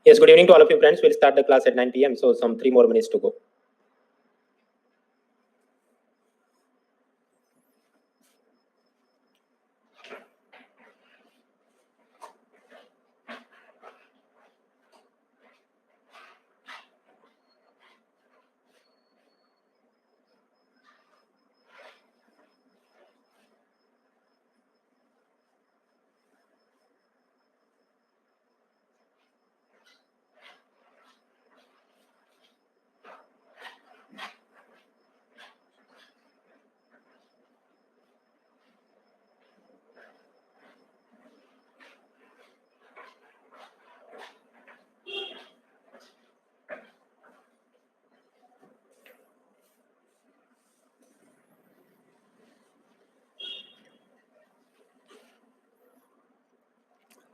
Yes, good evening to all of you friends. We'll start the class at 9 p.m. So some 3 more minutes to go.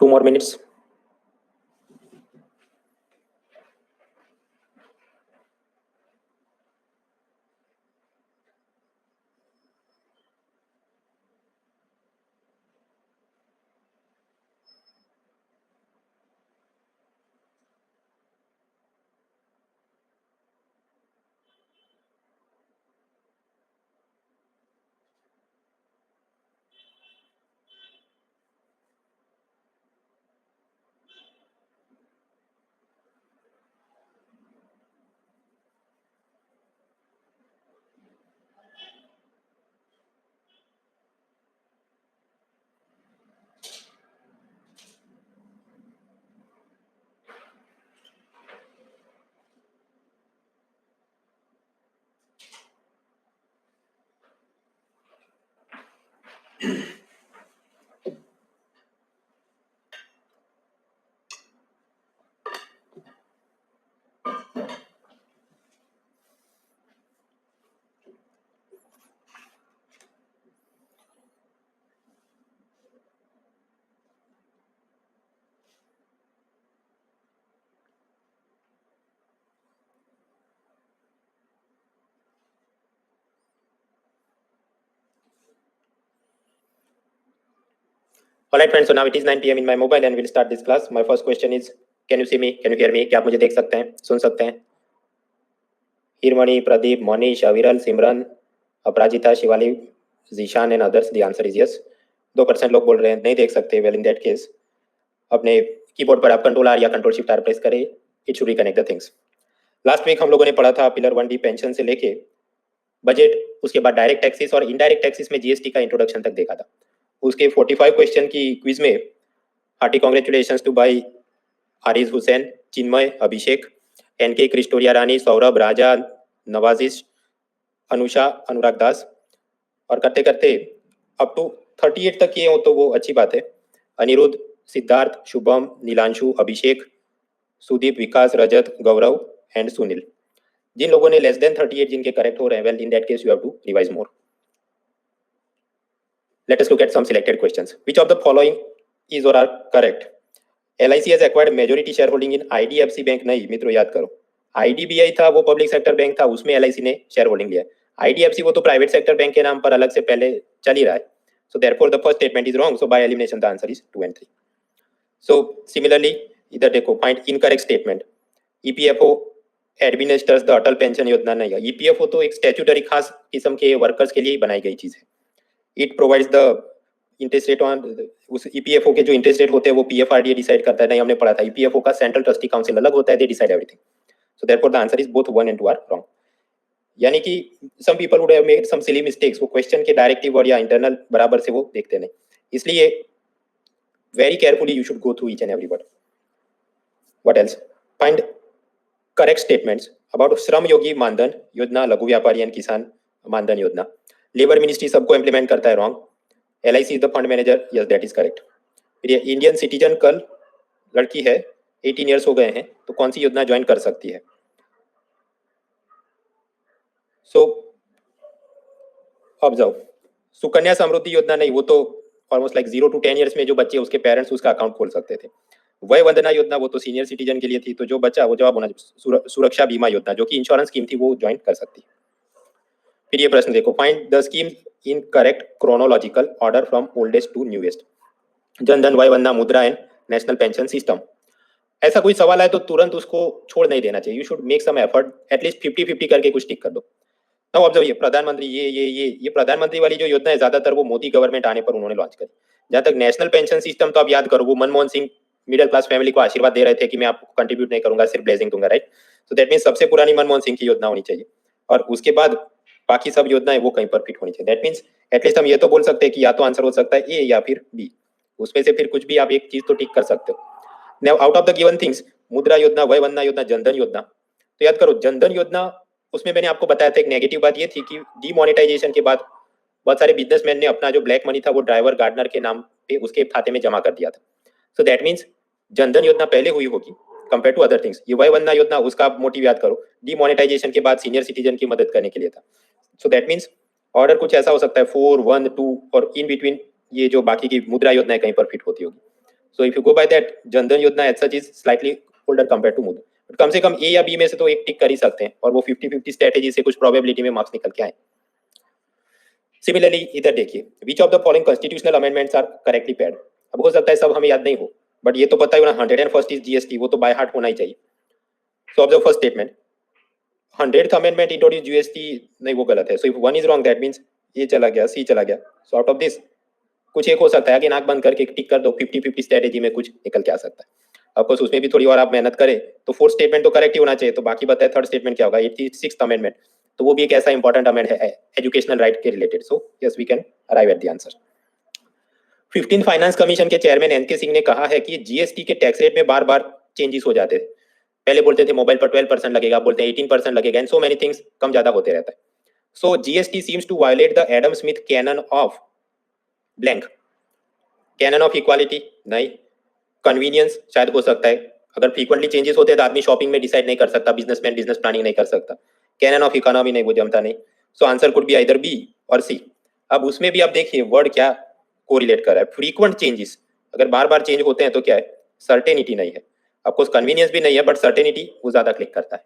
Two more minutes. All right friends, so now it is 9 p.m. in my mobile and we'll start this class. My first question is, can you see me? Can you hear me? क्या आप मुझे देख सकते हैं, सुन सकते हैं? हीरमणि, Pradeep, Manish, Aviral, Simran, Aparajita, Shivali, Zeeshan and others. The answer is yes. 2% लोग बोल रहे हैं नहीं देख सकते. वेल इन दैट केस अपने कीबोर्ड पर आप कंट्रोल आर या कंट्रोल शिफ्ट आर प्रेस करें. It should reconnect the things. Last week हम लोगों ने पढ़ा था पिलर 1D पेंशन से लेके बजट, उसके बाद डायरेक्ट टैक्सेस और इनडायरेक्ट टैक्सेस में जीएसटी का इंट्रोडक्शन तक देखा था. उसके 45 क्वेश्चन की क्विज में hearty congratulations to by Ariz Hussain, Chinmay, Abhishek, NK, Christoria Rani, Saurabh, Raja, Nawazish, Anusha, Anurag Das और करते करते अप टू 38 तक किए हो तो वो अच्छी बात है. अनिरुद्ध, सिद्धार्थ, शुभम, नीलांशु, अभिषेक, सुदीप, विकास, रजत, गौरव एंड सुनील. जिन लोगों ने लेस देन 38 जिनके करेक्ट हो रहे हैं, well in that case you have to revise more. Let us look at some selected questions. Which of the following is or are correct? LIC has acquired majority shareholding in IDFC bank. नहीं मित्रों, याद करो, IDBI था वो public sector bank था, उसमें LIC ने share holding लिया. IDFC वो तो प्राइवेट सेक्टर बैंक के नाम पर अलग से पहले चल ही रहा है. So therefore the first statement is wrong. So by elimination the answer is 2 and 3. So similarly इधर देखो, find incorrect statement. EPFO administers the Atal pension योजना. नहीं है. EPFO तो एक स्टैट्यूटरी खास किस्म के वर्कर्स के लिए ही बनाई गई चीज है. It provides the interest rate on, उस ईपीएफओ के जो इंटरेस्ट रेट होते हैं वो पीएफआरडीए डिसाइड करता है. नहीं, हमने पढ़ा था ईपीएफओ का सेंट्रल ट्रस्टी काउंसिल अलग होता है, they decide everything. So therefore the answer is both 1 and 2 are wrong. यानी कि some people would have made some silly mistakes. वो क्वेश्चन के डायरेक्टिव वर्ड या इंटरनल बराबर से वो देखते नहीं. इसलिए very carefully you should go through each and every word. What else? Find correct statements about Shram Yogi मानधन योजना, लघु व्यापारी एंड किसान मानधन योजना. लेबर मिनिस्ट्री सबको इंप्लीमेंट करता है, wrong. LIC is the fund manager, yes that is correct. फिर इंडियन सिटीजन कल लड़की है, 18 ईयर्स हो गए हैं, तो कौन सी योजना ज्वाइन कर सकती है? सो अब जाओ, सुकन्या समृद्धि योजना. नहीं, वो तो ऑलमोस्ट लाइक 0 to 10 ईयर्स में जो बच्चे उसके पेरेंट्स उसका अकाउंट खोल सकते थे. वय वंदना योजना वो तो सीनियर सिटीजन के लिए थी, तो जो बच्चा वो जवाब होना. सुरक्षा बीमा योजना जो कि इंश्योरेंस स्कीम थी वो ज्वाइन कर सकती है. फिर ये प्रश्न देखो, find the scheme in correct chronological order from oldest to newest. Jandhan, Vaya Vandana, मुद्रा एंड नेशनल पेंशन सिस्टम. ऐसा कोई सवाल आए तो तुरंत उसको छोड़ नहीं देना चाहिए, you should make some effort, at least 50-50 करके कुछ टिक कर दो। नाउ ऑब्जर्व, ये प्रधानमंत्री ये प्रधानमंत्री वाली जो योजना है ज्यादातर वो मोदी गवर्नमेंट आने पर उन्होंने लॉन्च करी। जहां तक नेशनल पेंशन सिस्टम, तो आप याद करो वो Manmohan Singh middle class family को आशीर्वाद दे रहे थे कि मैं आपको कंट्रीब्यूट नहीं करूंगा, सिर्फ ब्लेसिंग दूंगा, राइट? तो दैट मीन्स सबसे पुरानी मनमोहन सिंह की योजना होनी चाहिए, और उसके बाद बाकी सब योजनाएं वो कहीं पर फिट होनी चाहिए। दैट मीन्स एटलीस्ट हम ये तो बोल सकते हैं कि या तो आंसर हो सकता है ए या फिर बी, उसमें से फिर कुछ भी आप एक चीज तो टिक कर सकते हो। Now out of the given things, मुद्रा योजना, वय वंदना योजना, जनधन योजना, तो याद करो जनधन योजना, उसमें मैंने आपको बताया था एक नेगेटिव बात ये थी कि डीमोनेटाइजेशन के बाद बहुत सारे बिजनेसमैन ने अपना जो ब्लैक मनी था वो ड्राइवर गार्डनर के नाम पे उसके खाते में जमा कर दिया था। सो दैट मीन्स जनधन योजना पहले हुई होगी कंपेयर टू अदर थिंग्स। ये वय वंदना योजना, उसका मोटिव याद करो, डीमोनेटाइजेशन के बाद सीनियर सिटीजन की मदद करने के लिए था। सो दैट मीन्स ऑर्डर कुछ ऐसा हो सकता है 4, 1, 2 और इन बिटवीन ये जो बाकी की मुद्रा योजनाएं कहीं पर फिट होती होगी। So if you go by that, Jan Dhan Yojana as such is slightly older compare to Mudra, but कम से कम ए या बी में से तो एक टिक कर ही सकते हैं, और वो 50-50 स्ट्रेटेजी से कुछ प्रोबेबिलिटी में मार्क्स निकल के आए। सिमिलरली इधर देखिए, which of the following constitutional amendments are correctly paired. अब हो सकता है सब हमें याद नहीं हो, बट ये तो पता ही होना 101st इज जीएसटी, वो तो बाय हार्ट होना ही चाहिए। So observe first statement, 100th amendment introduce GST, नहीं वो गलत है। So if one is wrong that means ये चला गया, सी चला गया। सो आउट ऑफ दिस कुछ एक हो सकता है, आगे नाक बंद करके टिक कर दो, 50-50 स्ट्रेटेजी में कुछ निकल के आ सकता है। ऑफकोर्स उसमें भी थोड़ी और आप मेहनत करें तो फोर्थ स्टेटमेंट तो करेक्ट ही होना चाहिए। तो बाकी बताए थर्ड स्टेटमेंट क्या होगा, 86th अमेंडमेंट, तो वो भी एक ऐसा इंपॉर्टेंट अमेंडमेंट है एजुकेशनल राइट के related. So yes we can arrive at the answer. 15 finance commission के चेयरमैन एनके सिंह ने कहा है कि जीएसटी के टैक्स रेट में बार बार चेंजेस हो जाते हैं। पहले बोलते थे मोबाइल पर 12% लगेगा, बोलते हैं 18% लगेगा, एंड सो मेनी थिंग्स, कम ज्यादा होते रहता है। So GST seems to violate the Adam Smith canon of blank. Canon of equality नहीं, कन्वीनियंस शायद हो सकता है, अगर फ्रीक्वेंटली चेंजेस होते हैं तो आदमी शॉपिंग में डिसाइड नहीं कर सकता, बिजनेसमैन बिजनेस प्लानिंग नहीं कर सकता। कैनन ऑफ इकोनॉमी नहीं, वो जमता नहीं। So answer could be either B और सी। अब उसमें भी आप देखिए वर्ड क्या कोरिलेट कर रहा है, फ्रीक्वेंट चेंजेस, अगर बार बार चेंज होते हैं तो क्या है, सर्टेनिटी नहीं है। आपको कन्वीनियंस भी नहीं है, बट सर्टेनिटी वो ज्यादा क्लिक करता है।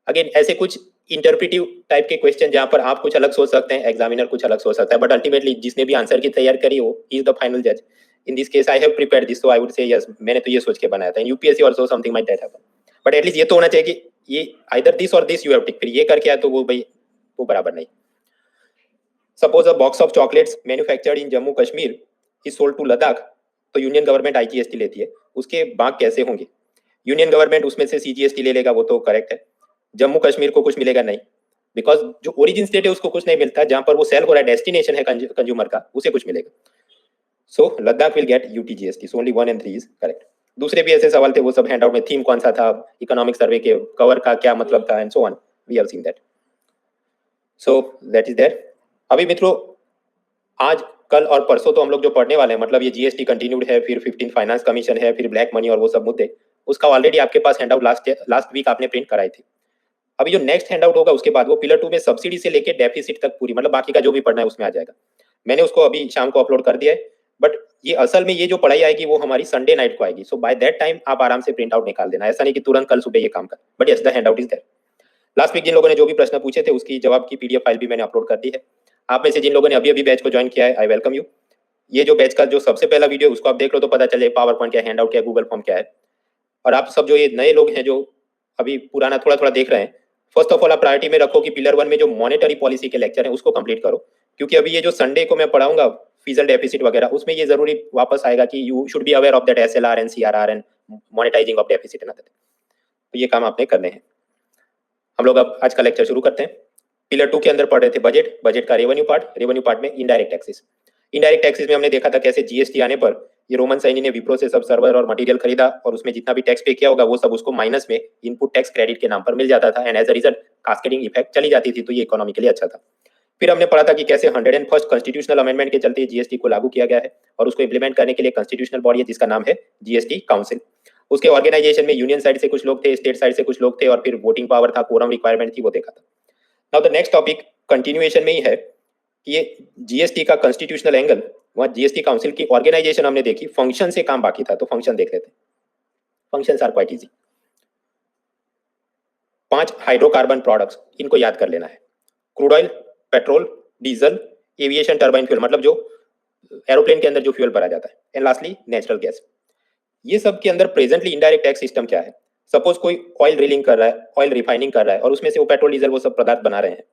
अगेन ऐसे कुछ इंटरप्रेटिव टाइप के क्वेश्चन जहां पर आप कुछ अलग सोच सकते हैं, एग्जामिनर कुछ अलग सोच सकता है, बट अल्टीमेटली जिसने भी आंसर की तैयारी करी हो ही इज द फाइनल जज। In this case I have prepared this, so I would say yes, मैंने तो ये सोच के बनाया था। इन UPSC also something might that happen, but at least ये तो होना चाहिए कि ये आइदर दिस और दिस यू हैव टिक, फिर ये करके आया तो वो भाई वो बराबर नहीं। Suppose a box of chocolates manufactured in Jammu Kashmir is sold to Ladakh, तो यूनियन गवर्नमेंट आईजीएसटी लेती है, उसके भाग कैसे होंगे? यूनियन गवर्नमेंट उसमें से सीजीएसटी ले लेगा, वो तो करेक्ट है। जम्मू कश्मीर को कुछ मिलेगा नहीं, बिकॉज जो ओरिजिन स्टेट है उसको कुछ नहीं मिलता, जहां पर वो सेल हो रहा है डेस्टिनेशन है कंज्यूमर का, उसे कुछ मिलेगा। So Ladakh will get UTGST, so only 1 and 3 is correct. दूसरे भी ऐसे सवाल थे, वो सब हैंडआउट में, थीम कौन सा था, इकोनॉमिक सर्वे के कवर का क्या मतलब था, and so on, we have seen that. So that is there. अभी मित्रों आज कल और परसों तो हम लोग जो पढ़ने वाले हैं, मतलब ये जीएसटी कंटिन्यूड है, फिर 15 फाइनेंस कमीशन है, फिर ब्लैक मनी और वो सब मुद्दे, उसका ऑलरेडी आपके पास हैंडआउट लास्ट वीक आपने प्रिंट कराई थी। अभी जो नेक्स्ट हैंडआउट होगा उसके बाद वो पिलर 2 में सब्सिडी से लेके डेफिसिट तक पूरी, मतलब बाकी का जो भी पढ़ना है उसमें आ जाएगा। मैंने उसको अभी शाम को अपलोड कर दिया है, बट ये असल में ये जो पढ़ाई आएगी वो हमारी संडे नाइट को आएगी। सो बाय दैट टाइम आप आराम से प्रिंट आउट निकाल देना, ऐसा नहीं कि तुरंत कल सुबह ये काम कर, but yes the handout is there. Last week जिन लोगों ने जो भी प्रश्न पूछे थे उसकी जवाब की पीडीएफ फाइल भी मैंने अपलोड कर दी है। आप में से जिन लोगों ने अभी अभी बैच को ज्वाइन किया है, आई वेलकम यू। ये जो बैच का जो सबसे पहला वीडियो उसको आप देख लो तो पता चले पावर पॉइंट क्या, हैंडआउट क्या, गूगल फॉर्म क्या है। और आप सब जो ये नए लोग हैं जो अभी पुराना थोड़ा थोड़ा देख रहे हैं, फर्स्ट ऑफ ऑल आप प्रायोरिटी में रखो कि पिलर 1 में जो मॉनेटरी पॉलिसी के लेक्चर है उसको कंप्लीट करो, क्योंकि अभी ये जो संडे को मैं पढ़ाऊंगा फिजल डेफिसिट वगैरह, उसमें ये जरूरी वापस आएगा कि you should be aware of that SLR and CRR and monetising of deficit and other. तो ये काम आपने करने हैं। हम लोग अब आज का लेक्चर शुरू करते हैं। पिलर 2 के अंदर पढ़ रहे थे बजट, बजट का रेवेन्यू पार्ट में इनडायरेक्ट टैक्सेस। इनडायरेक्ट टैक्सेस में हमने देखा था कैसे जीएसटी आने पर ये रोमन सैनी ने विप्रो से सब सर्वर और मटेरियल खरीदा, और उसमें जितना भी टैक्स पे किया होगा वो सब उसको माइनस में इनपुट टैक्स क्रेडिट के नाम पर मिल जाता था, and as a result cascading effect चली जाती थी, तो ये इकोनॉमी के लिए अच्छा था। फिर हमने पढ़ा था कि कैसे 101st कॉन्स्टिट्यूशनल अमेंडमेंट के चलते जीएसटी को लागू किया गया है, और उसको इंप्लीमेंट करने के लिए कॉन्स्टिट्यूशनल बॉडी है जिसका नाम है जीएसटी काउंसिल। उसके ऑर्गेनाइजेशन में यूनियन साइड से कुछ लोग थे, स्टेट साइड से कुछ लोग थे, और फिर वोटिंग पावर था, कोरम रिक्वायरमेंट थी, वो देखा था। Now the next topic continuation में ही है कि ये जीएसटी का कॉन्स्टिट्यूशनल एंगल, वहाँ जीएसटी काउंसिल की ऑर्गेनाइजेशन हमने देखी, फंक्शन से काम बाकी था, तो फंक्शन देख लेते हैं। Functions are quite easy. 5 hydrocarbon products, इनको याद कर लेना है। Crude oil, petrol, diesel, aviation turbine fuel, मतलब जो एरोप्लेन के अंदर जो फ्यूल भरा जाता है, एंड लास्टली नेचुरल गैस। ये सब के अंदर प्रेजेंटली इनडायरेक्ट टैक्स सिस्टम क्या है? सपोज कोई ऑयल ड्रिलिंग कर रहा है, ऑयल रिफाइनिंग कर रहा है और उसमें से वो पेट्रोल डीजल वो सब पदार्थ बना रहे हैं,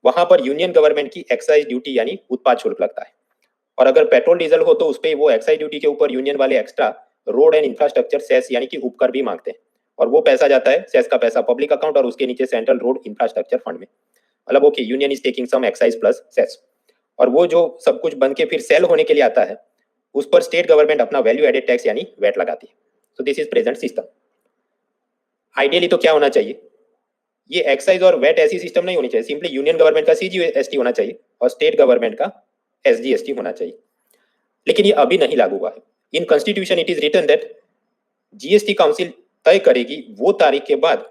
वहां पर यूनियन गवर्नमेंट की एक्साइज ड्यूटी यानी उत्पाद शुल्क लगता है। और अगर पेट्रोल डीजल हो तो उस पर वो एक्साइज ड्यूटी के ऊपर यूनियन वाले extra road and infrastructure cess यानी कि उपकर भी मांगते हैं, और वो पैसा जाता है सेस का पैसा पब्लिक अकाउंट और उसके नीचे सेंट्रल रोड इंफ्रास्ट्रक्चर फंड में। मतलब okay, union is taking some excise plus cess, और वो जो सब कुछ बन के फिर सेल होने के लिए आता है उस पर स्टेट गवर्नमेंट अपना वैल्यू एडेड टैक्स यानी वैट लगाती है। So this is present system. Ideally तो क्या होना चाहिए, ये एक्साइज और वैट ऐसी सिस्टम नहीं होनी चाहिए, सिंपली यूनियन गवर्नमेंट का सीजीएसटी होना चाहिए और स्टेट गवर्नमेंट का एसजीएसटी होना चाहिए। लेकिन ये अभी नहीं लागू हुआ है। In constitution it is written that GST council तय करेगी वो तारीख के बाद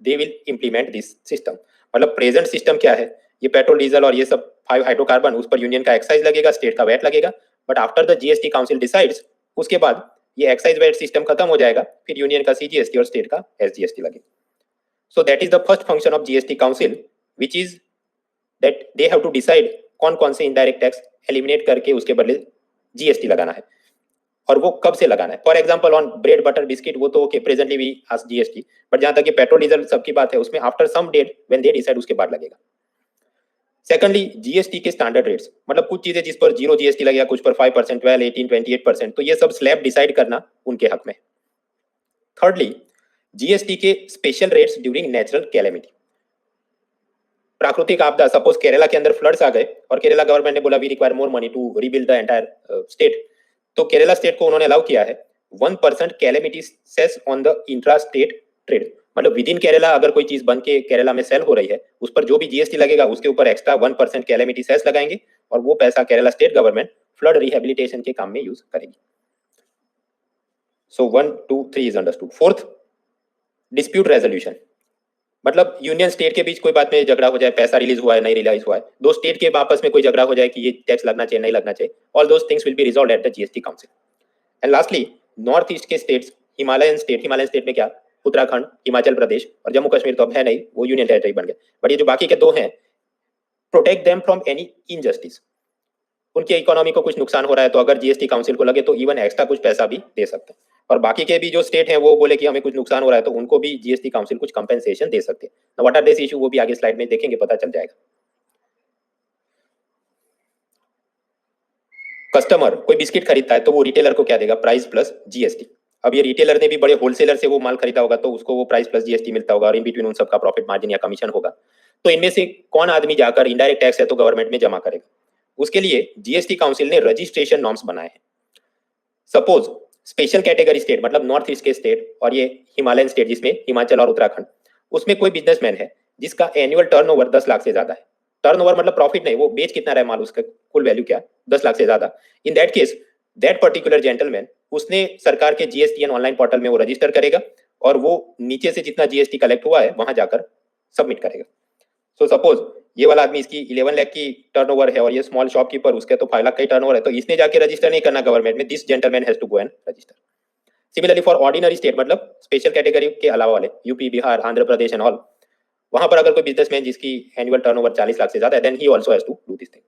they will implement this system. मतलब प्रेजेंट सिस्टम क्या है, ये पेट्रोल डीजल और ये सब 5 हाइड्रोकार्बन उस पर यूनियन का एक्साइज लगेगा, स्टेट का वैट लगेगा, but after the GST council decides उसके बाद ये एक्साइज वैट सिस्टम खत्म हो जाएगा, फिर यूनियन का सीजीएसटी और स्टेट का एसजीएसटी लगेगा। So that is the first function of GST council, which is that they have to decide कौन कौन से इनडायरेक्ट टैक्स एलिमिनेट करके उसके बदले जीएसटी लगाना है और वो कब से लगाना है। For example on bread butter biscuit वो तो okay presently we ask GST, but जहां तक कि पेट्रोल डीजल सबकी बात है उसमें after some date when they decide उसके बाद लगेगा। सेकंडली जीएसटी के स्टैंडर्ड रेट्स, मतलब कुछ चीजें जिस पर 0 जीएसटी लगेगा, कुछ पर 5%, 12, 18, 28%, तो ये सब स्लैब डिसाइड करना उनके हक में। थर्डली जीएसटी के special rates during natural calamity, प्राकृतिक आपदा, सपोज केरला के अंदर फ्लड्स आ गए और केरला गवर्नमेंट ने बोला we require more money to rebuild the entire state, तो केरला स्टेट को उन्होंने अलाउ किया है 1% calamity cess on the intra state trade. मतलब विद इन केरला अगर कोई चीज बन के केरला में सेल हो रही है उस पर जो भी जीएसटी लगेगा उसके ऊपर एक्स्ट्रा 1% कैलेमिटी सेस लगाएंगे और वो पैसा Kerala state government flood rehabilitation के काम में यूज करेगी। सो 1, 2, 3 is understood. Fourth, dispute resolution, मतलब यूनियन स्टेट के बीच कोई बात में झगड़ा हो जाए, पैसा रिलीज हुआ है नहीं रिलीज हुआ है, दो स्टेट के आपस में कोई झगड़ा हो जाए कि ये टैक्स लगना चाहिए नहीं लगना चाहिए, all those things will be resolved at the GST council. And lastly north east के स्टेट्स, हिमालयन स्टेट में क्या, उत्तराखंड, हिमाचल प्रदेश और जम्मू कश्मीर तो अब है नहीं, वो यूनियन टेरिटरी बन गए, बट ये जो बाकी के दो हैं, protect them from any injustice, उनकी इकोनॉमी को कुछ नुकसान हो रहा है तो अगर जीएसटी काउंसिल को लगे तो इवन एक्स्ट्रा कुछ पैसा भी दे सकते हैं, और बाकी के भी जो स्टेट हैं वो बोले कि हमें कुछ नुकसान हो रहा है तो उनको भी जीएसटी काउंसिल कुछ कंपेंसेशन दे सकते हैं। व्हाट आर दिस इशू वो भी आगे स्लाइड में देखेंगे, पता चल जाएगा। कस्टमर कोई बिस्किट खरीदता है तो वो रिटेलर को क्या देगा, प्राइस प्लस जीएसटी। अब ये रिटेलर ने भी बड़े होलसेलर से वो माल खरीदा होगा तो उसको वो प्राइस प्लस जीएसटी मिलता होगा और इन बिटवीन उन सबका प्रॉफिट मार्जिन या कमीशन होगा। तो इनमें से कौन आदमी जाकर इनडायरेक्ट टैक्स है तो गवर्नमेंट में जमा करेगा, उसके लिए जीएसटी काउंसिल ने रजिस्ट्रेशन नॉर्म्स बनाए हैं। सपोज स्पेशल कैटेगरी स्टेट, मतलब नॉर्थ ईस्ट के स्टेट और ये हिमालयन स्टेट जिसमें हिमाचल और उत्तराखंड, उसमें कोई बिजनेसमैन है जिसका एनुअल टर्नओवर 10 लाख से ज्यादा है, टर्नओवर मतलब प्रॉफिट नहीं, वो बेच कितना रहा है माल, उसका कुल वैल्यू क्या, 10 लाख से ज्यादा, इन that case that particular gentleman उसने सरकार के जीएसटीएन ऑनलाइन पोर्टल में वो रजिस्टर करेगा और वो नीचे से जितना जीएसटी कलेक्ट हुआ है वहां जाकर सबमिट करेगा। सो सपोज ये वाला आदमी, इसकी 11 लाख की टर्नओवर है और ये स्मॉल शॉपकीपर उसके तो 5 लाख का ही टर्नओवर है, तो इसने जाके रजिस्टर नहीं करना गवर्नमेंट में, this gentleman has to go and register. Similarly for ordinary state, मतलब स्पेशल कैटेगरी के अलावा वाले UP, Bihar, Andhra Pradesh and all, वहां पर अगर कोई बिजनेसमैन जिसकी एनुअल टर्नओवर 40 लाख से ज्यादा है, then he also has to do this thing.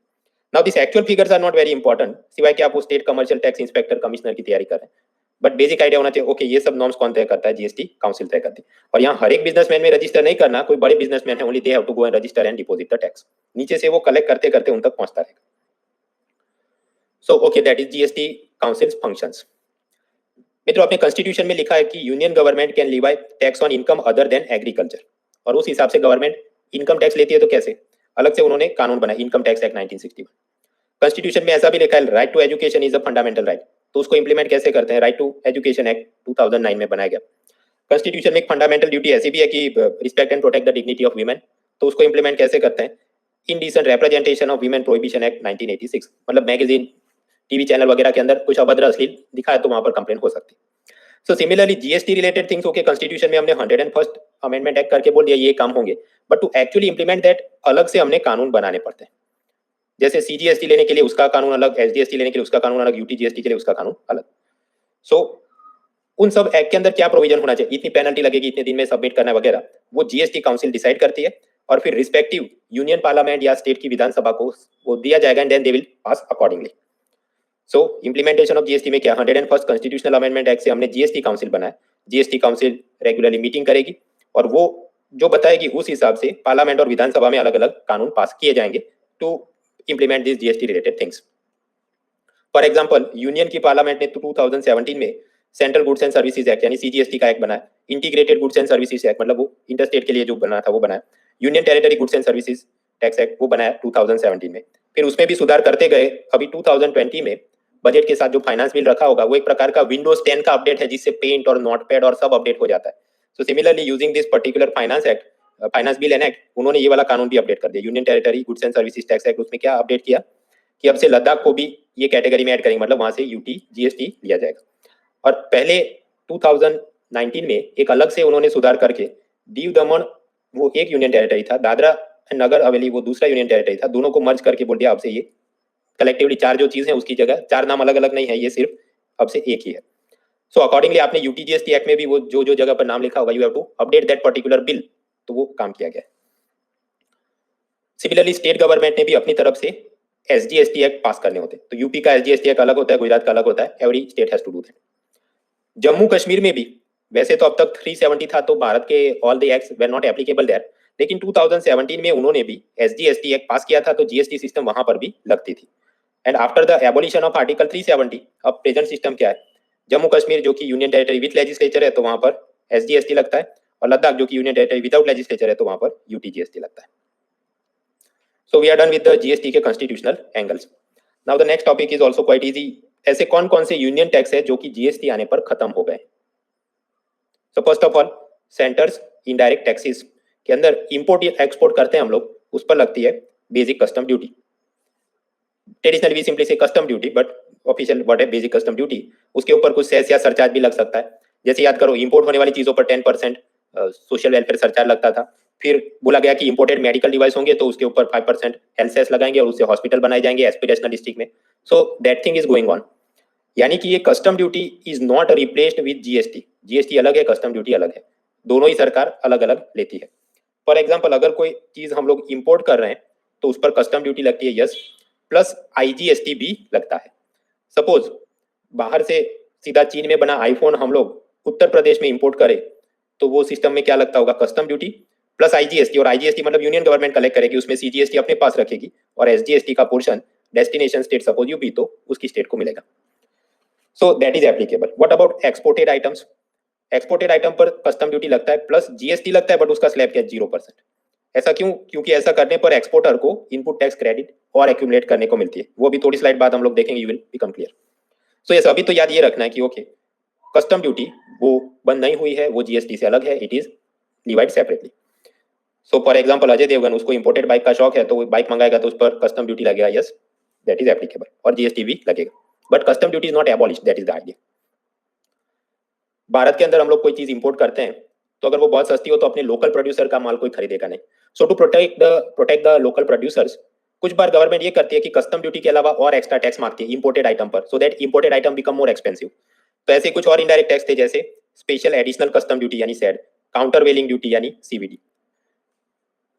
Now this actual figures are not very important, सिवाय कि आप वो state commercial tax inspector commissioner की तैयारी कर रहे हैं, बट बेसिक आइडिया होना चाहिए, ओके ये सब नॉर्म्स कौन तय करता है, जीएसटी काउंसिल तय करती है। और यहाँ हर एक बिजनेसमैन में रजिस्टर नहीं करना, कोई बड़े बिजनेसमैन है only they have to go and register and deposit the tax, नीचे से वो कलेक्ट करते करते उन तक पहुंचता रहेगा। So okay, that is GST councils functions. मित्रों अपने कॉन्स्टिट्यूशन में लिखा है कि union government can लीवाई tax on income other than agriculture, और उस हिसाब से गवर्नमेंट इनकम टैक्स लेती है तो कैसे, अलग से उन्होंने कानून बनाया, इनकम टैक्स एक्ट 1961। कॉन्स्टिट्यूशन में ऐसा भी लिखा है right to education is a fundamental right, तो उसको इंप्लीमेंट कैसे करते हैं, राइट टू एजुकेशन एक्ट 2009 में बनाया गया। कॉन्स्टिट्यूशन में एक फंडामेंटल ड्यूटी ऐसी भी है कि respect and protect the dignity of women, तो उसको इंप्लीमेंट कैसे करते हैं, indecent representation of women prohibition act 1986, मतलब मैगजीन, टीवी चैनल वगैरह के अंदर कुछ अभद्र अश्लील दिखा है तो वहां पर कंप्लेन हो सकती है। So similarly GST related things okay, constitution में हमने 101st अमेंडमेंट एक्ट करके बोल दिया ये काम होंगे, but to actually implement that अलग से हमने कानून बनाने पड़ते हैं। जैसे सीजीएसटी लेने के लिए उसका कानून अलग, एसजीएसटी लेने के लिए उसका कानून अलग, यूटीजीएसटी के लिए उसका कानून अलग। सो उन सब एक्ट के अंदर क्या प्रोविजन होना चाहिए, इतनी पेनल्टी लगेगी, इतने दिन में सबमिट करना वगैरह, वो जीएसटी काउंसिल डिसाइड करती है और फिर रिस्पेक्टिव यूनियन पार्लियामेंट या स्टेट की विधानसभा को वो दिया जाएगा and then they will pass accordingly. So implementation of GST में क्या 101st कॉन्स्टिट्यूशनल अमेंडमेंट एक्ट से हमने जीएसटी काउंसिल बनाया। जीएसटी काउंसिल रेगुलरली मीटिंग करेगी और वो जो बताएगी उस हिसाब से पार्लियामेंट और विधानसभा में अलग अलग कानून पास किए जाएंगे to implement this GST related things. For example union की पार्लियामेंट ने 2017 में central goods and services act यानी सीजीएसटी का एक्ट बनाया। Integrated goods and services act मतलब वो इंटरस्टेट के लिए जो बना था वो बनाया। Union territory goods and services tax act वो बनाया 2017 में। फिर उसमें भी सुधार करते गए। अभी 2020 में बजट के साथ जो फाइनेंस बिल रखा होगा वो एक प्रकार का विंडोज 10 का अपडेट है जिससे पेंट और नोटपैड और सब अपडेट हो जाता है। So similarly using this particular finance bill and act उन्होंने ये वाला कानून भी अपडेट कर दिया। Union territory goods and services tax act उसमें क्या अपडेट किया कि अब से लद्दाख को भी ये कैटेगरी में ऐड करेंगे, मतलब वहां से यूटी जीएसटी लिया जाएगा। और पहले 2019 में एक अलग से उन्होंने सुधार करके दीव दमन वो एक यूनियन टेरिटरी था, दादरा एंड नगर हवेली वो दूसरा यूनियन टेरिटरी था, दोनों को मर्ज करके बोल दिया अब से ये कलेक्टिवली चार जो चीज है उसकी जगह चार नाम अलग अलग नहीं है, ये सिर्फ अब से एक ही है। सो अकॉर्डिंगली आपने यूटीजीएसटी एक्ट में भी वो जो जगह पर नाम लिखा होगा you have to update that particular bill, तो वो काम किया गया। सिमिलरली स्टेट गवर्नमेंट ने भी अपनी तरफ से एसजीएसटी एक्ट पास करने होते हैं। तो यूपी का एसजीएसटी एक्ट अलग होता है, गुजरात का अलग होता है, every state has to do that. Jammu Kashmir में भी वैसे तो अब तक 370 था तो भारत के all the acts were not applicable there, लेकिन 2017 में उन्होंने भी एसजीएसटी एक्ट पास किया था तो जीएसटी सिस्टम वहां पर भी लगती थी। And after the abolition of article 370 अब प्रेजेंट सिस्टम क्या है, जम्मू कश्मीर जो कि यूनियन टेरिटरी विद लेजिस्लेचर है तो वहां पर एसजीएसटी लगता है, और लद्दाख जो कि यूनियन टेरिटरी विदाउट लेजिस्लेचर है तो वहां पर यूटीजीएसटी लगता है। So we are done with the GST के constitutional angles. Now the next topic is also quite easy. ऐसे कौन कौन से यूनियन टैक्स है जो कि जीएसटी आने पर खत्म हो गए। So first of all centres indirect taxes के अंदर इंपोर्ट एक्सपोर्ट करते हैं हम लोग, उस पर लगती है basic custom duty. Traditionally we simply say custom duty but official word है बेसिक कस्टम ड्यूटी। उसके ऊपर कुछ सेस या सरचार्ज भी लग सकता है। जैसे याद करो इंपोर्ट होने वाली चीजों पर 10% सोशल वेलफेयर सरचार्ज लगता था। फिर बोला गया कि इंपोर्टेड मेडिकल डिवाइस होंगे तो उसके ऊपर 5% हेल्थ सेस लगाएंगे और उससे हॉस्पिटल बनाए जाएंगे एस्पिरेशनल डिस्ट्रिक्ट में। So that thing is going on, यानी कि ये custom duty is not replaced with GST. GST अलग है, कस्टम ड्यूटी अलग है, दोनों ही सरकार अलग अलग लेती है। फॉर एग्जाम्पल अगर कोई चीज हम लोग इंपोर्ट कर रहे हैं तो उस पर कस्टम ड्यूटी लगती है, यस, प्लस आईजीएसटी भी लगता है। सपोज बाहर से सीधा चीन में बना आईफोन हम लोग उत्तर प्रदेश में इंपोर्ट करें तो वो सिस्टम में क्या लगता होगा, कस्टम ड्यूटी प्लस आईजीएसटी। और आईजीएसटी मतलब यूनियन गवर्नमेंट कलेक्ट करेगी, उसमें सीजीएसटी अपने पास रखेगी और एसजीएसटी का portion destination state suppose UP तो उसकी स्टेट को मिलेगा। सो that is applicable. What about exported items. Exported item पर कस्टम ड्यूटी लगता है प्लस जीएसटी लगता है, बट उसका स्लैब क्या है 0%। ऐसा क्यों, क्योंकि ऐसा करने पर एक्सपोर्टर को इनपुट टैक्स क्रेडिट और एक्यूमुलेट करने को मिलती है। वो भी थोड़ी स्लाइड बाद हम लोग देखेंगे, you will become clear. So yes, अभी तो याद ये रखना है कि ओके कस्टम ड्यूटी वो बंद नहीं हुई है, वो जीएसटी से अलग है, it is divide separately. So for example Ajay Devgan, उसको इंपोर्टेड बाइक का शौक है तो वो बाइक मंगाएगा तो उस पर कस्टम ड्यूटी लगेगा, यस दैट इज एप्लीकेबल, और जीएसटी भी लगेगा, but custom duty is not abolished, that is the idea. Bharat के अंदर हम लोग कोई चीज इंपोर्ट करते हैं तो अगर वो बहुत सस्ती हो तो अपने लोकल प्रोड्यूसर का माल कोई खरीदेगा नहीं। So to protect the local producers कुछ बार गवर्नमेंट ये करती है कि कस्टम ड्यूटी के अलावा और एक्स्ट्रा टैक्स मांगती है इंपोर्टेड आइटम पर, so that imported item become more expensive. तो ऐसे कुछ और इनडायरेक्ट टैक्स थे जैसे स्पेशल एडिशनल कस्टम ड्यूटी यानी सेड, काउंटर वेलिंग ड्यूटी यानी सीवीडी।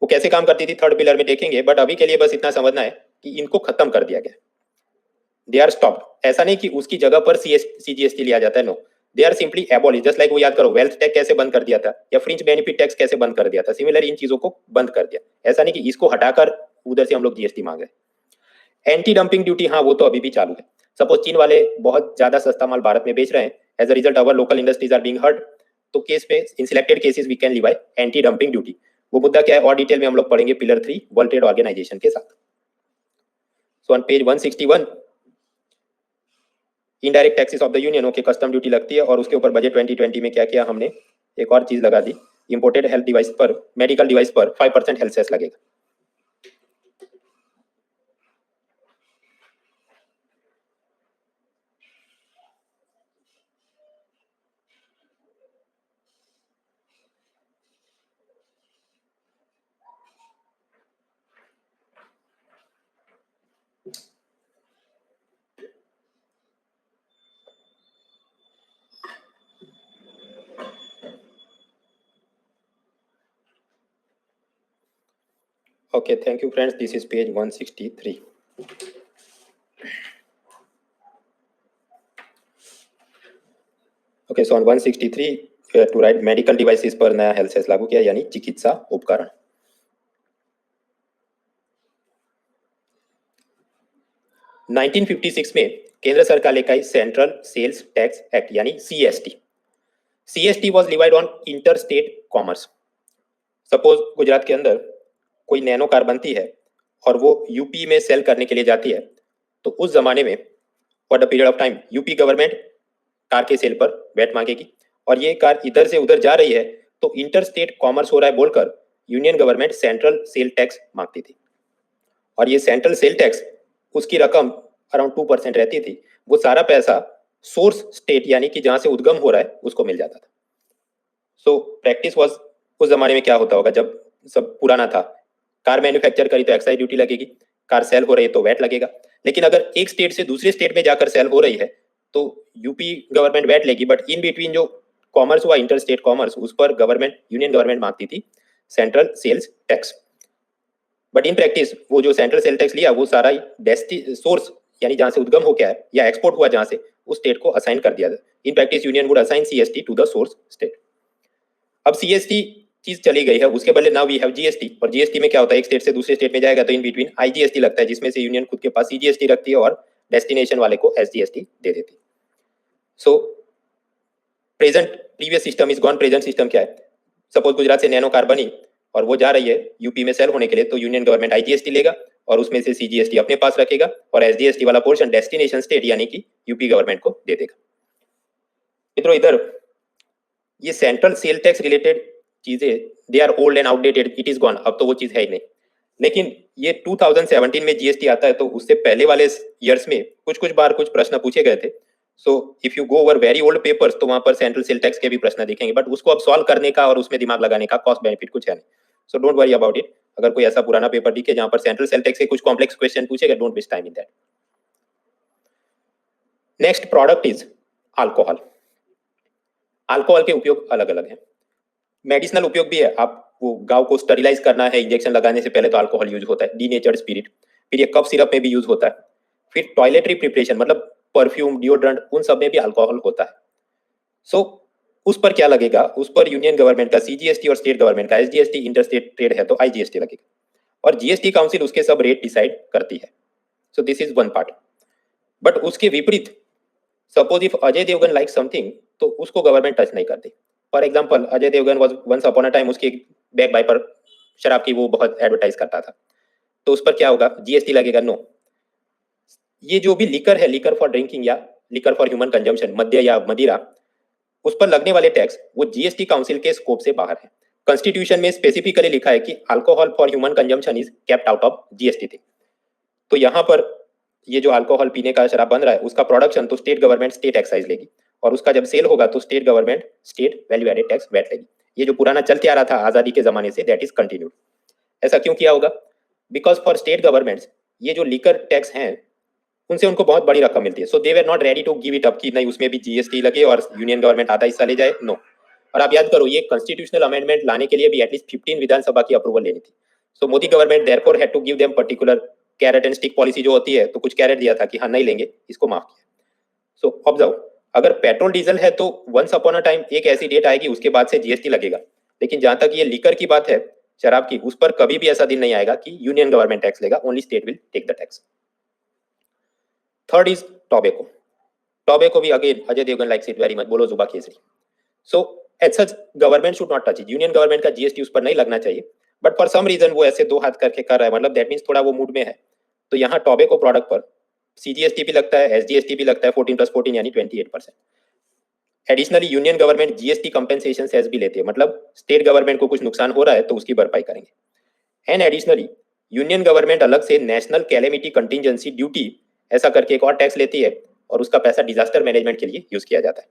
वो कैसे काम करती थी थर्ड पिलर में देखेंगे, बट अभी के लिए बस इतना समझना है कि इनको खत्म कर दिया गया, दे आर स्टॉप्ड। ऐसा नहीं कि उसकी जगह पर सीजीएसटी लिया जाता है, no, they are simply abolish. Just like वो याद करो वेल्थ टैक्स कैसे बंद कर दिया था या फ्रिंज बेनिफिट टैक्स कैसे बंद कर दिया था, सिमिलर इन चीजों को बंद कर दिया। ऐसा नहीं कि इसको हटाकर उधर से हम लोग जीएसटी मांग रहे। एंटी डंपिंग ड्यूटी, हाँ वो तो अभी भी चालू है। सपोज चीन वाले बहुत ज्यादा सस्ता माल भारत में बेच रहे हैं, as a result our local industries are being hurt, तो केस पे in selected cases we can levy anti dumping duty. वो मुद्दा क्या है और डिटेल में हम लोग पढ़ेंगे पिलर 3 वर्ल्ड ट्रेड ऑर्गेनाइजेशन के साथ। सो on page 161 indirect taxes of the union, okay custom duty लगती है और उसके ऊपर बजट 2020 में क्या किया हमने, एक और चीज लगा दी, इंपोर्टेड हेल्थ डिवाइस पर, मेडिकल डिवाइस पर 5% हेल्थ सेस लगेगा। Okay, thank you friends, this is page 163. Okay, so on 163 to write medical devices पर नया हेल्थ सेस लागू किया, यानी चिकित्सा उपकरण। नाइनटीन 1956 में केंद्र सरकार लेकर आई सेंट्रल सेल्स टैक्स एक्ट यानी CST. CST was levied on inter state commerce. Suppose Gujarat के अंदर कोई नैनो कार बनती है और वो यूपी में सेल करने के लिए जाती है, तो उस जमाने में for the period of time UP government car के सेल पर वैट मांगेगी, और ये कार इधर से उधर जा रही है तो इंटर स्टेट कॉमर्स हो रहा है बोलकर union government central sale tax मांगती थी। और ये सेंट्रल सेल टैक्स, उसकी रकम अराउंड 2% रहती थी। वो सारा पैसा सोर्स स्टेट यानी कि जहां से उद्गम हो रहा है उसको मिल जाता था। सो प्रैक्टिस वाज, उस जमाने में क्या होता होगा जब सब पुराना था, कार मैन्युफैक्चर करी तो एक्साइज ड्यूटी लगेगी, कार सेल हो रही है तो वैट लगेगा। लेकिन अगर एक स्टेट से दूसरे स्टेट में जाकर सेल हो रही है तो यूपी गवर्नमेंट वैट लेगी, बट इन बिटवीन जो कॉमर्स हुआ इंटर स्टेट कॉमर्स, उस पर गवर्नमेंट यूनियन गवर्नमेंट मांगती थी central sales tax. But in practice वो जो सेंट्रल सेल टैक्स लिया वो सारा सोर्स यानी जहां से उद्गम हो गया है या एक्सपोर्ट हुआ जहां से, उस स्टेट को असाइन कर दिया। In practice union would assign CST to the source state. अब सीएसटी चीज चली गई है, उसके बदले नाउ वी हैव जीएसटी। और जीएसटी में क्या होता है, एक स्टेट से दूसरे स्टेट में जाएगा तो इन बिटवीन आईजीएसटी लगता है, जिसमें से यूनियन खुद के पास सीजीएसटी रखती है और डेस्टिनेशन वाले को एसजीएसटी दे देती है। सो present previous system is gone, present system क्या है, सपोज गुजरात से नैनो कार बनी और वो जा रही है यूपी में सेल होने के लिए, तो यूनियन गवर्नमेंट आईजीएसटी लेगा और उसमें से सीजीएसटी अपने पास रखेगा और एसजीएसटी वाला पोर्शन डेस्टिनेशन स्टेट यानी कि यूपी गवर्नमेंट को दे देगा। मित्रों इधर ये सेंट्रल सेल टैक्स रिलेटेड चीजें they are old and outdated, it is gone, अब तो वो चीज है ही नहीं। लेकिन ये 2017 में जीएसटी आता है, तो उससे पहले वाले ईयर्स में कुछ बार कुछ प्रश्न पूछे गए थे। सो if you go over very old papers तो वहां पर सेंट्रल सेल टैक्स के भी प्रश्न दिखेंगे, बट उसको अब सॉल्व करने का और उसमें दिमाग लगाने का कॉस्ट बेनिफिट कुछ है नहीं। So don't worry about it. अगर कोई ऐसा पुराना पेपर दिखे जहां पर सेंट्रल सेल टैक्स के कुछ कॉम्प्लेक्स क्वेश्चन पूछेगा, don't waste time in that. Next product is alcohol. Alcohol के उपयोग अलग अलग हैं, मेडिसिनल उपयोग भी है। आप वो गांव को स्टरिलाइज करना है, इंजेक्शन लगाने से पहले तो अल्कोहल यूज होता है, डीनेचर्ड स्पिरिट। फिर ये कफ सिरप में भी यूज होता है। फिर टॉयलेटरी प्रिपरेशन मतलब परफ्यूम, डिओड्रेंट, उन सब में भी अल्कोहल होता है। सो उस पर क्या लगेगा, उस पर यूनियन गवर्नमेंट का सीजीएसटी और स्टेट गवर्नमेंट का एसजीएसटी, इंटर स्टेट ट्रेड है तो आईजीएसटी लगेगा, और जीएसटी काउंसिल उसके सब रेट डिसाइड करती है। So this is one part. But उसके विपरीत suppose if Ajay Devgan like something तो उसको गवर्नमेंट टच नहीं करती। For example Ajay Devgan was once upon a time, उसकी बैक बाय पर शराब की वो बहुत एडवर्टाइज करता था, तो उस पर क्या होगा, जीएसटी लगेगा? नो। ये जो भी लिकर है, लिकर फॉर ड्रिंकिंग या लिकर फॉर ह्यूमन कंजम्पशन, मद्य या मदिरा, उस पर लगने वाले टैक्स वो जीएसटी काउंसिल के स्कोप से बाहर है। कॉन्स्टिट्यूशन में स्पेसिफिकली लिखा है कि alcohol for human consumption is kept out of GST थी। तो यहाँ पर ये जो अल्कोहल पीने का शराब बन रहा है उसका प्रोडक्शन तो स्टेट गवर्नमेंट स्टेट एक्साइज लेगी, और उसका जब सेल होगा तो state government state value added tax VAT लेगी। ये जो पुराना चलते आ रहा था आजादी के जमाने से, दैट इज कंटिन्यूड। ऐसा क्यों किया होगा? बिकॉज फॉर स्टेट गवर्नमेंट्स ये जो लिकर टैक्स हैं उनसे उनको बहुत बड़ी रकम मिलती है। So they were not ready to give it up कि नहीं उसमें भी जीएसटी लगे और यूनियन गवर्नमेंट आधा हिस्सा ले जाए। नो। और आप याद करो, ये कॉन्स्टिट्यूशनल अमेंडमेंट लाने के लिए भी एटलीस्ट 15 विधानसभा की अप्रूवल लेनी थी। So Modi government therefore had to give them particular carrot and stick policy जो होती है, तो कुछ कैरेट दिया था कि हाँ नहीं लेंगे, इसको माफ किया। सो ऑब्जर्व, अगर पेट्रोल डीजल है तो वंस अपॉन अ टाइम एक ऐसी डेट आएगी उसके बाद से जीएसटी लगेगा। लेकिन जहां तक ये लिकर की बात है, शराब की, उस पर कभी भी ऐसा दिन नहीं आएगा कि यूनियन गवर्नमेंट टैक्स लेगा, only state will take the tax. Third is tobacco. Tobacco भी again Ajay Devgan likes it very much, बोलो जुबा केसरी। So as such government should not touch it, union government का जीएसटी उस पर नहीं लगना चाहिए, बट फॉर सम रीजन वो ऐसे दो हाथ करके कर रहा है, मतलब दैट मींस थोड़ा वो मूड में है। तो यहाँ टोबैको प्रोडक्ट पर सीजीएसटी भी लगता है, एसजीएसटी भी लगता है, 14+14 यानी 28%। Additionally union government GST compensation cess भी लेती है, मतलब स्टेट गवर्नमेंट को कुछ नुकसान हो रहा है तो उसकी भरपाई करेंगे। एंड एडिशनली यूनियन गवर्नमेंट अलग से नेशनल कैलेमिटी कंटिजेंसी ड्यूटी ऐसा करके एक और टैक्स लेती है, और उसका पैसा डिजास्टर मैनेजमेंट के लिए यूज किया जाता है।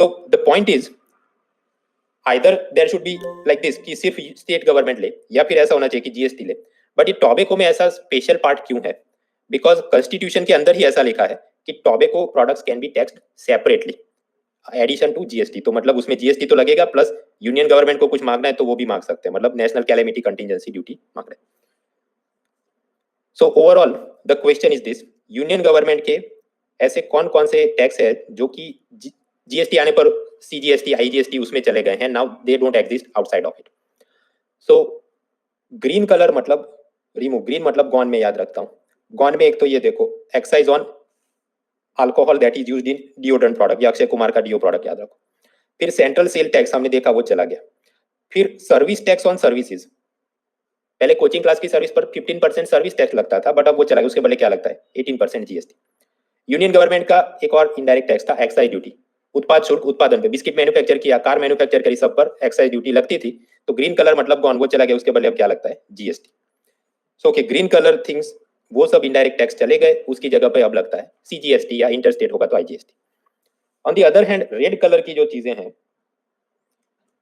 So the point is either there should be like this कि सिर्फ स्टेट गवर्नमेंट ले, या फिर ऐसा होना चाहिए कि जीएसटी ले। बट ये टोबैको में ऐसा स्पेशल पार्ट क्यों है? बिकॉज कॉन्स्टिट्यूशन के अंदर ही ऐसा लिखा है कि tobacco products can be taxed separately addition to GST. तो मतलब उसमें जीएसटी तो लगेगा, प्लस यूनियन गवर्नमेंट को कुछ मांगना है तो वो भी मांग सकते हैं, मतलब नेशनल कैलेमिटी कंटिजेंसी ड्यूटी मांग रहे हैं। So overall the question is this, union government के ऐसे कौन कौन से टैक्स है जो कि जीएसटी आने पर सीजीएसटी आईजीएसटी उसमें चले गए हैं, now they don't exist outside of it. So green colour मतलब रिमूव, ग्रीन मतलब गॉन में याद रखता हूँ। गॉन में एक तो ये देखो excise on alcohol that is used in deodorant product, या अक्षय कुमार का डिओ प्रोडक्ट याद रखो। फिर सेंट्रल सेल टैक्स हमने देखा वो चला गया। फिर सर्विस टैक्स ऑन सर्विसेज, पहले कोचिंग क्लास की सर्विस पर 15% सर्विस टैक्स लगता था, बट अब वो चला गया, उसके बदले क्या लगता है 18% जीएसटी। यूनियन गवर्नमेंट का एक और इनडायरेक्ट टैक्स था एक्साइज ड्यूटी, उत्पाद शुल्क उत्पादन पे, बिस्किट मैन्युफैक्चर किया, कार मैन्युफैक्चर करी, सब पर एक्साइज ड्यूटी लगती थी। तो ग्रीन कलर मतलब गॉन, वो चला गया, उसके बदले अब क्या लगता है GST. So okay, green colour things वो सब इनडायरेक्ट टैक्स चले गए, उसकी जगह पे अब लगता है सीजीएसटी, या इंटरस्टेट होगा तो IGST. On the other hand red colour की जो चीजें हैं,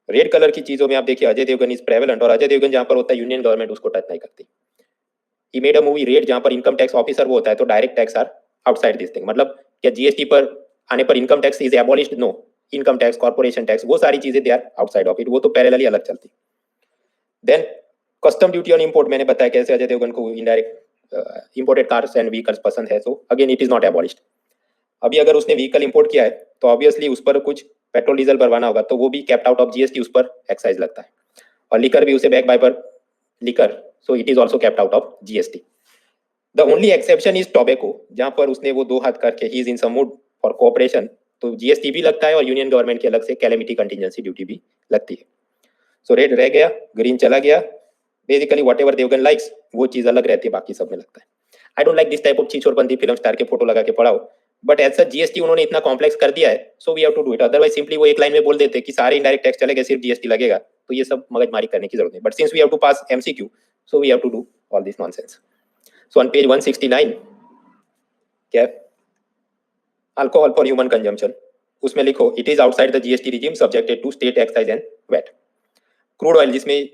रेड कलर की चीजों में आप देखिए अजय देवगन इज प्रेवलेंट, और अजय देवगन जहां पर होता है यूनियन गवर्नमेंट उसको टच नहीं करती। He made a movie raid जहां पर इनकम टैक्स ऑफिसर वो होता है, तो direct tax are outside this thing. मतलब क्या जीएसटी पर आने पर income tax is abolished? No, income tax, corporation tax, वो सारी चीजें they are outside of it, वो तो पैरेलली अलग चलती। Then custom duty on import, मैंने बताया कैसे अजय देवगन को indirect imported cars and vehicles पसंद है, so again it is not abolished. अभी अगर उसने व्हीकल इंपोर्ट किया है तो ऑब्वियसली उस पर कुछ पेट्रोल डीजल भरवाना होगा, तो वो भी कैप्ट आउट ऑफ जीएसटी, उस पर एक्साइज लगता है। और लिकर भी उसे बैक बाय पर liquor, so it is also kept out of GST. The only exception is tobacco, जहां पर उसने वो दो हाथ करके he is in some mood for cooperation, तो जीएसटी भी लगता है और यूनियन गवर्नमेंट की अलग से कैलेमिटी कंटिजेंसी ड्यूटी भी लगती है। सो रेड रह गया, ग्रीन चला गया। Basically whatever Devgan likes वो चीज अलग रहती है, बाकी सब में लगता है। I don't like this type of चीचोरबंदी फिल्म स्टार के फोटो लगा के पढ़ाओ, बट एज सच जीएसटी उन्होंने इतना कॉम्प्लेक्स कर दिया है, so we have to do it. Otherwise simply वो एक लाइन में बोल देते कि सारे इनडायरेक्ट टैक्स चले गए, सिर्फ जीएसटी लगेगा, तो ये सब मगजमारी करने की जरूरत नहीं। But since we have to pass MCQ, so we have to do all this nonsense. So on page 169 क्या अल्कोहल फॉर ह्यूमन कंजम्पशन, उसमें लिखो it is outside the GST regime subjected to state excise and VAT. Crude oil, जिसमें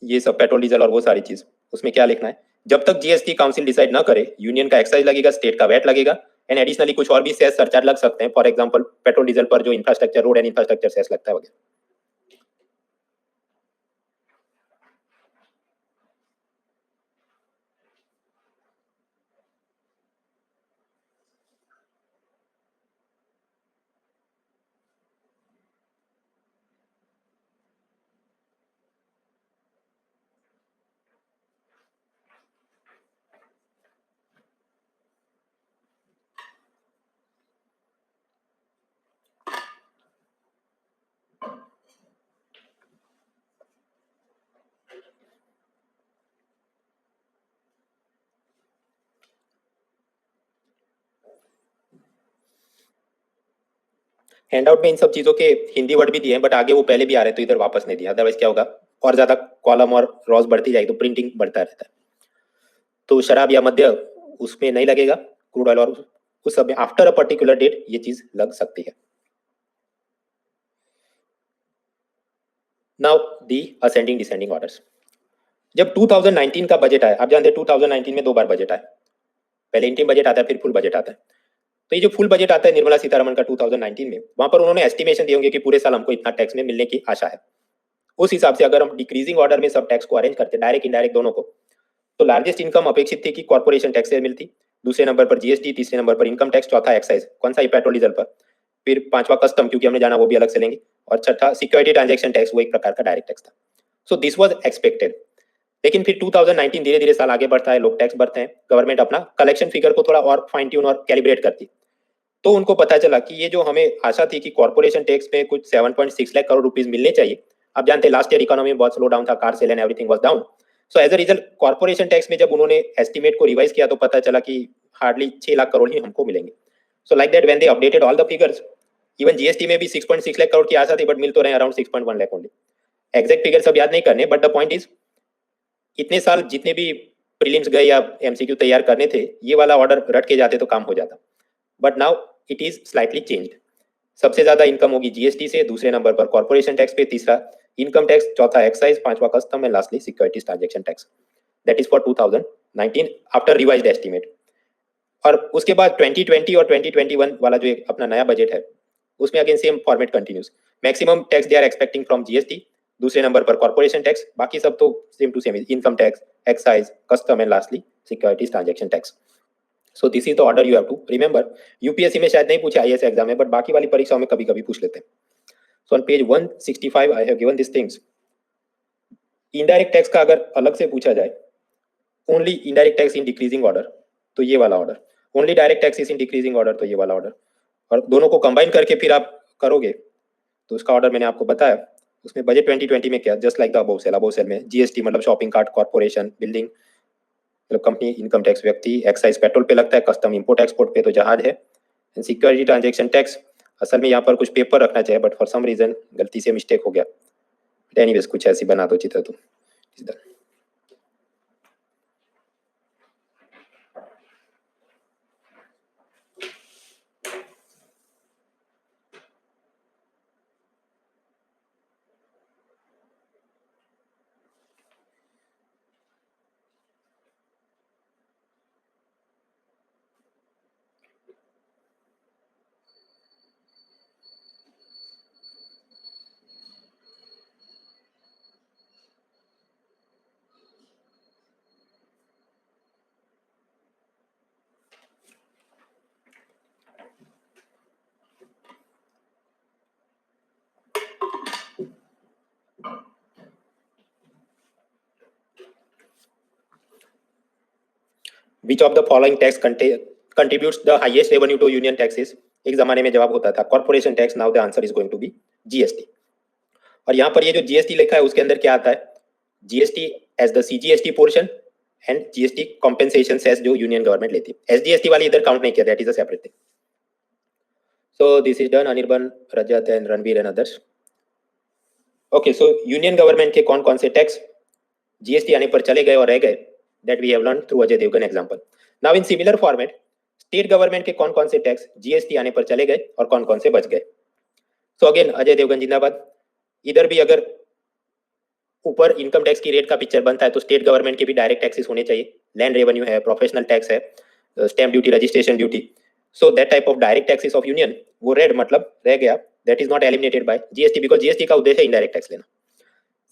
ये सब petrol diesel और वो सारी चीज, उसमें क्या लिखना है, जब तक जीएसटी काउंसिल डिसाइड ना करे, यूनियन का एक्साइज लगेगा, स्टेट का वैट लगेगा, एंड एडिशनली कुछ और भी सेस सरचार्ज लग सकते हैं, फॉर एग्जांपल पेट्रोल डीजल पर जो infrastructure road and infrastructure cess लगता है वगैरह। हैंडआउट में इन सब चीजों के हिंदी वर्ड भी दिए हैं, बट आगे वो पहले भी आ रहे तो इधर वापस नहीं दिया, अदरवाइज क्या होगा और ज्यादा कॉलम और रॉस बढ़ती जाएगी तो प्रिंटिंग बढ़ता रहता है। तो शराब या मद्य उसमें नहीं लगेगा, क्रूड ऑयल और उस सब में आफ्टर अ पर्टिकुलर डेट ये चीज लग सकती है। Now the ascending descending orders. जब 2019 का बजट आया, आप जानते हैं 2019 में दो बार बजट आया, पहले इंटीम बजट आता है फिर फुल बजट आता है। तो ये जो फुल बजट आता है निर्मला सीतारमण का 2019 में, वहां पर उन्होंने एस्टिमेशन दिए होंगे कि पूरे साल हमको इतना टैक्स में मिलने की आशा है। उस हिसाब से अगर हम डिक्रीजिंग ऑर्डर में सब टैक्स को अरेंज करते, डायरेक्ट इनडायरेक्ट दोनों को, तो लार्जेस्ट इनकम अपेक्षित थी कि कॉर्पोरेशन टैक्स से मिलती, दूसरे नंबर पर जीएसटी, तीसरे नंबर पर इनकम टैक्स, चौथा एक्साइज, कौन सा, पेट्रोल डीजल पर, फिर पांचवा कस्टम, क्योंकि हमने जाना वो भी अलग से लेंगे, और छठा सिक्योरिटी ट्रांजेक्शन टैक्स, वो एक प्रकार का डायरेक्ट टैक्स था। So this was expected. लेकिन फिर 2019 धीरे धीरे साल आगे बढ़ता है, लोग टैक्स भरते हैं, गवर्नमेंट अपना कलेक्शन फिगर को थोड़ा और फाइन ट्यून और कैलिब्रेट करती, तो उनको पता चला कि ये जो हमें आशा थी कि कॉर्पोरेशन टैक्स में कुछ 7.6 लाख करोड़ रुपीस मिलने चाहिए, आप जानते हैं लास्ट ईयर इकोनॉमी में बहुत स्लो डाउन था, car sale and everything was down. So as a result corporation tax में जब उन्होंने एस्टिमेट को रिवाइज किया तो पता चला कि हार्डली 6 लाख करोड़ ही हमको मिलेंगे। So like that when they updated all the figures, even GST में भी 6.6 लाख करोड़ की आशा थी, बट मिल तो रहे around 6.1 lakh only. Exact figure सब याद नहीं करने, बट द पॉइंट इज इतने साल जितने भी प्रीलिम्स गए या एमसीक्यू तैयार करने थे, ये वाला ऑर्डर रट के जाते तो काम हो जाता, but now it is slightly changed. सबसे ज्यादा इनकम होगी जीएसटी से, दूसरे नंबर पर कॉर्पोरेशन टैक्स पे, तीसरा इनकम टैक्स, चौथा एक्साइज, पांचवा custom and lastly securities transaction tax. That is for 2019 after revised estimate. और उसके बाद 2020 और 2021 वाला जो एक अपना नया बजट है, उसमें again same format continues. Maximum tax they are expecting from GST, दूसरे नंबर पर कॉर्पोरेशन टैक्स, बाकी सब तो same to same, income tax, excise, custom and lastly securities transaction tax. So this is the order you have to remember. UPSC में शायद नहीं पूछे IAS exam में, बट बाकी वाली परीक्षाओं में कभी कभी पूछ लेते हैं. सो on page 165 I have given this things. Indirect tax का अगर अलग से पूछा जाए, only indirect tax in decreasing order, तो ये वाला order. Only direct tax is in decreasing order, तो ये वाला ऑर्डर. और दोनों को कंबाइन करके फिर आप करोगे तो उसका ऑर्डर मैंने आपको बताया. उसमें बजट 2020 में क्या, just like the above cell. Above cell में जीएसटी मतलब शॉपिंग कार्ट, कॉर्पोरेशन, बिल्डिंग मतलब कंपनी, इनकम टैक्स व्यक्ति, एक्साइज पेट्रोल पे लगता है, कस्टम इंपोर्ट एक्सपोर्ट पे तो जहाज है, एंड सिक्योरिटी ट्रांजेक्शन टैक्स. असल में यहाँ पर कुछ पेपर रखना चाहिए बट फॉर सम रीजन गलती से मिस्टेक हो गया. एनीवेज कुछ ऐसी बना दो चित्र तो. Which of the following tax contributes the highest revenue to union taxes? एक जमाने में जवाब होता था corporation tax. Now the answer is going to be GST. और यहाँ पर ये जो जीएसटी लिखा है उसके अंदर क्या आता है, GST as the CGST portion and GST compensation cess जो यूनियन गवर्नमेंट लेती है. एसजीएसटी वाली इधर काउंट नहीं किया, that is a separate thing. So this is done. Anirban, Rajat and Ranveer and others. Okay, so union government के कौन कौन से टैक्स जीएसटी आने पर चले गए और रह गए, that we have learn through Ajay Devgn example. Now in similar format state government के कौन कौन से टैक्स जीएसटी आने पर चले गए और कौन कौन से बच गए. सो अगेन अजय देवगन जिंदाबाद. इधर भी अगर ऊपर इनकम टैक्स की रेट का पिक्चर बनता है तो स्टेट गवर्नमेंट के भी डायरेक्ट टैक्सेस होने चाहिए. लैंड रेवेन्यू है, प्रोफेशनल टैक्स है, stamp duty, registration duty. So that type of direct taxes of union वो रेड मतलब रह गया, that is not eliminated bye GST because GST का उद्देश्य है इनडायरेक्ट टैक्स लेना.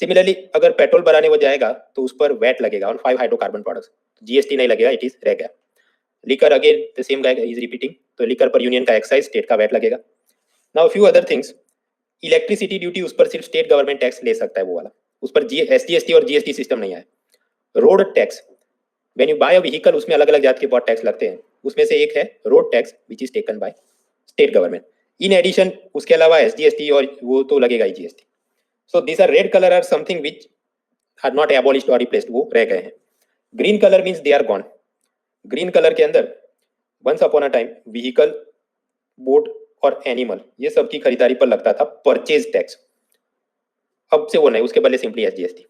सिमिलरली अगर पेट्रोल भराने वो जाएगा तो उस पर वैट लगेगा ऑन 5 हाइड्रोकार्बन प्रोडक्ट्स, जीएसटी नहीं लगेगा, इट इज रह गया. Liquor again the same guy is repeating, तो लिकर पर यूनियन का एक्साइज, स्टेट का वैट लगेगा. Now few other things. Electricity duty उस पर सिर्फ स्टेट गवर्नमेंट टैक्स ले सकता है वो वाला, उस पर एसजीएसटी और जीएसटी सिस्टम नहीं है. Road tax, when you buy a vehicle उसमें अलग अलग जात के बहुत टैक्स लगते हैं, उसमें से एक है road tax which is taken by state government. In addition उसके अलावा एसजीएसटी और वो तो लगेगा ही GST. So this are red colour are something which are not abolished और रिप्लेस्ड, वो रह गए हैं. Green colour means they are gone. Green colour के अंदर once upon a time vehicle, boat और एनिमल ये सब की खरीदारी पर लगता था परचेज टैक्स. अब से वो नहीं, उसके बदले सिंपली एसजीएसटी.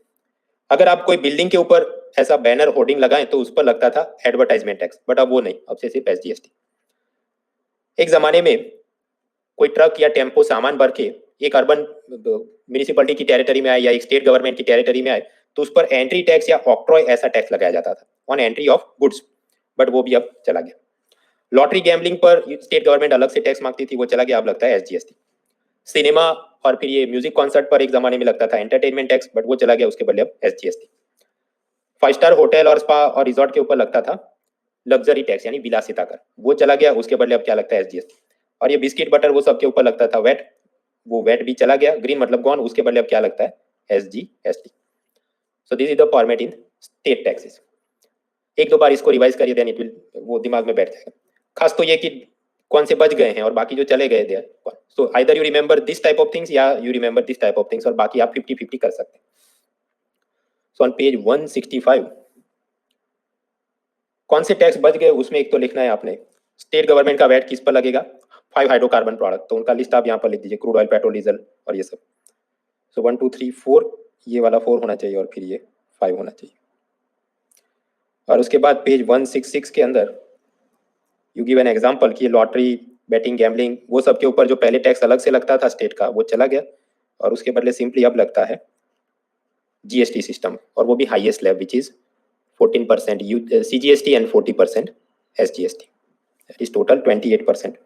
अगर आप कोई बिल्डिंग के ऊपर ऐसा बैनर होर्डिंग लगाएं तो उस पर लगता था एडवर्टाइजमेंट टैक्स, बट अब वो नहीं, अब से सिर्फ एसजीएसटी. एक जमाने में कोई ट्रक या टेम्पो सामान भर के एक अर्बन म्यूनिसिपैलिटी की टेरिटरी में आए या एक स्टेट गवर्नमेंट की टेरिटरी में आए तो उस पर एंट्री टैक्स या ऑक्ट्रॉय ऐसा टैक्स लगाया जाता था on entry of goods, but वो भी अब चला गया. लॉटरी गैम्बलिंग पर स्टेट गवर्नमेंट अलग से टैक्स मांगती थी, वो चला गया, अब लगता है एसजीएसटी. सिनेमा और फिर ये म्यूजिक कॉन्सर्ट पर एक जमाने में लगता था एंटरटेनमेंट टैक्स, बट वो चला गया, उसके बदले अब एसजीएसटी. 5 स्टार होटल और स्पा और रिजॉर्ट के ऊपर लगता था लग्जरी टैक्स यानी विलासिता कर, वो चला गया, उसके बदले अब क्या लगता है एसजीएसटी. और ये बिस्किट बटर वो सबके ऊपर लगता था वैट, वो वैट भी चला गया, ग्रीन मतलब गॉन, उसके बदले अब क्या लगता है SGST. So this is the format in state taxes. एक दो बार इसको रिवाइज करिए, देन इट विल वो दिमाग में बैठ जाएगा. खास तो ये कि कौन से बच गए हैं और बाकी जो चले गए थे. So either you remember this type of things या you remember this type of things, और बाकी आप 50-50 कर सकते हैं. सो ऑन पेज 165 कौन से टैक्स बच गए उसमें एक तो लिखना है आपने, स्टेट गवर्नमेंट का वैट किस पर लगेगा, 5 हाइड्रोकार्बन प्रोडक्ट, तो उनका लिस्ट आप यहाँ पर लिख दीजिए, क्रूड ऑयल, पेट्रोल, डीजल और ये सब. सो 1 2 3 4, ये वाला 4 होना चाहिए और फिर ये 5 होना चाहिए. और उसके बाद पेज 166 के अंदर यू गिव एन एग्जांपल कि लॉटरी, बैटिंग, गैम्बलिंग वो सब के ऊपर जो पहले टैक्स अलग से लगता था स्टेट का वो चला गया और उसके बदले सिंपली अब लगता है जीएसटी सिस्टम, और वो भी highest level which is 14% CGST and 40% SGST, that is total 28%.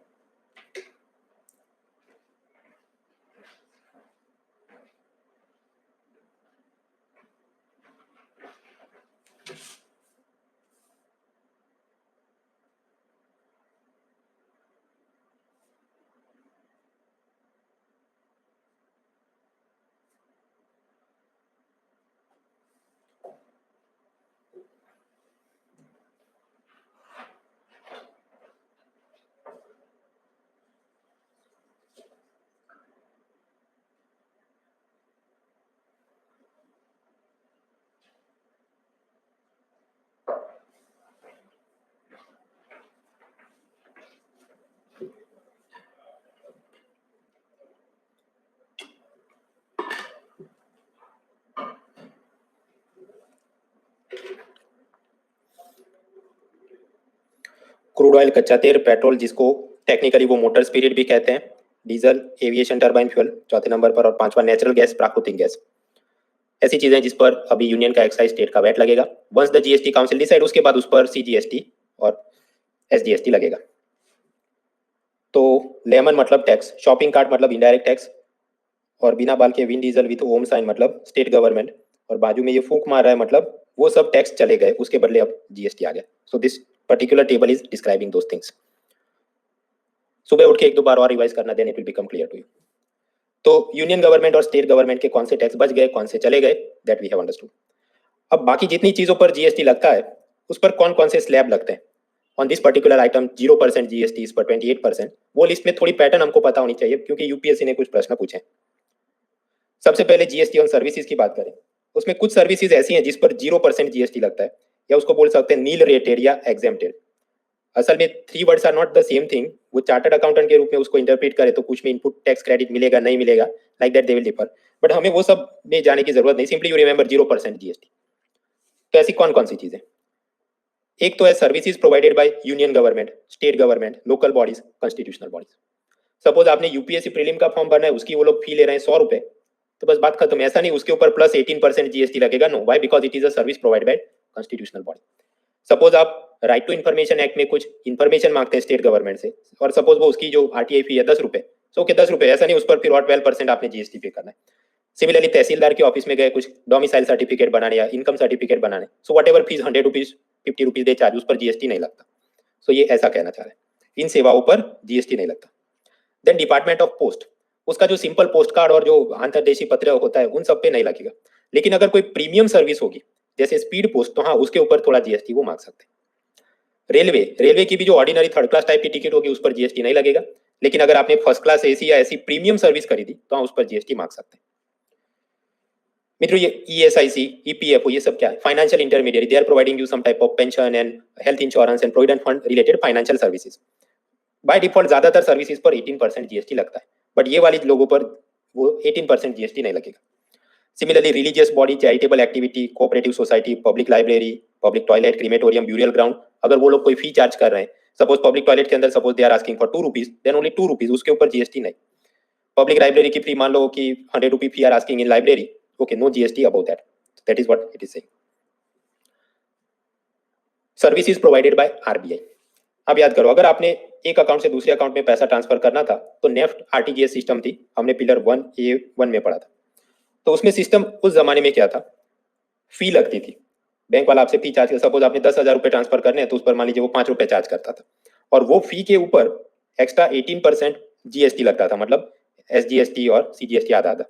Crude oil कच्चा तेल, पेट्रोल जिसको टेक्निकली वो मोटर स्पिरिट भी कहते हैं, डीजल एविएशन टर्बाइन फ्यूल चौथे नंबर पर, और पांचवा नेचुरल गैस प्राकृतिक गैस। ऐसी चीजें जिस पर अभी यूनियन का एक्साइज स्टेट का वैट लगेगा। Once the GST council decide, उसके बाद उस पर सीजीएसटी और एसजीएसटी लगेगा। तो लेमन मतलब टैक्स, शॉपिंग कार्ट मतलब इनडायरेक्ट टैक्स, और बिना बाल के Vin Diesel with Om sign मतलब स्टेट गवर्नमेंट, और बाजू में ये फूंक मार रहा है मतलब वो सब टैक्स चले गए, उसके बदले अब जीएसटी आ गया। So this particular table is describing those things. सुबह उठ के एक दो बार और रिवाइज करना, then it will become clear to you. तो यूनियन गवर्नमेंट और स्टेट गवर्नमेंट के कौन से टैक्स बच गए, कौन से चले गए, दैट वी हैव अंडरस्टूड। अब बाकी जितनी चीजों पर जीएसटी लगता है उस पर कौन कौन से स्लैब लगते हैं। On this particular item 0% GST, इस पर 28%। वो लिस्ट में थोड़ी पैटर्न हमको पता होनी चाहिए क्योंकि यूपीएससी ने कुछ प्रश्न पूछे। सबसे पहले जीएसटी ऑन सर्विसेज की बात करें, उसमें कुछ सर्विसेज ऐसी हैं जिस पर 0% जीएसटी लगता है, या उसको बोल सकते हैं नील रेटेड या एग्जेम्प्टेड। असल में 3 words are not the same thing. वो चार्टर्ड अकाउंटेंट के रूप में उसको इंटरप्रेट करे तो कुछ में इनपुट टैक्स क्रेडिट मिलेगा नहीं मिलेगा, like that they will differ, but हमें वो सब में जाने की जरूरत नहीं, सिंपली यू रिमेंबर 0% जीएसटी। तो ऐसी कौन कौन सी चीजें, एक तो है services provided by union government, state government, local bodies, constitutional bodies. Suppose आपने यूपीएससी प्रीलिम का फॉर्म भरना है, उसकी वो लोग फी ले रहे हैं 100 रुपए, तो बस बात खत्म। ऐसा नहीं उसके ऊपर प्लस 18% जीएसटी लगेगा, no, why, because it is a service provide by constitutional body. Suppose आप राइट टू इन्फॉर्मेशन एक्ट में कुछ इन्फॉर्मेशन मांगते हैं स्टेट गवर्नमेंट से, और सपोज वो उसकी जो आरटीआई फी है 10 रुपए, सो ओके 10 रुपए, ऐसा नहीं उस पर फिर और 12% आपने जीएसटी पे करना है। सिमिलरली तहसीलदार के ऑफिस में गए कुछ डोमिसाइल सर्टिफिकेट बनाने या इनकम सर्टिफिकेट बनाने, so what ever fees 100 rupees 50 rupees they charge, उस पर जीएसटी नहीं लगता। सो ये ऐसा कहना चाह रहे हैं, इन सेवाओं पर जीएसटी नहीं लगता। देन डिपार्टमेंट ऑफ पोस्ट, उसका जो सिंपल पोस्ट कार्ड और जो अंतर्देशी पत्र होता है उन सब पे नहीं लगेगा। लेकिन अगर कोई प्रीमियम सर्विस होगी जैसे स्पीड पोस्ट, तो हाँ उसके ऊपर थोड़ा जीएसटी वो मांग सकते हैं। रेलवे की भी जो ऑर्डिनरी थर्ड क्लास टाइप की टिकट होगी उस पर जीएसटी नहीं लगेगा, लेकिन अगर आपने फर्स्ट क्लास एसी या ऐसी प्रीमियम सर्विस खरीदी तो हाँ उस पर जीएसटी मांग सकते हैं। मित्रों ये ईएसआईसी, ईपीएफओ, ये सब क्या है, financial intermediate, they are providing you some type of pension and health insurance and provident fund related financial services. By default ज्यादातर सर्विसेज पर 18% जीएसटी लगता है, बट ये वाली लोगों पर वो 18% जीएसटी नहीं लगेगा। Similarly religious body, charitable activity, cooperative society, public library, public toilet, crematorium, burial ground, अगर वो लोग कोई फी चार्ज कर रहे हैं, सपोज पब्लिक टॉयलेट के अंदर suppose they are asking for 2 rupees, then only 2 rupees, उसके ऊपर जीएसटी नहीं। पब्लिक लाइब्रेरी की फी मान लो कि 100 rupee fee are asking in library, okay, no GST about that, that is what it is saying. Services provided by RBI, अब याद करो, अगर आपने एक अकाउंट से दूसरे अकाउंट में पैसा ट्रांसफर करना था तो नेफ्ट आरटीजीएस सिस्टम थी, हमने पिलर 1A1 में पढ़ा था। तो उसमें सिस्टम उस जमाने में क्या था, फी लगती थी, बैंक वाला आपसे फी चार्ज कर, सपोज आपने 10,000 रुपए ट्रांसफर करने हैं तो उस पर मान लीजिए वो 5 रुपए चार्ज करता था, और वो फी के ऊपर एक्स्ट्रा 18% जीएसटी लगता था, मतलब एसजीएसटी और सीजीएसटी आधा आधा।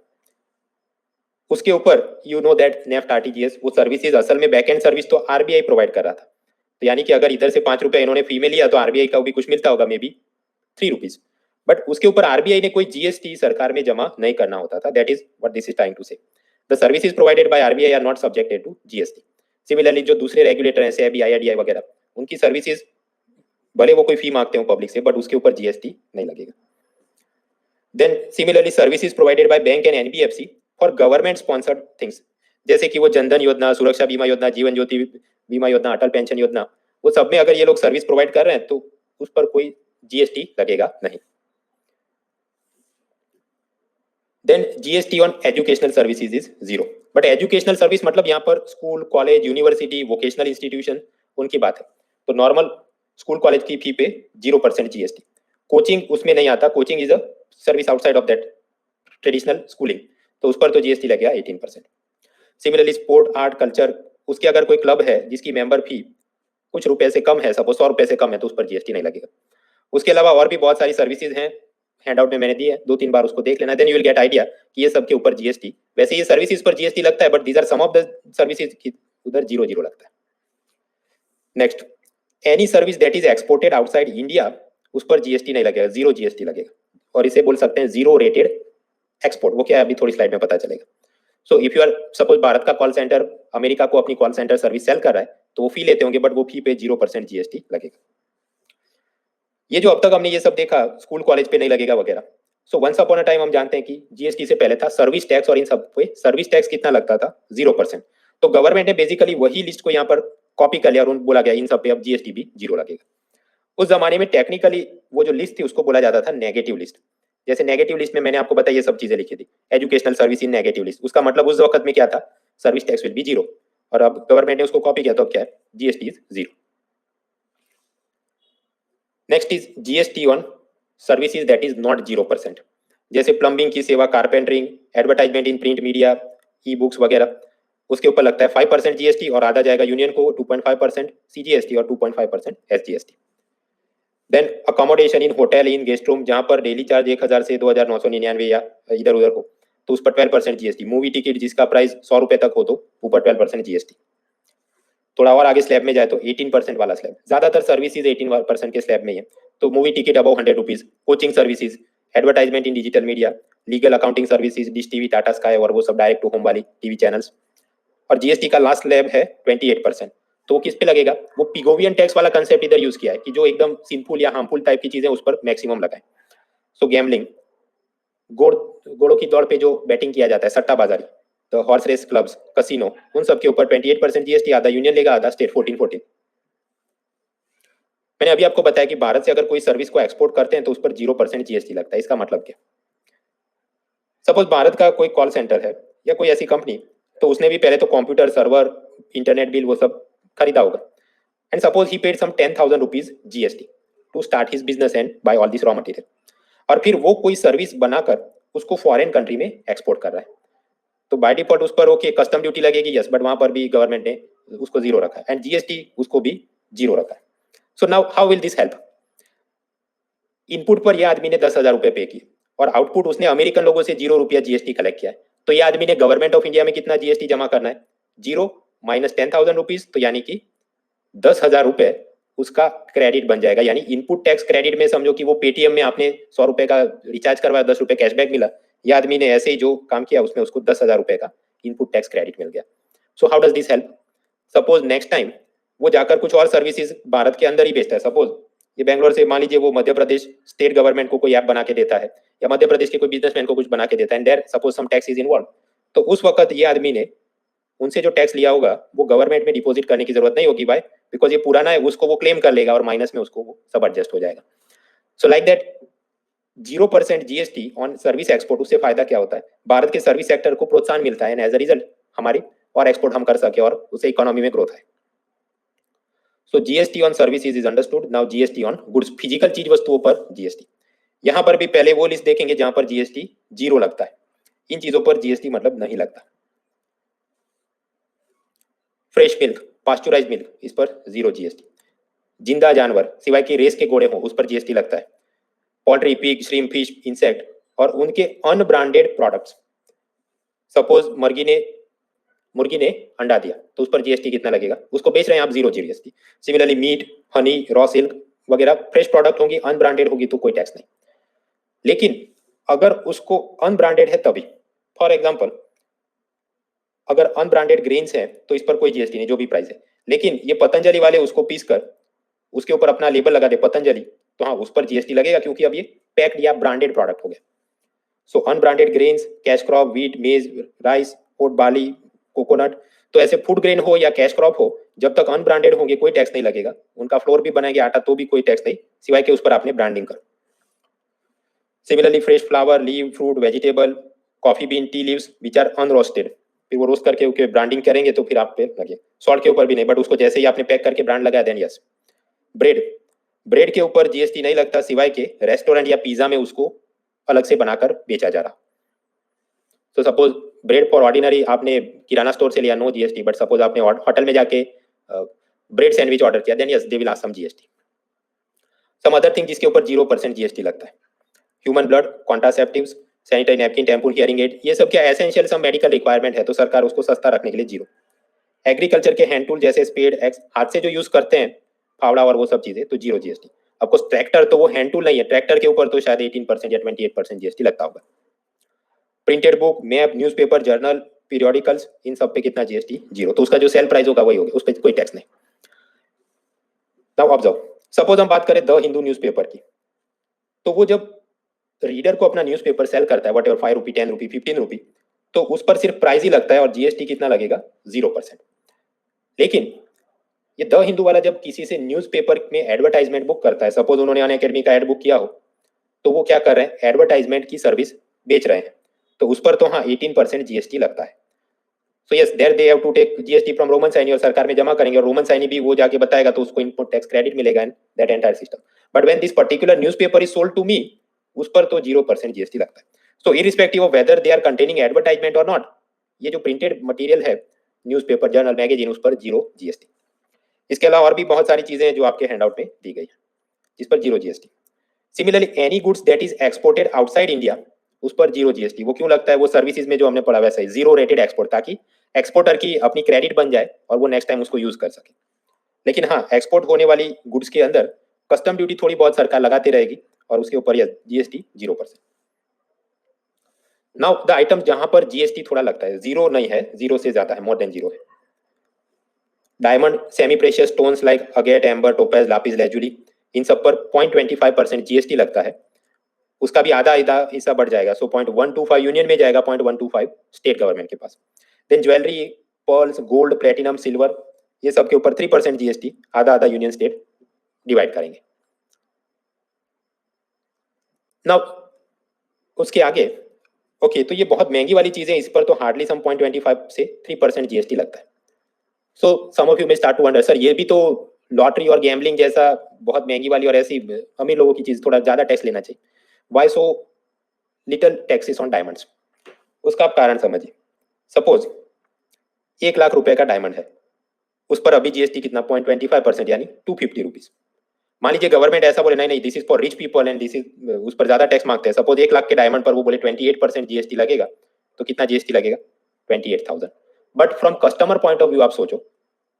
उसके ऊपर you know that NEFT RTGS वो सर्विसेज असल में बैक एंड सर्विस तो आरबीआई प्रोवाइड कर रहा था, तो यानी कि अगर इधर से 5 रुपए इन्होंने फी में लिया तो आरबीआई का भी कुछ मिलता होगा, मे बी 3 रुपीज, बट उसके ऊपर आरबीआई ने कोई जीएसटी सरकार में जमा नहीं करना होता था। That is what this is trying to say, the services provided by RBI are not subjected to GST. Similarly जो दूसरे रेगुलेटर हैं सेबी, आईआरडीआई वगैरह, उनकी सर्विसेज भले वो कोई फी मांगते हो पब्लिक से, बट उसके ऊपर जीएसटी नहीं लगेगा। Then similarly services provided by bank and NBFC for government sponsored things, जैसे कि वो जनधन योजना, सुरक्षा बीमा योजना, जीवन ज्योति बीमा योजना, अटल पेंशन योजना, वो सब में अगर ये लोग सर्विस प्रोवाइड कर रहे हैं तो उस पर कोई जीएसटी लगेगा नहीं। Then GST on educational services is 0, but educational service मतलब यहाँ पर school, college, university, vocational institution, उनकी बात है। तो नॉर्मल स्कूल कॉलेज की फी पे 0% जीएसटी। कोचिंग उसमें नहीं आता, coaching is a service outside of that traditional schooling, तो उस पर तो जीएसटी लगेगा 18%। सिमिलरली स्पोर्ट, आर्ट, कल्चर, उसके अगर कोई क्लब है जिसकी मेंबर फी कुछ रुपए से कम है, सपोज 100 रुपए से कम है, तो उस पर जीएसटी नहीं लगेगा। उसके अलावा और भी बहुत सारी सर्विसेज हैं, हैंडआउट में मैंने दी है, 2-3 बार उसको देख लेना, then you will get idea कि ये सब के ऊपर जीएसटी, वैसे ये सर्विसेज पर जीएसटी लगता है, but these are some of the services की उधर 0 लगता है। Next, any service that is exported outside India, उस पर जीएसटी नहीं लगेगा, 0 जीएसटी लगेगा, और इसे बोल सकते हैं 0 रेटेड एक्सपोर्ट। वो क्या है अभी थोड़ी स्लाइड में पता चलेगा। So if you are suppose Bharat का कॉल सेंटर अमेरिका को अपनी कॉल सेंटर सर्विस सेल कर रहा है तो वो फी लेते होंगे, बट वो फी पे 0% जीएसटी लगेगा। ये जो अब तक हमने ये सब देखा, स्कूल कॉलेज पे नहीं लगेगा वगैरह, so once upon a time हम जानते हैं कि जीएसटी से पहले था सर्विस टैक्स, और इन सब पे सर्विस टैक्स कितना लगता था, 0%। तो गवर्नमेंट ने बेसिकली वही लिस्ट को यहाँ पर कॉपी कर लिया और बोला गया इन सब पे अब जीएसटी भी 0 लगेगा। उस जमाने में टेक्निकली वो जो लिस्ट थी उसको बोला जाता था नेगेटिव लिस्ट। जैसे नेगेटिव लिस्ट में मैंने आपको बताया ये सब चीजें लिखी थी, educational service in negative list, उसका मतलब उस वक्त में क्या था, service tax will be zero, और अब गवर्नमेंट ने उसको कॉपी किया तो अब क्या है, GST is zero. Next is GST on services that is not 0%, जैसे प्लम्बिंग की सेवा, carpentering, advertisement in print media, e books वगैरह, उसके ऊपर लगता है 5% जीएसटी और आधा जाएगा यूनियन को 2.5% सीजीएसटी और 2.5% SGST. Then accommodation in hotel in guest room, जहां पर डेली चार्ज 1000 से 2999 या इधर उधर हो तो उस पर 12% जीएसटी। मूवी टिकट जिसका प्राइस 100 रुपए तक हो तो ऊपर 12% जीएसटी। थोड़ा और आगे स्लैब में जाए तो 18% वाला स्लैब, ज्यादातर सर्विसेज 18% के स्लैब में है, तो movie ticket above 100 rupees, coaching services, advertisement इन digital media, legal accounting services, dish TV, Tata sky और वो सब डायरेक्ट टू होम वाली टीवी चैनल्स। और जीएसटी का लास्ट स्लैब है 28%, तो वो किस पे लगेगा, वो पिगोवियन टैक्स वाला कंसेप्ट इधर यूज किया है कि जो एकदम सिंपल या हार्मफुल टाइप की चीजें उस पर मैक्सिमम लगाए। सो गैम्बलिंग, घोड़ों की दौड़ पे जो बैटिंग किया जाता है, सट्टाबाजारी, तो हॉर्स रेस क्लब्स, कसिनो, उन सब के ऊपर 28% जीएसटी, आधा यूनियन लेगा, आधा स्टेट 14-14। मैंने अभी आपको बताया कि भारत से अगर कोई सर्विस को एक्सपोर्ट करते हैं तो उस पर 0% जीएसटी लगता है। इसका मतलब क्या, सपोज भारत का कोई कॉल सेंटर है या कोई ऐसी कंपनी, तो उसने भी पहले तो कंप्यूटर, सर्वर, इंटरनेट बिल वो सब खरीदा होगा, and suppose he paid some 10,000 rupees GST to start his business and buy all this raw material, और फिर वो कोई सर्विस बनाकर उसको फॉरेन कंट्री में एक्सपोर्ट कर रहा है, तो बाय डिफॉल्ट उस पर ओके कस्टम ड्यूटी लगेगी, यस, बट वहां पर भी गवर्नमेंट ने उसको जीरो रखा है एंड जीएसटी उसको भी जीरो रखा है। So now how will this help, input पर यह आदमी ने 10,000 रुपए पे किए और आउटपुट उसने अमेरिकन लोगों से 0 रुपया जीएसटी कलेक्ट किया है, तो यह आदमी ने गवर्नमेंट ऑफ इंडिया में कितना जीएसटी जमा करना है, 0 माइनस 10,000 रुपीज, तो यानी कि 10,000 रुपए उसका क्रेडिट बन जाएगा। यानी इनपुट टैक्स क्रेडिट में समझो कि वो पेटीएम में आपने 100 रुपए का रिचार्ज करवाया, 10 रुपए कैशबैक मिला, यह आदमी ने ऐसे ही जो काम किया उसमें उसको 10,000 रुपए का इनपुट टैक्स क्रेडिट मिल गया। So how does this help, suppose next time वो जाकर कुछ और सर्विसेज भारत के अंदर ही बेचता है, सपोज ये बेंगलोर से मान लीजिए वो मध्य प्रदेश स्टेट गवर्नमेंट को कोई ऐप बना के देता है या मध्य प्रदेश के कोई बिजनेसमैन को कुछ बना के देता है, and there suppose some tax is involve, तो उस वक्त ये आदमी ने उनसे जो टैक्स लिया होगा वो गवर्नमेंट में डिपॉजिट करने की जरूरत नहीं होगी, भाई बिकॉज ये पुराना है, उसको वो क्लेम कर लेगा और माइनस में उसको वो सब एडजस्ट हो जाएगा। So like that 0% GST on service export, उससे फायदा क्या होता है, भारत के सर्विस सेक्टर को प्रोत्साहन मिलता है एंड एज अ रिजल्ट हमारी और एक्सपोर्ट हम कर सके और उससे इकोनॉमी में ग्रोथ है। So GST on services is understood, now GST on goods, physical चीज वस्तुओं पर जीएसटी। यहां पर भी पहले वो लिस्ट देखेंगे जहां पर जीएसटी जीरो लगता है, इन चीजों पर जीएसटी मतलब नहीं लगता। फ्रेश मिल्क, पास्चुराइज मिल्क, इस पर 0 जीएसटी। जिंदा जानवर सिवाय कि रेस के घोड़े हो उस पर जीएसटी लगता है। Poultry, pig, shrimp, fish, insect और उनके अनब्रांडेड प्रोडक्ट्स, सपोज मुर्गी ने अंडा दिया तो उस पर जीएसटी कितना लगेगा, उसको बेच रहे हैं आप, 0 GST. Similarly meat, honey, raw silk वगैरह फ्रेश प्रोडक्ट होंगी, अनब्रांडेड होगी तो कोई टैक्स नहीं। लेकिन अगर उसको अनब्रांडेड है तभी, फॉर एग्जाम्पल अगर अनब्रांडेड ग्रेन्स है तो इस पर कोई जीएसटी नहीं, जो भी प्राइस है, लेकिन ये पतंजलि वाले उसको पीस कर उसके ऊपर अपना लेबल लगा दे पतंजलि, तो हाँ उस पर जीएसटी लगेगा क्योंकि अब ये पैक्ड या ब्रांडेड प्रोडक्ट हो गया। So unbranded grains, cash crop, wheat, maize, rice, oat, barley, coconut, तो ऐसे फूड ग्रेन हो या कैश क्रॉप हो, जब तक अनब्रांडेड होंगे कोई टैक्स नहीं लगेगा। उनका फ्लोर भी बनाएंगे आटा तो भी कोई टैक्स नहीं, सिवाय के उस पर आपने ब्रांडिंग कर। Similarly fresh flower, leave, fruit, vegetable, coffee bean, tea leaves which are unroasted, फिर वो रोस्ट करके उसके ब्रांडिंग करेंगे तो फिर आप पे लगे। सॉल्ट के ऊपर भी नहीं, बट उसको जैसे ही आपने पैक करके ब्रांड लगाया देन यस। ब्रेड के ऊपर जीएसटी नहीं लगता सिवाय के रेस्टोरेंट या पिज्जा में उसको अलग से बनाकर बेचा जा रहा। तो सपोज ब्रेड फॉर ऑर्डिनरी आपने किराना स्टोर से लिया, नो जीएसटी, बट सपोज आपने होटल में जाके ब्रेड सैंडविच ऑर्डर किया, then yes they will ask some GST. Some other thing जिसके ऊपर 0% जीएसटी लगता है, human blood, contraceptives, sanitary napkin, temple, hearing aid, ये सब क्या एसेंशियल सब मेडिकल रिक्वायरमेंट है, तो सरकार उसको सस्ता रखने के लिए 0। एग्रीकल्चर के हैंड टूल जैसे स्पेड, एक्स, हाथ से जो यूज करते हैं, फावड़ा और वो सब चीजें, तो 0 जीएसटी। आपको ट्रैक्टर तो वो हैंड टूल नहीं है, ट्रैक्टर के ऊपर तो शायद 18% या 28% जीएसटी लगता होगा। Printed book, map, newspaper, journal, periodicals, इन सब पे कितना जीएसटी, 0, तो उसका जो सेल प्राइस होगा वही होगा, उस पर कोई टैक्स नहीं। नाउ ऑब्जर्व, सपोज हम बात करें द हिंदू न्यूज़पेपर की, तो वो जब रीडर को अपना न्यूज़पेपर सेल करता है वट एवर 5 रुपी, 10 रुपी, 15 रुपी, तो उस पर सिर्फ प्राइस ही लगता है और जीएसटी कितना लगेगा, 0%। लेकिन ये द हिंदू वाला जब किसी से न्यूज़पेपर में एडवर्टाइजमेंट बुक करता है, सपोज उन्होंने अनअकैडमी का एड बुक किया हो, तो वो क्या कर रहे हैं, एडवर्टाइजमेंट की सर्विस बेच रहे हैं, तो उस पर तो हाँ 18% जीएसटी लगता है। So yes, there they have to take GST from Roman Saini और सरकार में जमा करेंगे, और रोमन साइनी भी वो जाके बताएगा तो उसको इनपुट टैक्स क्रेडिट मिलेगा in that entire system. But when this particular newspaper is sold to me, उस पर तो 0% जीएसटी लगता है। So irrespective of whether they are containing advertisement और नॉट, ये जो प्रिंटेड मटेरियल है, न्यूज़पेपर, जर्नल, मैगजीन, उस पर 0 जीएसटी। इसके अलावा और भी बहुत सारी चीजें हैं जो आपके हैंडआउट में दी गई है जिस पर 0 GST. Similarly any goods that is exported outside India, उस पर 0 जीएसटी। वो क्यों लगता है, वो सर्विसेज में जो हमने पढ़ा वैसा ही 0 रेटेड एक्सपोर्ट, ताकि एक्सपोर्टर की अपनी क्रेडिट बन जाए और वो नेक्स्ट टाइम उसको यूज कर सके। लेकिन हाँ, एक्सपोर्ट होने वाली गुड्स के अंदर कस्टम ड्यूटी थोड़ी बहुत सरकार लगाती रहेगी और उसके ऊपर यह जीएसटी 0%। नाउ द आइटम जहां पर जीएसटी थोड़ा लगता है, 0 नहीं है, 0 से ज्यादा है, मोर देन 0 है। Diamond, semi precious stones like agate, amber, topaz, lapis lazuli, इन सब पर 0.25% जीएसटी लगता है। उसका भी आधा हिस्सा बढ़ जाएगा, सो 0.125 यूनियन में जाएगा, 0.125 स्टेट गवर्नमेंट के पास। Then jewellery, pearls, gold, platinum, silver, ये सब के ऊपर 3% जीएसटी, आधा आधा यूनियन स्टेट डिवाइड करेंगे। नाउ उसके आगे ओके, तो ये बहुत महंगी वाली चीजें, इस पर तो हार्डली सम 0.25 से 3% जीएसटी लगता है। So some of you may start to wonder, sir ये भी तो लॉटरी और गैम्बलिंग जैसा बहुत महंगी वाली और ऐसी अमीर लोगों की चीज, थोड़ा ज्यादा टैक्स लेना चाहिए, why so little taxes on diamonds? उसका आप कारण समझिए। सपोज 1 लाख रुपए का डायमंड है, उस पर अभी जीएसटी कितना, 0.25% यानी 250 रुपीज। मान लीजिए गवर्नमेंट ऐसा बोले नहीं नहीं this is for rich people and this is, उस पर ज्यादा टैक्स मांगते हैं। सपोज 1 लाख के डायमंड पर वो बोले 28% जीएसटी लगेगा, तो कितना जीएसटी लगेगा, 28,000। But from customer point of view आप सोचो,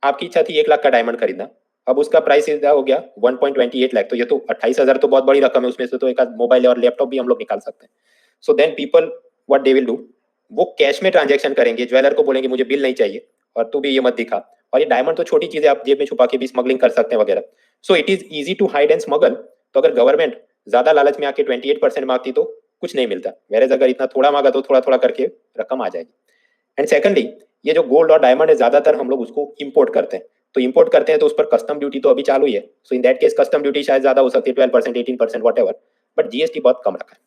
आपकी इच्छा थी 1 लाख का डायमंड खरीदना, अब उसका प्राइस हो गया 1.28 लाख, तो ये तो 28,000 तो बहुत बड़ी रकम है, उसमें से तो एक आध मोबाइल और लैपटॉप भी हम लोग निकाल सकते हैं। So then people what they will do, वो कैश में ट्रांजेक्शन करेंगे, ज्वेलर को बोलेंगे मुझे बिल नहीं चाहिए और तू भी ये मत दिखा, और ये डायमंड तो छोटी चीज है, आप जेब में छुपा के भी स्मगलिंग कर सकते हैं वगैरह। So it is easy to hide and smuggle. तो अगर गवर्नमेंट ज्यादा लालच में आके 28% मांगती तो कुछ नहीं मिलता, वेरेज अगर इतना थोड़ा मांगा तो थोड़ा थोड़ा करके रकम आ जाएगी। एंड सेकंडली, ये जो गोल्ड और डायमंड है ज्यादातर हम लोग उसको इंपोर्ट करते हैं, तो इंपोर्ट करते हैं तो उस पर कस्टम ड्यूटी तो अभी चालू ही है। So in that case custom duty शायद ज्यादा हो सकती है, 12%, 18%, व्हाटएवर, बट जीएसटी बहुत कम रखा है।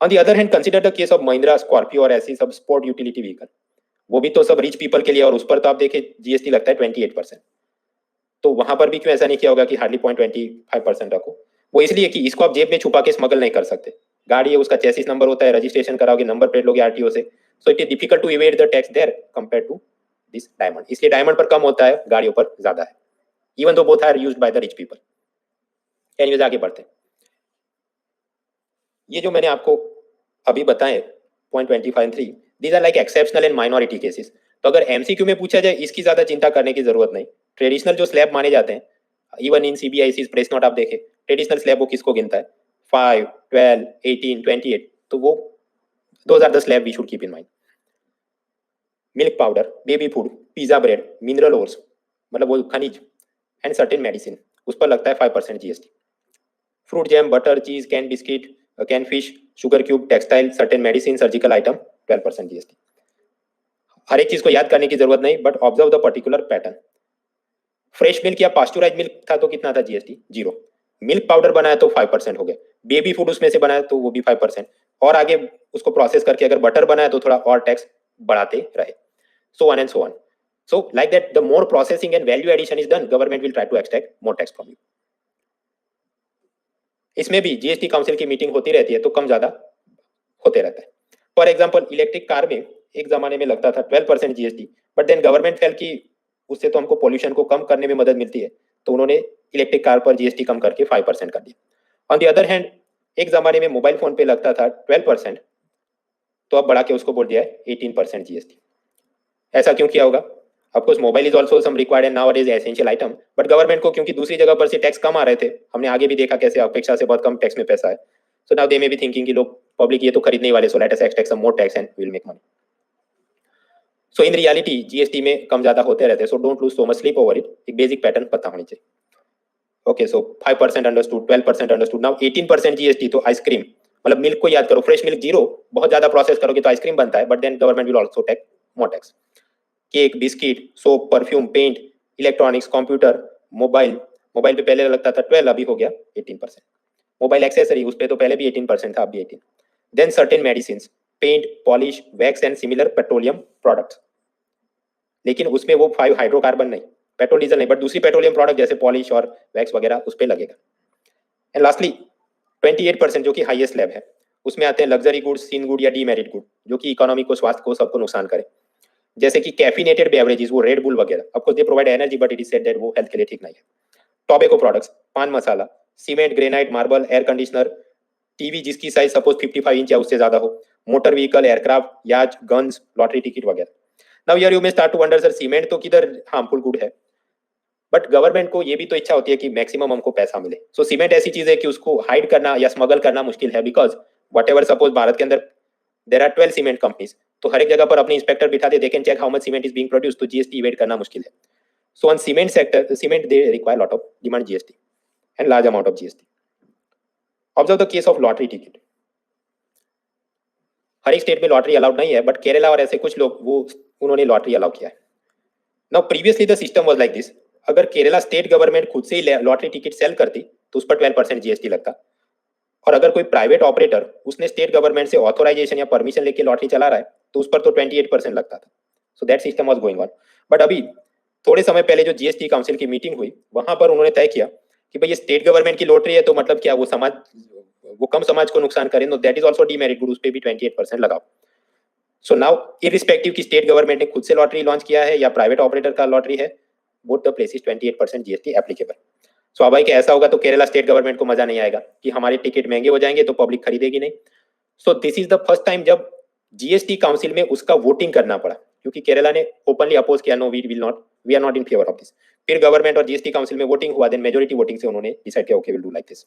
On the other hand consider the case of Mahindra, Scorpio और ऐसी सब स्पोर्ट यूटिलिटी व्हीकल, वो भी तो सब रिच पीपल के लिए, और उस पर तो आप देखिए जीएसटी लगता है 28%। तो वहां पर भी क्यों ऐसा नहीं किया होगा कि हार्डली 0.25% रखो? वो इसलिए कि इसको आप जेब में छुपा के स्मगल नहीं कर सकते, गाड़ी है, उसका चेसिस नंबर होता है, रजिस्ट्रेशन कराओगे, नंबर प्लेट लोगे आरटीओ से, so it is difficult to evade the tax there compare to this diamond. इसलिए डायमंड पर कम होता है, गाड़ियों पर ज्यादा है, even though both are used by the rich people. Anyways आगे बढ़ते हैं। ये जो मैंने आपको अभी बताए 0.25 and 3, these are like exceptional and minority cases. तो अगर एमसीक्यू में पूछा जाए, इसकी ज्यादा चिंता करने की जरूरत नहीं। ट्रेडिशनल जो स्लैब माने जाते हैं, even in CBIC press note आप देखें, ट्रेडिशनल स्लैब वो किसको गिनता है, 5, 12, 18, 28, तो वो those are the slab we should keep in mind. Milk powder, baby food, pizza bread, mineral ores, मतलब वो खनिज, एंड सर्टेन मेडिसिन, उस पर लगता है 5% GST. Fruit jam, butter, cheese, can biscuit, can fish, sugar cube, textile, certain medicine, surgical item, 12% GST. हर एक चीज को याद करने की जरूरत नहीं, but observe the particular pattern. Fresh milk या पास्चुराइज मिल्क था तो कितना था जीएसटी, 0। मिल्क पाउडर बनाया तो 5% हो गया, बेबी फूड उसमें से बनाया तो वो भी 5%, और आगे उसको प्रोसेस करके अगर बटर बनाया तो थोड़ा और टैक्स बढ़ाते रहे, so on and so on. So like that, the more processing and value addition is done, government will try to extract more tax from you. इसमें भी जीएसटी काउंसिल की मीटिंग होती रहती है, तो कम ज्यादा होते रहता है। फॉर एग्जांपल, इलेक्ट्रिक कार में एक जमाने में लगता था 12% GST, but then government felt कि उससे तो हमको पोल्यूशन को कम करने में मदद मिलती है, तो उन्होंने इलेक्ट्रिक कार पर जीएसटी कम करके 5% कर दिया। ऑन द अदर हैंड, एक जमाने में मोबाइल फोन पे लगता था 12%, तो अब बढ़ा के उसको बोल दिया है 18% जीएसटी। ऐसा क्यों किया होगा? Of course, mobile is also some required and nowadays essential item, but government को क्योंकि दूसरी जगह पर से टैक्स कम आ रहे थे, हमने आगे भी देखा कैसे अपेक्षा से बहुत कम टैक्स में पैसा है, so now they may be thinking कि लोग पब्लिक ये तो खरीदने ही वाले, so let us extract some more tax and we'll make money. So in reality GST में कम ज्यादा होते रहते हैं, so don't lose so much sleep over it. एक बेसिक पैटर्न पता होनी चाहिए। Okay, so 5% understood, 12% understood, now 18% GST. तो आइसक्रीम, मतलब मिल्क को याद करो, फ्रेश मिल्क 0, बहुत ज्यादा प्रोसेस करोगे तो आइसक्रीम बनता है, but then government will also take more tax. Cake, biscuit, soap, perfume, paint, electronics, computer, mobile, mobile पे पहले लगता था 12, अभी हो गया 18%। मोबाइल एक्सेसरी, उस पे तो पहले भी 18% था, अब भी 18। Then certain medicine, paint, polish, wax and similar petroleum products, लेकिन उसमें वो 5 हाइड्रोकार्बन नहीं, पेट्रोल डीजल नहीं, बट दूसरी पेट्रोलियम प्रोडक्ट जैसे पॉलिश और वैक्स वगैरह उस पर लगेगा। एंड लास्टली 28% जो कि हाईएस्ट स्लैब है, उसमें आते हैं लग्जरी गुड्स, सीन गुड या डीमेरिट गुड, जो कि इकोनॉमी को, स्वास्थ्य को, सबको नुकसान करे, जैसे कि कैफिनेटेड बेवरेजेस, वो रेड बुल वगैरह, of they provide energy but it is said that वो हेल्थ के लिए ठीक नहीं है। Tobacco products, paan masala, cement, granite, marble, air conditioner, TV जिसकी साइज सपोज 55 इंच या उससे ज्यादा हो, motor vehicle, aircraft, yacht, guns, lottery ticket वगैरह। Now here you may start to wonder, sir cement तो किधर हार्मफुल गुड है, बट गवर्नमेंट को ये भी तो इच्छा होती है कि मैक्सिमम हमको पैसा मिले। सो सीमेंट ऐसी चीज है कि उसको हाइड करना या स्मगल करना मुश्किल है, because what ever, suppose Bharat के अंदर देर आर 12 सीमेंट कंपनीज, तो हर एक जगह पर अपने इंस्पेक्टर बिठा दे, they can check how much cement is being produce, तो जीएसटी इवेट करना मुश्किल है। So on cement sector, cement they require lot of demand GST and large amount of GST. Observe the case of lottery ticket. हर एक state में lottery allowed नहीं है, but Kerala और ऐसे कुछ लोग वो उन्होंने लॉटरी अलाउ किया है। Now previously the system was like this, अगर केरला स्टेट गवर्नमेंट खुद से ही लॉटरी टिकट सेल करती तो उस पर 12% जीएसटी लगता, और अगर कोई प्राइवेट ऑपरेटर उसने स्टेट गवर्नमेंट से ऑथोराइजेशन या परमिशन लेके लॉटरी चला रहा है तो उस पर तो 28% लगता था। So that system was going on. But अभी थोड़े समय पहले जो जीएसटी काउंसिल की मीटिंग हुई, वहां पर उन्होंने तय किया कि भाई ये स्टेट गवर्नमेंट की लॉटरी है, तो मतलब क्या वो समाज, वो कम समाज को नुकसान करे, know that is also demerit good, उस पर भी 28% लगाओ। सो नाउ इरिस्पेक्टिव की स्टेट गवर्नमेंट ने खुद से लॉटरी लॉन्च किया है या प्राइवेट ऑपरेटर का लॉटरी है, both the places 28% GST applicable. स्वाभाविक ऐसा होगा तो केरला स्टेट गवर्नमेंट को मजा नहीं आएगा कि हमारे टिकट महंगे हो जाएंगे तो पब्लिक खरीदेगी नहीं। So this is the first time जब जीएसटी काउंसिल में उसका वोटिंग करना पड़ा, क्योंकि केरला ने ओपनली अपोज किया, no we will not, we are not in favour of this. फिर गवर्नमेंट और जीएसटी काउंसिल में वोटिंग हुआ, देन मेजोरिटी वोटिंग से उन्होंने डिसाइड किया okay will do like this.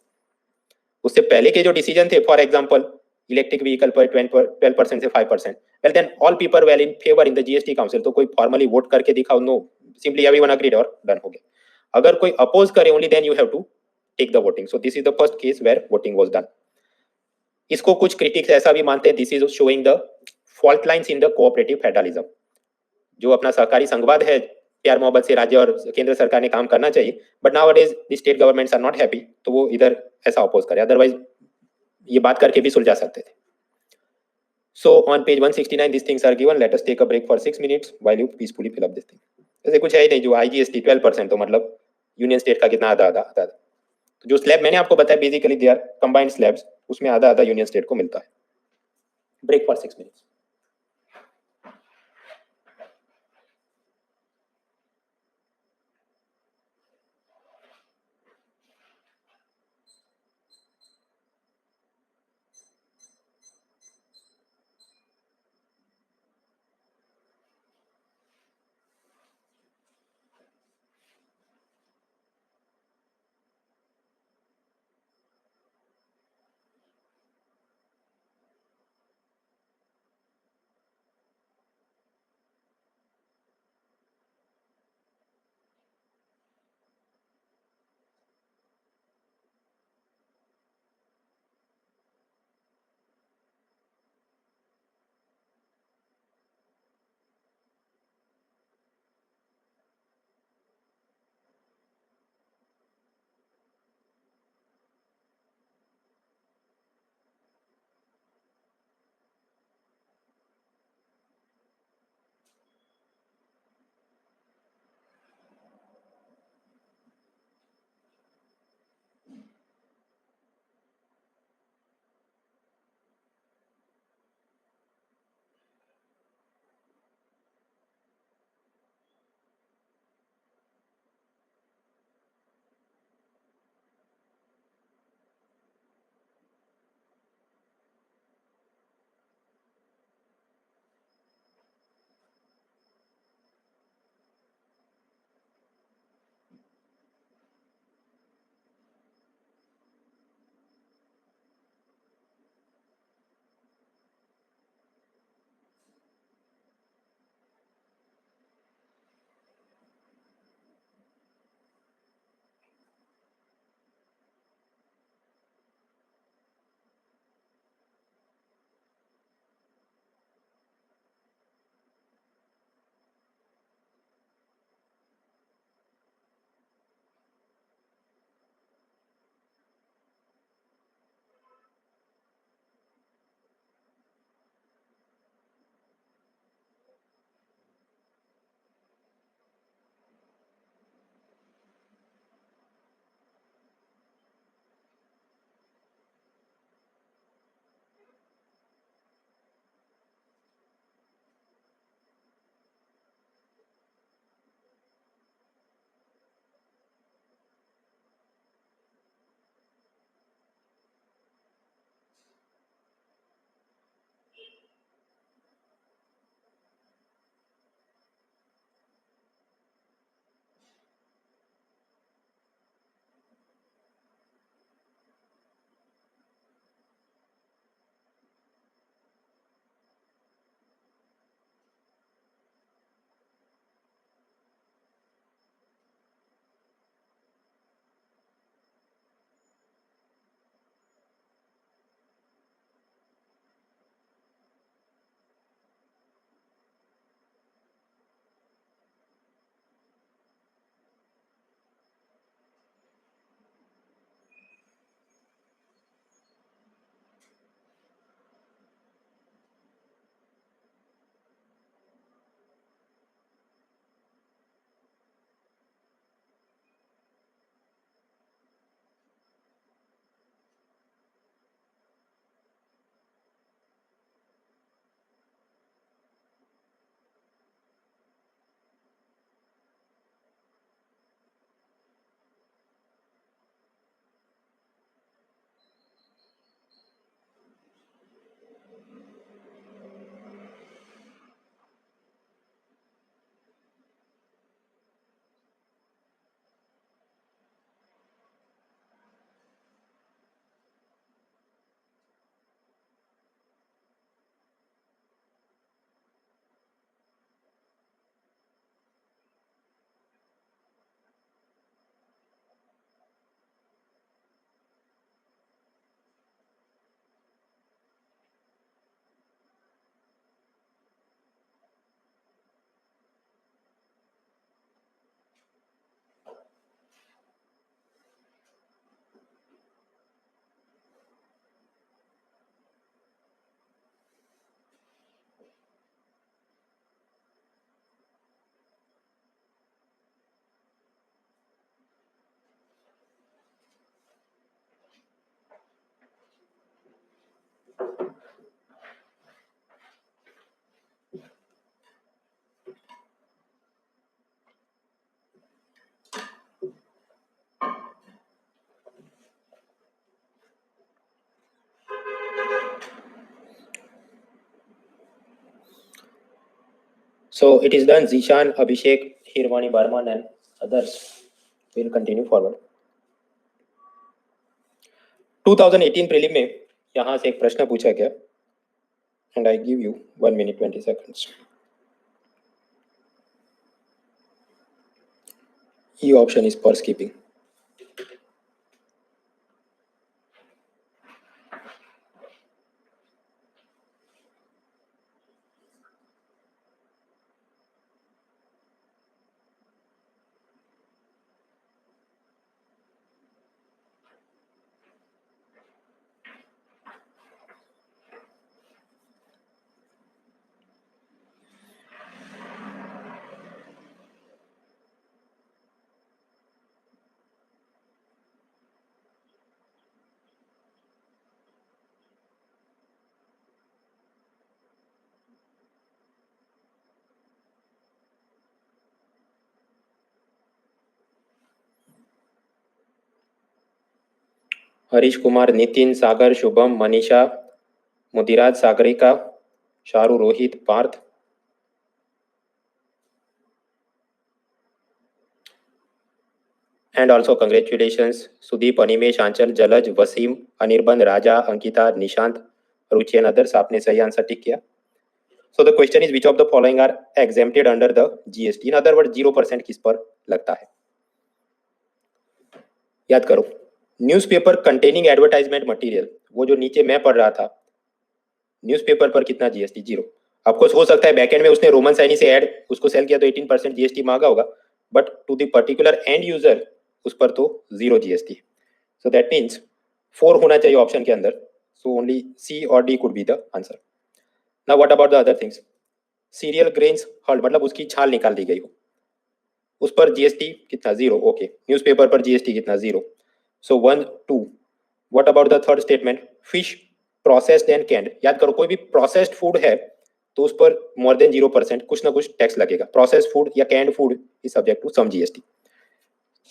उससे पहले के जो डिसीजन थे, फॉर एग्जांपल इलेक्ट्रिक व्हीकल पर 12% से 5%, well then all people well in favour in the GST council, तो कोई फॉर्मली वोट करके दिखाओ, नो, सिंपली एवरीवन अग्रीड और डन हो गया। अगर कोई अपोज करे only then you have to take the voting. So this is the first case where voting was done. इसको कुछ क्रिटिक्स ऐसा भी मानते हैं, this is showing the fault lines in the cooperative federalism. जो अपना सहकारी संघवाद है, प्यार मोहब्बत से राज्य और केंद्र सरकार ने काम करना चाहिए, but nowadays the state governments are not happy, तो वो इधर ऐसा अपोज करे, अदरवाइज ये बात करके भी सुलझा सकते थे। So on page 169 these things are given. Let us take a break for 6 minutes while you peacefully fill up this thing. ऐसे कुछ है ही नहीं, जो IGST 12%, तो मतलब यूनियन स्टेट का कितना, आधा आधा आधा। तो जो स्लैब मैंने आपको बताया basically they are combined slabs, उसमें आधा आधा यूनियन स्टेट को मिलता है। Break for 6 minutes. So it is done. Zishan, Abhishek, Hirvani Barman and others will continue forward. 2018 prelim में यहाँ से एक प्रश्न पूछा गया and I give you 1 minute 20 seconds. E option is purse keeping. Harish Kumar, Nitin, Sagar, Shubham, Manisha, Mudiraj, Sagarika, शारू, Rohit, Partha. And also congratulations Sudeep, Animesh, Anchal, Jalaj, Wasim, Anirban, Raja, Ankita, Nishant, Ruchi and others. आपने सही answer tick किया. So the question is which of the following are exempted under the GST? In other words 0% किस पर लगता है? याद करो. Newspaper containing advertisement material, वो जो नीचे मैं पढ़ रहा था, न्यूज़पेपर पर कितना जीएसटी? 0. ऑफकोर्स हो सकता है बैकएंड में उसने रोमन साइनी से ऐड उसको सेल किया तो 18% जीएसटी मांगा होगा, but to the particular end user उस पर तो 0 जीएसटी. सो दैट मीन्स 4 होना चाहिए ऑप्शन के अंदर. सो ओनली सी और D could be the answer. Now what about the other things? Serial grains hulled, मतलब उसकी छाल निकाल दी गई हो, उस पर जीएसटी कितना? 0. ओके. न्यूज़पेपर पर जीएसटी कितना? 0. So 1 2. What about the third statement? Fish processed and canned. याद करो कोई भी प्रोसेस्ड फूड है तो उस पर मोर देन 0% कुछ ना कुछ टैक्स लगेगा. प्रोसेस्ड फूड या canned food is subject to some GST.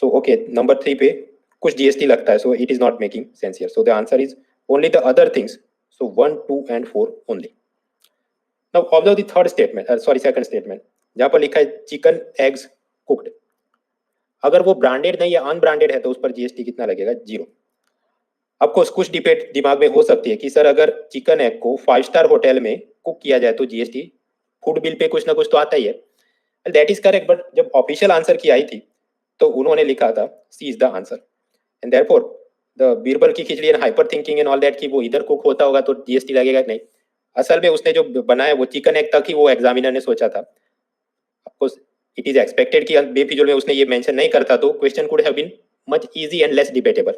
So okay, number 3 पे कुछ जीएसटी लगता है, so it is not making sense here. So the answer is only the other things. So 1 2 and 4 only. Now observe the third statement, sorry second statement, जहां पर लिखा है chicken eggs cooked. अगर वो ब्रांडेड नहीं या अनब्रांडेड है तो उस पर जीएसटी कितना लगेगा? 0. आपको कुछ डिबेट दिमाग में हो सकती है कि सर अगर चिकन एग को 5 स्टार होटल में कुक किया जाए तो जीएसटी फूड बिल पे कुछ ना कुछ तो आता ही है. दैट इज करेक्ट, बट जब ऑफिशियल आंसर की आई थी तो उन्होंने लिखा था C is the answer. And therefore the Birbal की khichdi and hyper thinking and all that कि वो इधर कुक होता होगा तो जीएसटी लगेगा नहीं. असल में उसने जो बनाया वो चिकन एग तक ही वो एग्जामिनर ने सोचा था. ऑफकोर्स इट इज एक्सपेक्टेड कि बेफिजूल में उसने ये मेंशन नहीं करता तो question could have been much easy and less debatable.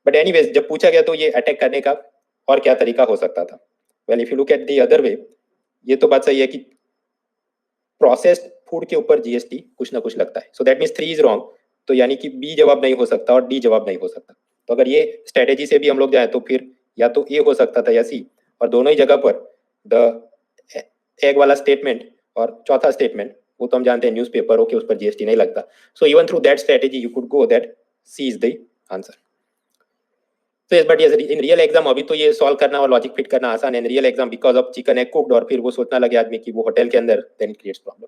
But anyways जब पूछा गया तो ये अटैक करने का और क्या तरीका हो सकता था? Well if you look at the other way, ये तो बात सही है कि प्रोसेस्ड फूड के ऊपर जीएसटी कुछ ना कुछ लगता है. So that means 3 is wrong. तो यानी कि बी जवाब नहीं हो सकता और डी जवाब नहीं हो सकता. तो अगर ये स्ट्रेटेजी से भी हम लोग जाए तो फिर या तो ए हो सकता था या सी, और दोनों ही जगह पर द एग वाला स्टेटमेंट और चौथा स्टेटमेंट वो तो हम जानते हैं न्यूज़पेपर ओके उस पर जीएसटी नहीं लगता. So even through that strategy you could go that C is the answer. तो yes, but in real exam अभी तो ये सॉल्व करना और लॉजिक फिट करना आसान है. इन real exam because of chicken egg cooked और फिर वो सोचना लगे आदमी कि वो होटल के अंदर, then it creates problem.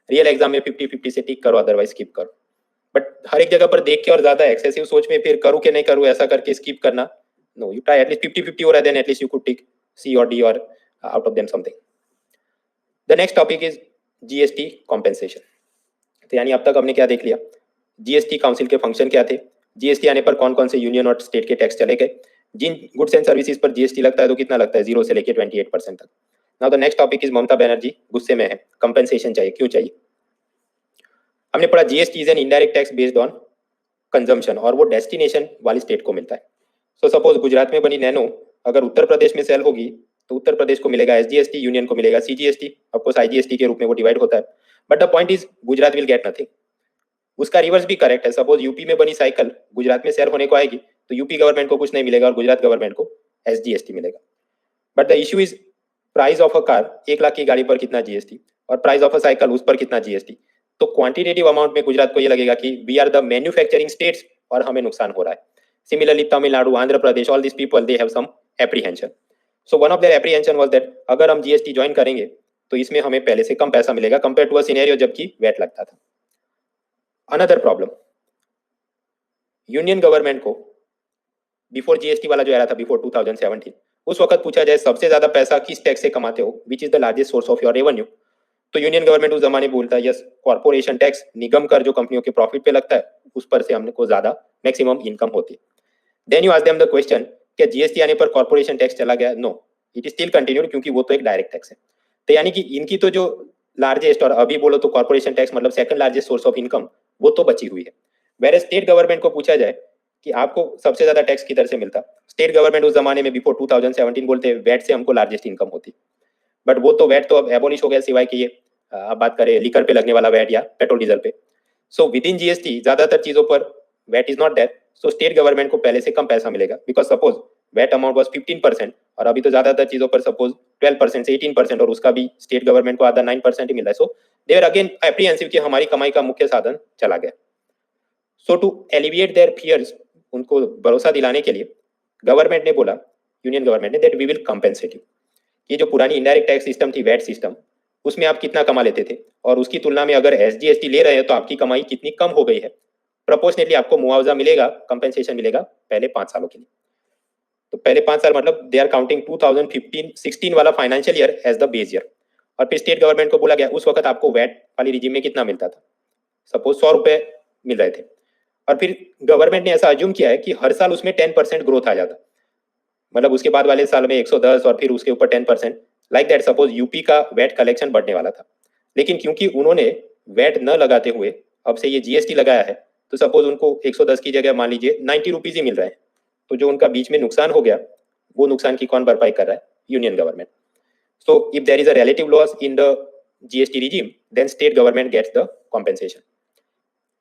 Real exam में 50-50 से टिक करो, अदरवाइज स्किप करो. बट हर एक जगह पर देख के और ज्यादा एक्सेसिव सोच में फिर करूँ कि नहीं करूँ ऐसा करके स्किप करना, नो. यू ट्राई एटलीस्ट 50-50 हो रहा है, देन एटलीस्ट यू कुड टिक सी और डी और out of them something. The next topic is GST compensation. तो यानी अब तक हमने क्या देख लिया? जीएसटी काउंसिल के फंक्शन क्या थे, जीएसटी आने पर कौन कौन से यूनियन और स्टेट के टैक्स चले गए, जिन गुड्स एंड सर्विसेज पर जीएसटी लगता है तो कितना लगता है? 0 से लेके 28% तक. Now the next topic is Mamata Banerjee गुस्से में है, कंपेंसेशन चाहिए, क्यों चाहिए? हमने पढ़ा GST is an indirect tax based on consumption और वो डेस्टिनेशन वाली स्टेट को मिलता है. सो सपोज गुजरात में बनी नैनो अगर उत्तर प्रदेश में सेल होगी तो उत्तर प्रदेश को मिलेगा एसजीएसटी, यूनियन को मिलेगा सीजीएसटी, ऑफकोर्स आईजीएसटी के रूप में वो डिवाइड होता है. But the point is Gujarat will get nothing. उसका रिवर्स भी करेक्ट है. सपोज यूपी में बनी साइकिल गुजरात में सेल होने को आएगी तो यूपी गवर्नमेंट को कुछ नहीं मिलेगा और गुजरात गवर्नमेंट को एसजीएसटी मिलेगा. But the issue is price of a car, 1 lakh की गाड़ी पर कितना जीएसटी, और प्राइस ऑफ अ साइकिल उस पर कितना जीएसटी। तो क्वांटिटेटिव अमाउंट में गुजरात को ये लगेगा कि we are the manufacturing states और हमें नुकसान हो रहा है। Similarly Tamil Nadu, Andhra Pradesh, all this people they have some apprehension. So one of their apprehension was that अगर हम जीएसटी ज्वाइन करेंगे तो इसमें हमें पहले से कम पैसा मिलेगा कंपेयर टू अ सिनेरियो जबकि वैट लगता था। अनदर प्रॉब्लम, यूनियन गवर्नमेंट को बिफोर जीएसटी वाला जो आ रहा था बिफोर 2017, उस वक्त पूछा जाए सबसे ज्यादा पैसा किस टैक्स से कमाते हो, which is the largest source of your revenue, तो यूनियन गवर्नमेंट उस जमाने बोलता है यस कॉर्पोरेशन टैक्स, निगम कर जो कंपनियों के प्रॉफिट पे लगता है उस पर से हमको ज्यादा मैक्सिमम इनकम होती है। Then you ask them the question क्या जीएसटी आने पर कॉर्पोरेशन टैक्स चला गया? No, it is still continued क्योंकि वो तो एक डायरेक्ट टैक्स है। तो यानी कि इनकी तो जो लार्जेस्ट और अभी बोलो तो कॉर्पोरेशन टैक्स मतलब second largest source of income वो तो बची हुई है। वेयर स्टेट गवर्नमेंट को पूछा जाए कि आपको सबसे ज्यादा टैक्स किधर से मिलता, स्टेट गवर्नमेंट उस जमाने में बिफोर 2017 बोलते हैं वैट से हमको लार्जेस्ट इनकम होती। बट वो तो वैट तो अब एबॉलिश हो गया सिवाय कि ये अब बात करें लिकर पे लगने वाला वैट या पेट्रोल डीजल पे। सो विद इन जीएसटी ज्यादातर चीजों पर VAT is not there, so state government को पहले से कम पैसा मिलेगा because suppose VAT amount was 15% और अभी तो ज्यादातर चीजों पर सपोज 12% से 18% और उसका भी स्टेट गवर्नमेंट को आधा 9% ही मिल रहा है। सो देयर अगेन एप्रीहेंसिव कि हमारी कमाई का मुख्य साधन चला गया। So to alleviate their fears, उनको भरोसा दिलाने के लिए गवर्नमेंट ने बोला, यूनियन गवर्नमेंट ने, that we will compensate you. ये जो पुरानी इनडायरेक्ट टैक्स सिस्टम थी वैट सिस्टम, उसमें आप कितना कमा लेते थे और उसकी तुलना में अगर एसजीएसटी ले रहे हैं तो आपकी कमाई कितनी कम हो गई है, प्रोपोर्शनेटली आपको मुआवजा मिलेगा, कंपेंसेशन मिलेगा पहले 5 सालों के लिए। तो पहले 5 साल मतलब दे आर काउंटिंग 2015-16 वाला financial year as the base year. और फिर स्टेट गवर्नमेंट को बोला गया उस वक्त आपको वैट वाली रिजीम में कितना मिलता था, सपोज 100 रुपए मिल रहे थे, और फिर गवर्नमेंट ने ऐसा अज्यूम किया है कि हर साल उसमें 10% ग्रोथ आ जाता, मतलब उसके बाद वाले साल में 110 और फिर उसके ऊपर 10%, लाइक दैट। सपोज यूपी का वैट कलेक्शन बढ़ने वाला था, लेकिन क्योंकि उन्होंने वैट न लगाते हुए अब से ये जीएसटी लगाया है तो सपोज उनको 110 की जगह मान लीजिए 90 रुपीज ही मिल रहा है। तो जो उनका बीच में नुकसान हो गया वो नुकसान की कौन भरपाई कर रहा है? Union government. So if there is a relative loss in the GST regime then state government gets the compensation.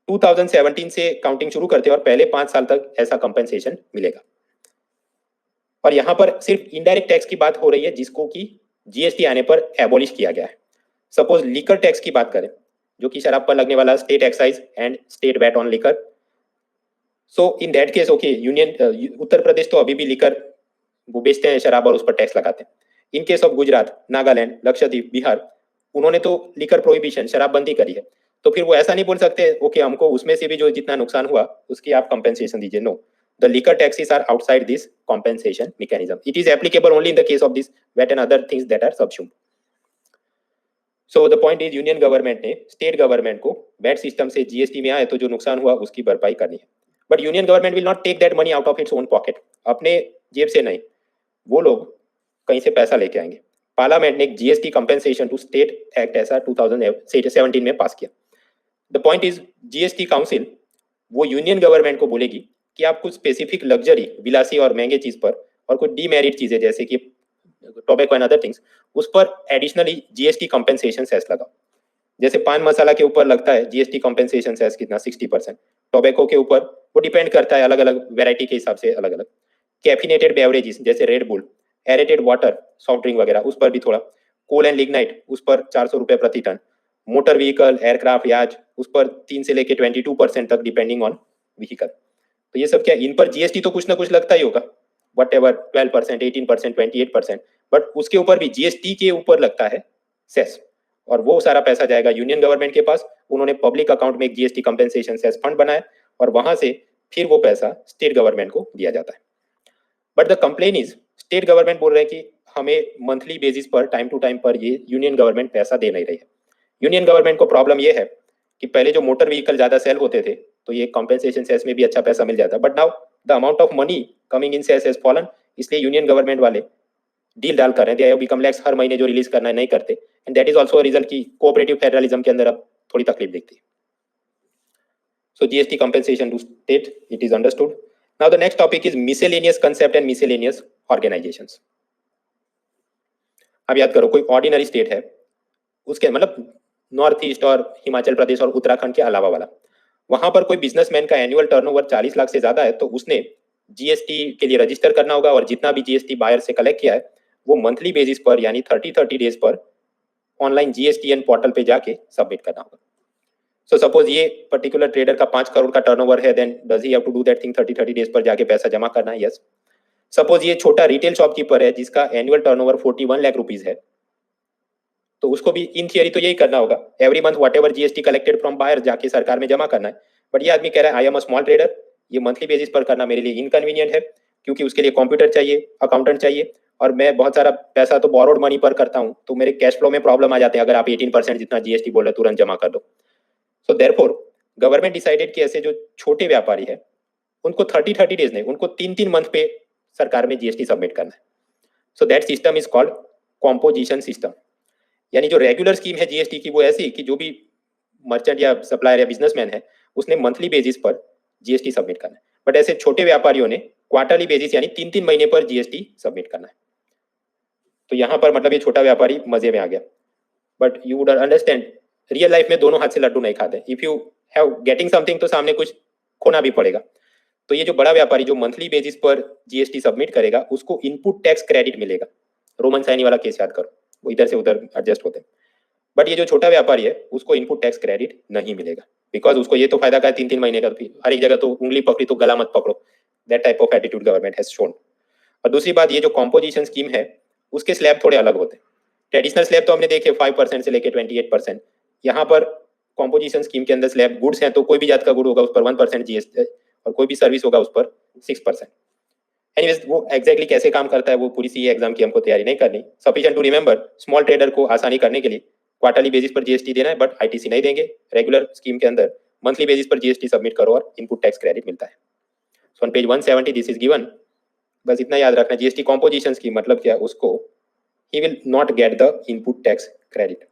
2017 से काउंटिंग शुरू करते हैं और पहले 5 साल तक ऐसा कॉम्पेंसेशन मिलेगा। और यहाँ पर सिर्फ इनडायरेक्ट टैक्स की बात हो रही है जिसको कि जीएसटी आने पर एबॉलिश किया गया है। सपोज लिकर टैक्स की बात करें जो कि शराब पर लगने वाला state excise and state VAT on liquor. So in that case okay, union Uttar Pradesh तो अभी भी लिकर वो बेचते हैं शराब और उस पर टैक्स लगाते हैं। In case of Gujarat, Nagaland, Lakshadweep, Bihar, उन्होंने तो लिकर प्रोहिबिशन शराबबंदी करी है। तो फिर वो ऐसा नहीं बोल सकते ओके हमको उसमें से भी जो जितना नुकसान हुआ उसकी आप कंपेंसेशन दीजिए। No, the liquor taxes are outside this compensation mechanism. It is applicable only in the case of this VAT and other things that are subsumed. So the point is union government ने state government को VAT system से GST में आए तो जो नुकसान हुआ उसकी भरपाई करनी है। But union government will not take that money out of its own pocket, अपने जेब से नहीं, वो लोग कहीं से पैसा लेके आएंगे। पार्लियामेंट ने एक GST compensation to state act ऐसा 2017 में पास किया। The point is GST council वो यूनियन गवर्नमेंट को बोलेगी कि आप कुछ स्पेसिफिक लग्जरी, विलासी और महंगे चीज पर और कुछ डीमेरिट चीजें जैसे कि टोबैको एंड अदर थिंग्स उस पर एडिशनली जीएसटी कंपेंसेशन सेस लगाओ। जैसे पान मसाला के ऊपर लगता है जीएसटी कंपेंसेशन सेस कितना 60%, टोबैको के ऊपर वो डिपेंड करता है अलग अलग वेराइटी के हिसाब से अलग अलग। कैफिनेटेड बेवरेजेस जैसे red bull, aerated water, soft drink वगैरह उस पर भी थोड़ा, कोल एंड लिग्नाइट उस पर 400 रुपए प्रति टन, मोटर व्हीकल, एयरक्राफ्ट, याच उस पर 3 से लेके 22% तक डिपेंडिंग ऑन व्हीकल। तो ये सब क्या, इन पर जीएसटी तो कुछ ना कुछ लगता ही होगा, वट एवर 12%, 18%, 28%, बट उसके ऊपर भी जीएसटी के ऊपर लगता है सेस, और वो सारा पैसा जाएगा यूनियन गवर्नमेंट के पास। उन्होंने पब्लिक अकाउंट में एक जीएसटी कंपेंसेशन सेस फंड बनाया और वहां से फिर वो पैसा स्टेट गवर्नमेंट को दिया जाता है। But the complain is state government बोल रहे हैं कि हमें मंथली बेसिस पर टाइम टू टाइम पर ये यूनियन गवर्नमेंट पैसा दे नहीं रही है। यूनियन गवर्नमेंट को प्रॉब्लम ये है कि पहले जो मोटर व्हीकल ज्यादा सेल होते थे तो ये कॉम्पेंसेशन सेस में भी अच्छा पैसा मिल जाता, but now the amount of money coming in cess has fallen, इसलिए यूनियन गवर्नमेंट वाले डील डाल कर रहे हैं, दे हैव बिकम लैक्स, हर महीने जो रिलीज करना है नहीं करते, and that is also a reason की कोऑपरेटिव फेडरलिज्म के अंदर अब थोड़ी तकलीफ दिखती है। So GST compensation to state, it is understood. Now the next topic is miscellaneous concept and miscellaneous organisations. अब याद करो कोई ऑर्डिनरी स्टेट है, उसके मतलब नॉर्थ ईस्ट और हिमाचल प्रदेश और उत्तराखंड के अलावा वाला, वहां पर कोई बिजनेसमैन का एनुअल टर्नओवर 40 लाख से ज्यादा है तो उसने जीएसटी के लिए रजिस्टर करना होगा और जितना भी जीएसटी बायर से कलेक्ट किया है वो मंथली बेसिस पर यानी 30 डेज पर ऑनलाइन जीएसटीएन पोर्टल पे जाके सबमिट करना होगा। सो सपोज ये पर्टिकुलर ट्रेडर का 5 करोड़ का टर्नओवर है, then does he have to do that thing 30 days पर जाके पैसा जमा करना है? यस। सपोज ये छोटा रिटेल शॉपकीपर है जिसका एनुअल टर्नओवर 41 लाख रुपीज है, तो उसको भी इन थियरी तो यही करना होगा, every month whatever GST collected from buyer जाके सरकार में जमा करना है। बट ये आदमी कह रहा है I am a small trader, ये मंथली बेसिस पर करना मेरे लिए इनकन्वीनियंट है, क्योंकि उसके लिए कंप्यूटर चाहिए, अकाउंटेंट चाहिए, और मैं बहुत सारा पैसा तो बोरोड मनी पर करता हूँ, तो मेरे कैश फ्लो में प्रॉब्लम आ जाते हैं अगर आप 18% जितना जीएसटी बोल रहे तुरंत जमा कर दो। सो देयरफॉर गवर्नमेंट डिसाइडेड कि ऐसे जो छोटे व्यापारी है उनको 30 डेज नहीं, उनको 3 मंथ पे सरकार में जीएसटी सबमिट करना है। So that system is called composition system. यानी जो रेगुलर स्कीम है जीएसटी की वो ऐसी कि जो भी मर्चेंट या सप्लायर या बिजनेसमैन है उसने मंथली बेसिस पर जीएसटी सबमिट करना है, बट ऐसे छोटे व्यापारियों ने क्वार्टरली बेसिस यानी 3 महीने पर जीएसटी सबमिट करना है। तो यहाँ पर मतलब ये छोटा व्यापारी मजे में आ गया। But you would understand real life में दोनों हाथ से लड्डू नहीं खाते, if you have getting something तो सामने कुछ खोना भी पड़ेगा। तो ये जो बड़ा व्यापारी जो मंथली बेसिस पर जीएसटी सबमिट करेगा उसको इनपुट टैक्स क्रेडिट मिलेगा। रोमन साइनी वाला केस याद करो, वो इधर से उधर एडजस्ट होते हैं। बट ये जो छोटा व्यापारी है उसको इनपुट टैक्स क्रेडिट नहीं मिलेगा, बिकॉज उसको ये तो फायदा का है 3 महीने का, हर एक जगह तो उंगली पकड़ी तो गला मत पकड़ो, that type of attitude government has shown. और दूसरी बात, ये जो कॉम्पोजिशन स्कीम है उसके स्लैब थोड़े अलग होते हैं। ट्रेडिशनल स्लैब तो हमने देखे 5% से लेकर 28%, यहाँ पर कॉम्पोजिशन स्कीम के अंदर स्लैब गुड्स हैं तो कोई भी जात का गुड होगा उस पर 1% जीएसटी, और कोई भी सर्विस होगा उस पर 6%। एनीवेज वो एग्जैक्टली कैसे काम करता है वो पूरी सीए एग्जाम की हमको तैयारी नहीं करनी। Sufficient to remember, small trader को आसानी करने के लिए क्वार्टरली बेसिस पर जीएसटी देना है, बट आईटीसी नहीं देंगे। रेगुलर स्कीम के अंदर मंथली बेसिस पर जीएसटी सबमिट करो और इनपुट टैक्स क्रेडिट मिलता है। So on page 170 this is given. बस इतना याद रखना, जीएसटी कॉम्पोजिशन स्कीम मतलब क्या, उसको he will not get the input tax credit.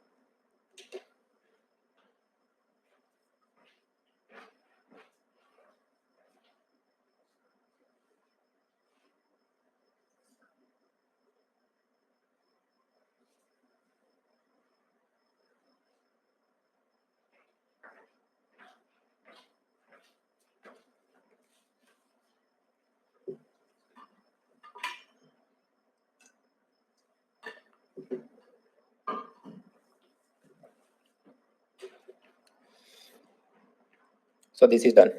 So this is done.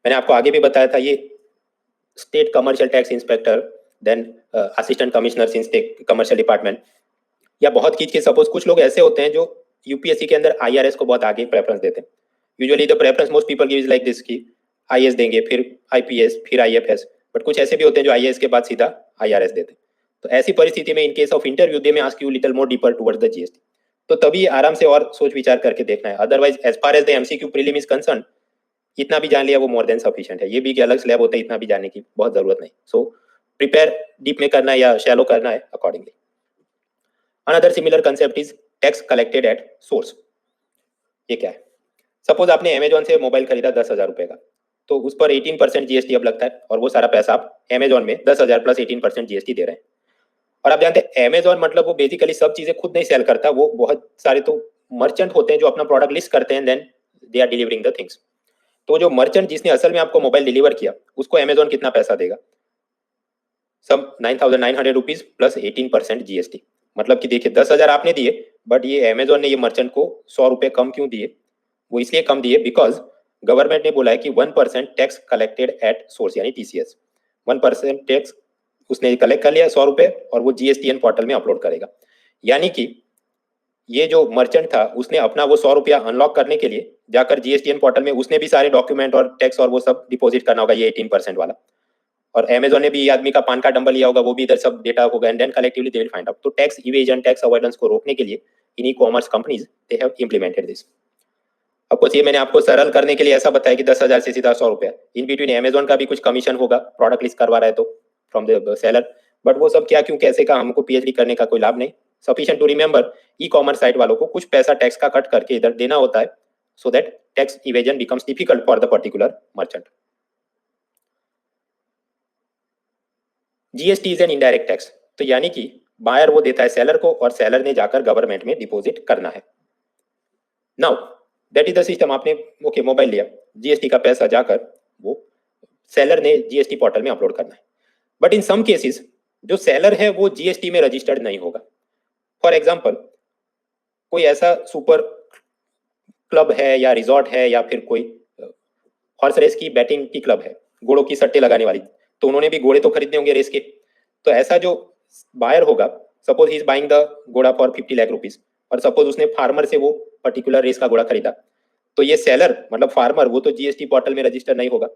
मैंने आपको आगे भी बताया था, ये state commercial tax inspector, then assistant commissioner in state commercial department, या बहुत खींच के सपोज कुछ लोग ऐसे होते हैं जो यूपीएससी के अंदर आईआरएस को बहुत आगे प्रेफरेंस देते हैं। Usually the preference most people give is like this कि आईएएस देंगे, फिर आईपीएस, फिर आईएफएस, बट कुछ ऐसे भी होते हैं जो आईएएस के बाद सीधा आईआरएस देते हैं। तो ऐसी परिस्थिति में इन केस ऑफ इंटरव्यू दे में ask you little more deeper towards the GST, तो तभी आराम से और सोच विचार करके देखना है। Otherwise as far as the MCQ prelim is concern, इतना भी जान लिया वो मोर देन सफिशिएंट है। ये भी अलग स्लैब होता है, इतना भी जानने की बहुत जरूरत नहीं। सो प्रिपेयर डीप में करना है या शैलो करना है accordingly. Another similar concept is tax collected at source. ये क्या है? सपोज आपने अमेजोन से मोबाइल खरीदा 10,000 रुपए का, तो उस पर 18% जीएसटी अब लगता है, और वो सारा पैसा आप अमेजोन में 10,000 प्लस 18% जीएसटी दे रहे हैं। और आप जानते हैं अमेजोन मतलब वो बेसिकली सब चीजें खुद नहीं सेल करता, वो बहुत सारे तो मर्चेंट होते हैं जो अपना प्रोडक्ट लिस्ट करते हैं, then they are delivering the things. तो जो मर्चेंट जिसने असल में आपको मोबाइल डिलीवर किया उसको अमेजोन कितना पैसा देगा? सब 9,900 रुपीज प्लस 18% जीएसटी। मतलब कि देखिए 10,000 आपने दिए, बट ये अमेजोन ने ये मर्चेंट को 100 रुपए कम क्यों दिए? वो इसलिए कम दिए बिकॉज गवर्नमेंट ने बोला है कि 1% टैक्स कलेक्टेड एट सोर्स यानी टीसीएस, 1% टैक्स उसने कलेक्ट कर लिया 100 रुपए, और वो जीएसटीएन पोर्टल में अपलोड करेगा। यानी कि ये जो मर्चेंट था उसने अपना वो 100 रुपया अनलॉक करने के लिए जाकर जीएसटीएन पोर्टल में उसने भी सारे डॉक्यूमेंट और टैक्स और वो सब डिपॉजिट करना होगा, ये 18% वाला। और अमेजोन ने भी आदमी का पान कार्ड नंबर लिया होगा, वो भी इधर सब डेटा होगा, and then collectively they will find out. तो टैक्स इवेजन, टैक्स अवॉइडेंस को रोकने के लिए in e commerce companies they have implemented this. अब कुछ ये मैंने आपको सरल करने के लिए ऐसा बताया कि 10,000 से सीधा 100 रुपया। इन बिटवीन अमेजोन का भी कुछ कमीशन होगा, प्रोडक्ट लिस्ट करवा रहा है तो फ्रॉम द सेलर, बट वो सब क्या क्यों कैसे का हमको पीएचडी करने का कोई लाभ नहीं। Sufficient to remember, e commerce site वालों को कुछ पैसा टैक्स का कट करके इधर देना होता है, so that tax evasion becomes difficult for the particular merchant. GST is an indirect tax, तो यानी कि बायर वो देता है सेलर को और सेलर ने जाकर गवर्नमेंट में डिपॉजिट करना है। Now that is the system. आपने ओके मोबाइल लिया, जीएसटी का पैसा जाकर वो सेलर ने जीएसटी पोर्टल में अपलोड करना है। बट इन सम केसेस जो सेलर है वो जीएसटी में रजिस्टर्ड नहीं होगा। फॉर एग्जाम्पल, कोई ऐसा सुपर क्लब है या रिजॉर्ट है या फिर कोई हॉर्स रेस की बैटिंग की क्लब है, घोड़ों की सट्टे लगाने वाली, तो उन्होंने भी घोड़े तो खरीदने होंगे रेस के। तो ऐसा जो बायर होगा, suppose he is buying the घोड़ा फॉर 50 लाख रुपीज, और सपोज उसने फार्मर से वो पर्टिकुलर रेस का घोड़ा खरीदा, तो ये सेलर मतलब फार्मर वो तो जीएसटी पोर्टल में रजिस्टर नहीं होगा।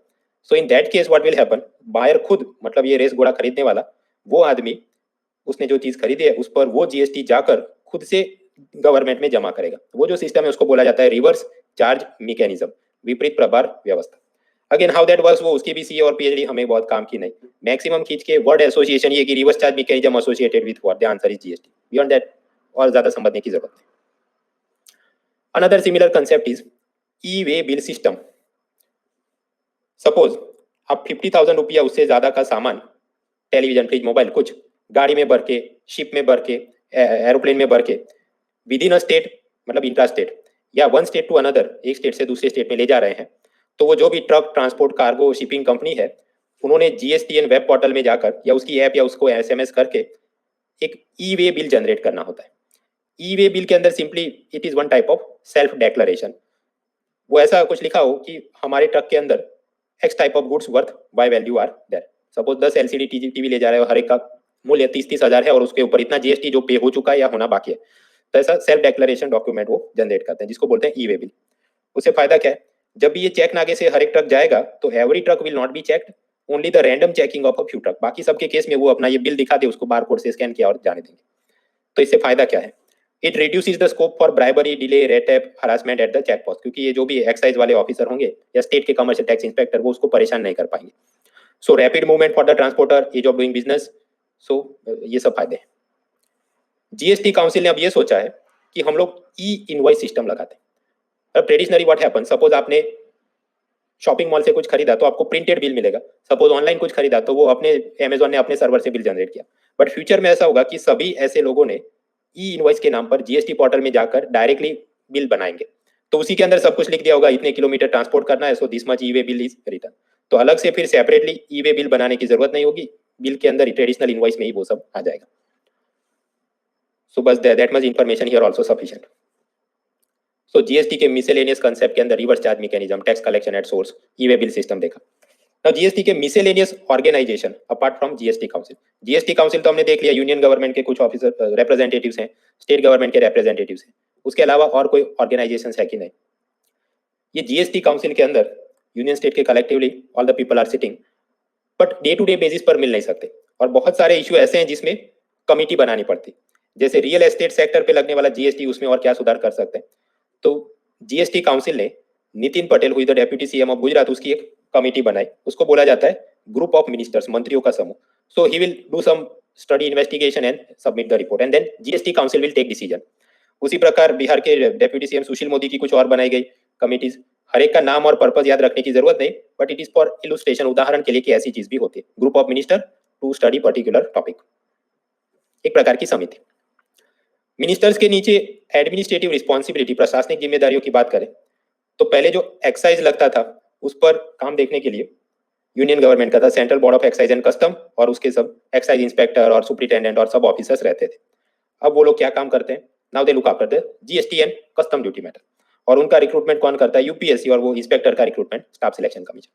So in that case what will happen, buyer खुद मतलब ये रेस घोड़ा खरीदने वाला वो आदमी, उसने जो चीज खरीदी है उस पर वो जीएसटी जाकर खुद से गवर्नमेंट में जमा करेगा। वो जो सिस्टम है उसको बोला जाता है रिवर्स चार्ज मैकेनिज्म, विपरीत प्रभार व्यवस्था। अगेन हाउ दैट वर्क्स वो उसकी भी सीए और पीएचडी हमें बहुत काम की नहीं। मैक्सिमम खींच के वर्ड एसोसिएशन ये कि reverse charge mechanism associated with what, the answer is GST. Beyond that और ज्यादा समझने की जरूरत नहीं। Another similar concept is E way bill system. Suppose आप 50,000 रुपया उससे ज्यादा का सामान, टेलीविजन, फ्रिज, मोबाइल, कुछ गाड़ी में भर के, शिप में भर के, एरोप्लेन में भर के विद इन अ स्टेट मतलब इंट्रा स्टेट या वन स्टेट टू अनदर, एक स्टेट से दूसरे स्टेट में ले जा रहे हैं, तो वो जो भी truck, transport, cargo, shipping company है, उन्होंने जीएसटीएन वेब पोर्टल में जाकर या उसकी ऐप या उसको एसएमएस करके एक ई वे बिल जनरेट करना होता है। ई वे बिल के अंदर simply it is one type of self declaration. वो ऐसा कुछ लिखा हो कि हमारे ट्रक के अंदर X type of goods worth by value are there. Suppose 10 LCD TV ले जा रहे हो, हर एक का मूल्य 30-30 हजार है और उसके ऊपर इतना जीएसटी जो पे हो चुका है या होना बाकी है, तो ऐसा सेल्फ डेक्लेरेशन डॉक्यूमेंट वो जनरेट करते हैं, जिसको बोलते हैं ई वे बिल। उससे फायदा क्या है, जब भी ये चेक नाके से हर एक ट्रक जाएगा तो every truck will not be checked, only the random checking of a few truck. बाकी सबके केस में वो अपना ये बिल दिखा दे, उसको बार कोड से स्कैन किया और जाने देंगे। तो इससे फायदा क्या है, it reduces the scope for bribery, delay, red tape, harassment at the check post, क्योंकि ये जो भी एक्साइज वाले ऑफिसर होंगे या स्टेट के कमर्शियल टैक्स इंस्पेक्टर वो उसको परेशान नहीं कर पाएंगे। So rapid movement for the transporter, ease of doing business. So ये सब फायदे हैं। जीएसटी काउंसिल ने अब ये सोचा है कि हम लोग ई इनवॉइस सिस्टम लगाते हैं। अब ट्रेडिशनली व्हाट हैपन, सपोज आपने शॉपिंग मॉल से कुछ खरीदा तो आपको प्रिंटेड बिल मिलेगा। सपोज ऑनलाइन कुछ खरीदा तो वो अपने अमेजोन ने अपने सर्वर से बिल जनरेट किया। बट फ्यूचर में ऐसा होगा कि सभी ऐसे लोगों ने ई इनवॉइस के नाम पर जीएसटी पोर्टल में जाकर डायरेक्टली बिल बनाएंगे। तो उसी के अंदर सब कुछ लिख दिया होगा, इतने किलोमीटर ट्रांसपोर्ट करना है, so this much E way bill is return. तो अलग से फिर सेपरेटली ई वे बिल बनाने की जरूरत नहीं होगी, बिल के अंदर ट्रेडिशनल इनवॉइस में ही वो सब आ जाएगा। सो बस that much information here also sufficient. So GST के मिसेलेनियस कंसेप्ट के अंदर reverse charge mechanism, tax collection at source, e way bill system देखा। नाउ जीएसटी के miscellaneous organisation apart from GST council. GST council तो हमने देख लिया, union government के कुछ ऑफिसर रिप्रेजेंटेटिव्स हैं, स्टेट गवर्नमेंट के रिप्रेजेंटेटिव्स हैं, उसके अलावा और कोई ऑर्गेनाइजेशन है कि नहीं। ये जीएसटी काउंसिल के अंदर यूनियन स्टेट के collectively all the people are sitting, but day to day basis पर मिल नहीं सकते, और बहुत सारे इशू ऐसे हैं जिसमें कमिटी बनानी पड़ती, जैसे रियल एस्टेट सेक्टर पे लगने वाला जीएसटी, उसमें और क्या सुधार कर सकते हैं। तो जीएसटी काउंसिल ने नितिन पटेल हुई the deputy CM of Gujarat, उसकी एक कमिटी बनाई, उसको बोला जाता है ग्रुप ऑफ मिनिस्टर्स, मंत्रियों का समूह। So he will do some study, investigation and submit the report and then GST council will take decision. उसी प्रकार बिहार के डेप्यूटी सीएम सुशील मोदी की कुछ और बनाई गई कमिटीज। हर एक का नाम और पर्पज याद रखने की जरूरत नहीं, but it is for illustration, उदाहरण के लिए कि ऐसी चीज भी होती है। Group of minister to study particular topic, एक प्रकार की समिति। मिनिस्टर्स के नीचे एडमिनिस्ट्रेटिव रिस्पॉन्सिबिलिटी, प्रशासनिक जिम्मेदारियों की बात करें तो पहले जो एक्साइज लगता था उस पर काम देखने के लिए यूनियन गवर्नमेंट का था central board of excise and custom, और उसके सब एक्साइज इंस्पेक्टर और सुप्रिटेंडेंट और सब ऑफिसर्स रहते थे। अब वो लोग क्या काम करते हैं, now they look after the GST and custom duty matter, और उनका रिक्रूटमेंट कौन करता है, यूपीएससी, और वो इंस्पेक्टर का रिक्रूटमेंट स्टाफ सिलेक्शन कमीशन।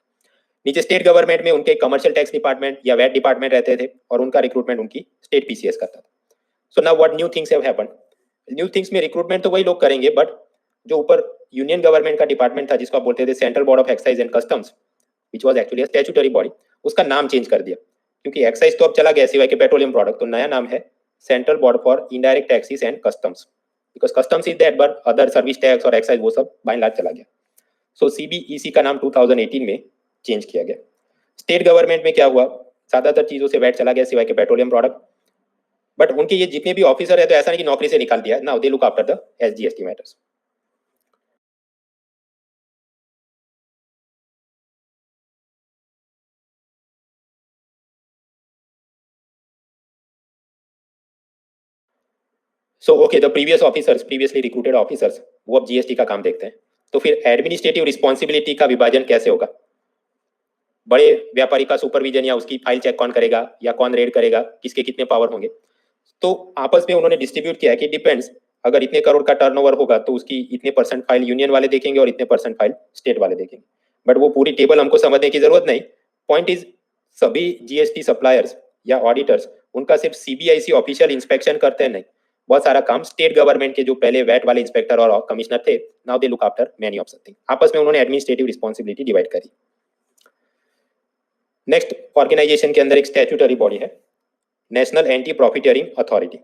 नीचे स्टेट गवर्नमेंट में उनके कमर्शियल टैक्स डिपार्टमेंट या वैट डिपार्टमेंट रहते थे, और उनका रिक्रूटमेंट उनकी स्टेट पीसीएस करता था। So now what new things have happened, new things में रिक्रूटमेंट तो वही लोग करेंगे, बट जो ऊपर यूनियन गवर्नमेंट का डिपार्टमेंट था जिसको आप बोलते थे central board of excise and customs, which was actually a statutory body, उसका नाम चेंज कर दिया, क्योंकि एक्साइज तो अब चला गया सिवाय के पेट्रोलियम प्रोडक्ट, तो नया नाम है central board for indirect taxes and customs, because customs is that, but other service tax और एक्साइज वो सब बाय एंड लार्ज चला गया। सो सीबीईसी का नाम 2018 में चेंज किया गया। स्टेट गवर्नमेंट में क्या हुआ, ज्यादातर चीजों से वैट चला गया सिवाय के पेट्रोलियम प्रोडक्ट, बट उनके ये जितने भी ऑफिसर है तो ऐसा नहीं कि नौकरी से निकाल दिया, now they look after the SGST matters. So okay, the previous officers, previously recruited officers, वो अब जीएसटी का काम देखते हैं। तो फिर एडमिनिस्ट्रेटिव रिस्पॉन्सिबिलिटी का विभाजन कैसे होगा, बड़े व्यापारी का सुपरविजन या उसकी फाइल चेक कौन करेगा या कौन रेड करेगा, किसके कितने पावर होंगे, तो आपस में उन्होंने डिस्ट्रीब्यूट किया कि डिपेंड्स, अगर इतने करोड़ का टर्नओवर होगा तो उसकी इतने परसेंट फाइल यूनियन वाले देखेंगे और इतने परसेंट फाइल स्टेट वाले देखेंगे। बट वो पूरी टेबल हमको समझने की जरूरत नहीं। पॉइंट इज, सभी जीएसटी सप्लायर्स या ऑडिटर्स उनका सिर्फ सीबीआईसी ऑफिशियल इंस्पेक्शन करते हैं नहीं, बहुत सारा काम स्टेट गवर्नमेंट के जो पहले वैट वाले इंस्पेक्टर और कमिश्नर थे, now they look after many of something. आपस में उन्होंने एडमिनिस्ट्रेटिव रिस्पॉन्सिबिलिटी डिवाइड करी। नेक्स्ट ऑर्गेनाइजेशन के अंदर एक स्टैट्यूटरी बॉडी है, national anti profiteering authority.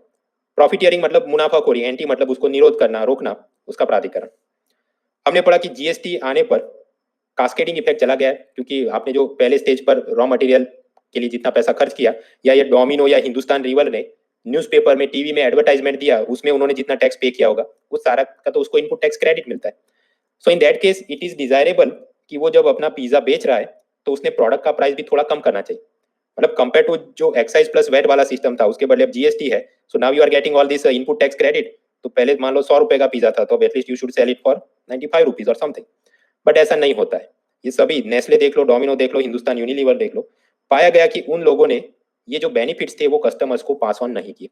Profiteering मतलब मुनाफाखोरी, एंटी मतलब उसको निरोध करना, रोकना, उसका प्राधिकरण। हमने पढ़ा कि जीएसटी आने पर कास्केडिंग इफेक्ट चला गया है, क्योंकि आपने जो पहले स्टेज पर रॉ मटेरियल के लिए जितना पैसा खर्च किया, या ये डोमिनो या हिंदुस्तान रीवर ने न्यूज़पेपर में, टीवी में एडवर्टाइजमेंट दिया, उसमें उन्होंने जितना टैक्स पे किया होगा उस सारा का तो उसको इनपुट टैक्स क्रेडिट मिलता है। So in that case it is desirable कि वो जब अपना पिज्जा बेच रहा है तो उसने प्रोडक्ट का प्राइस भी थोड़ा कम करना चाहिए। मतलब कंपेयर टू जो एक्साइज प्लस वेट वाला सिस्टम था, उसके बदले अब जीएसटी है, so now you are getting all this input tax credit. तो पहले मान लो 100 रुपए का पिज्जा था, तो at least you should sell it for 95 rupees और समथिंग। बट ऐसा नहीं होता है। ये सभी, नेस्ले देख लो, डोमिनो देख लो, हिंदुस्तान यूनिलीवर देख लो, पाया गया कि उन लोगों ने ये जो बेनिफिट्स थे वो कस्टमर्स को पास ऑन नहीं किए।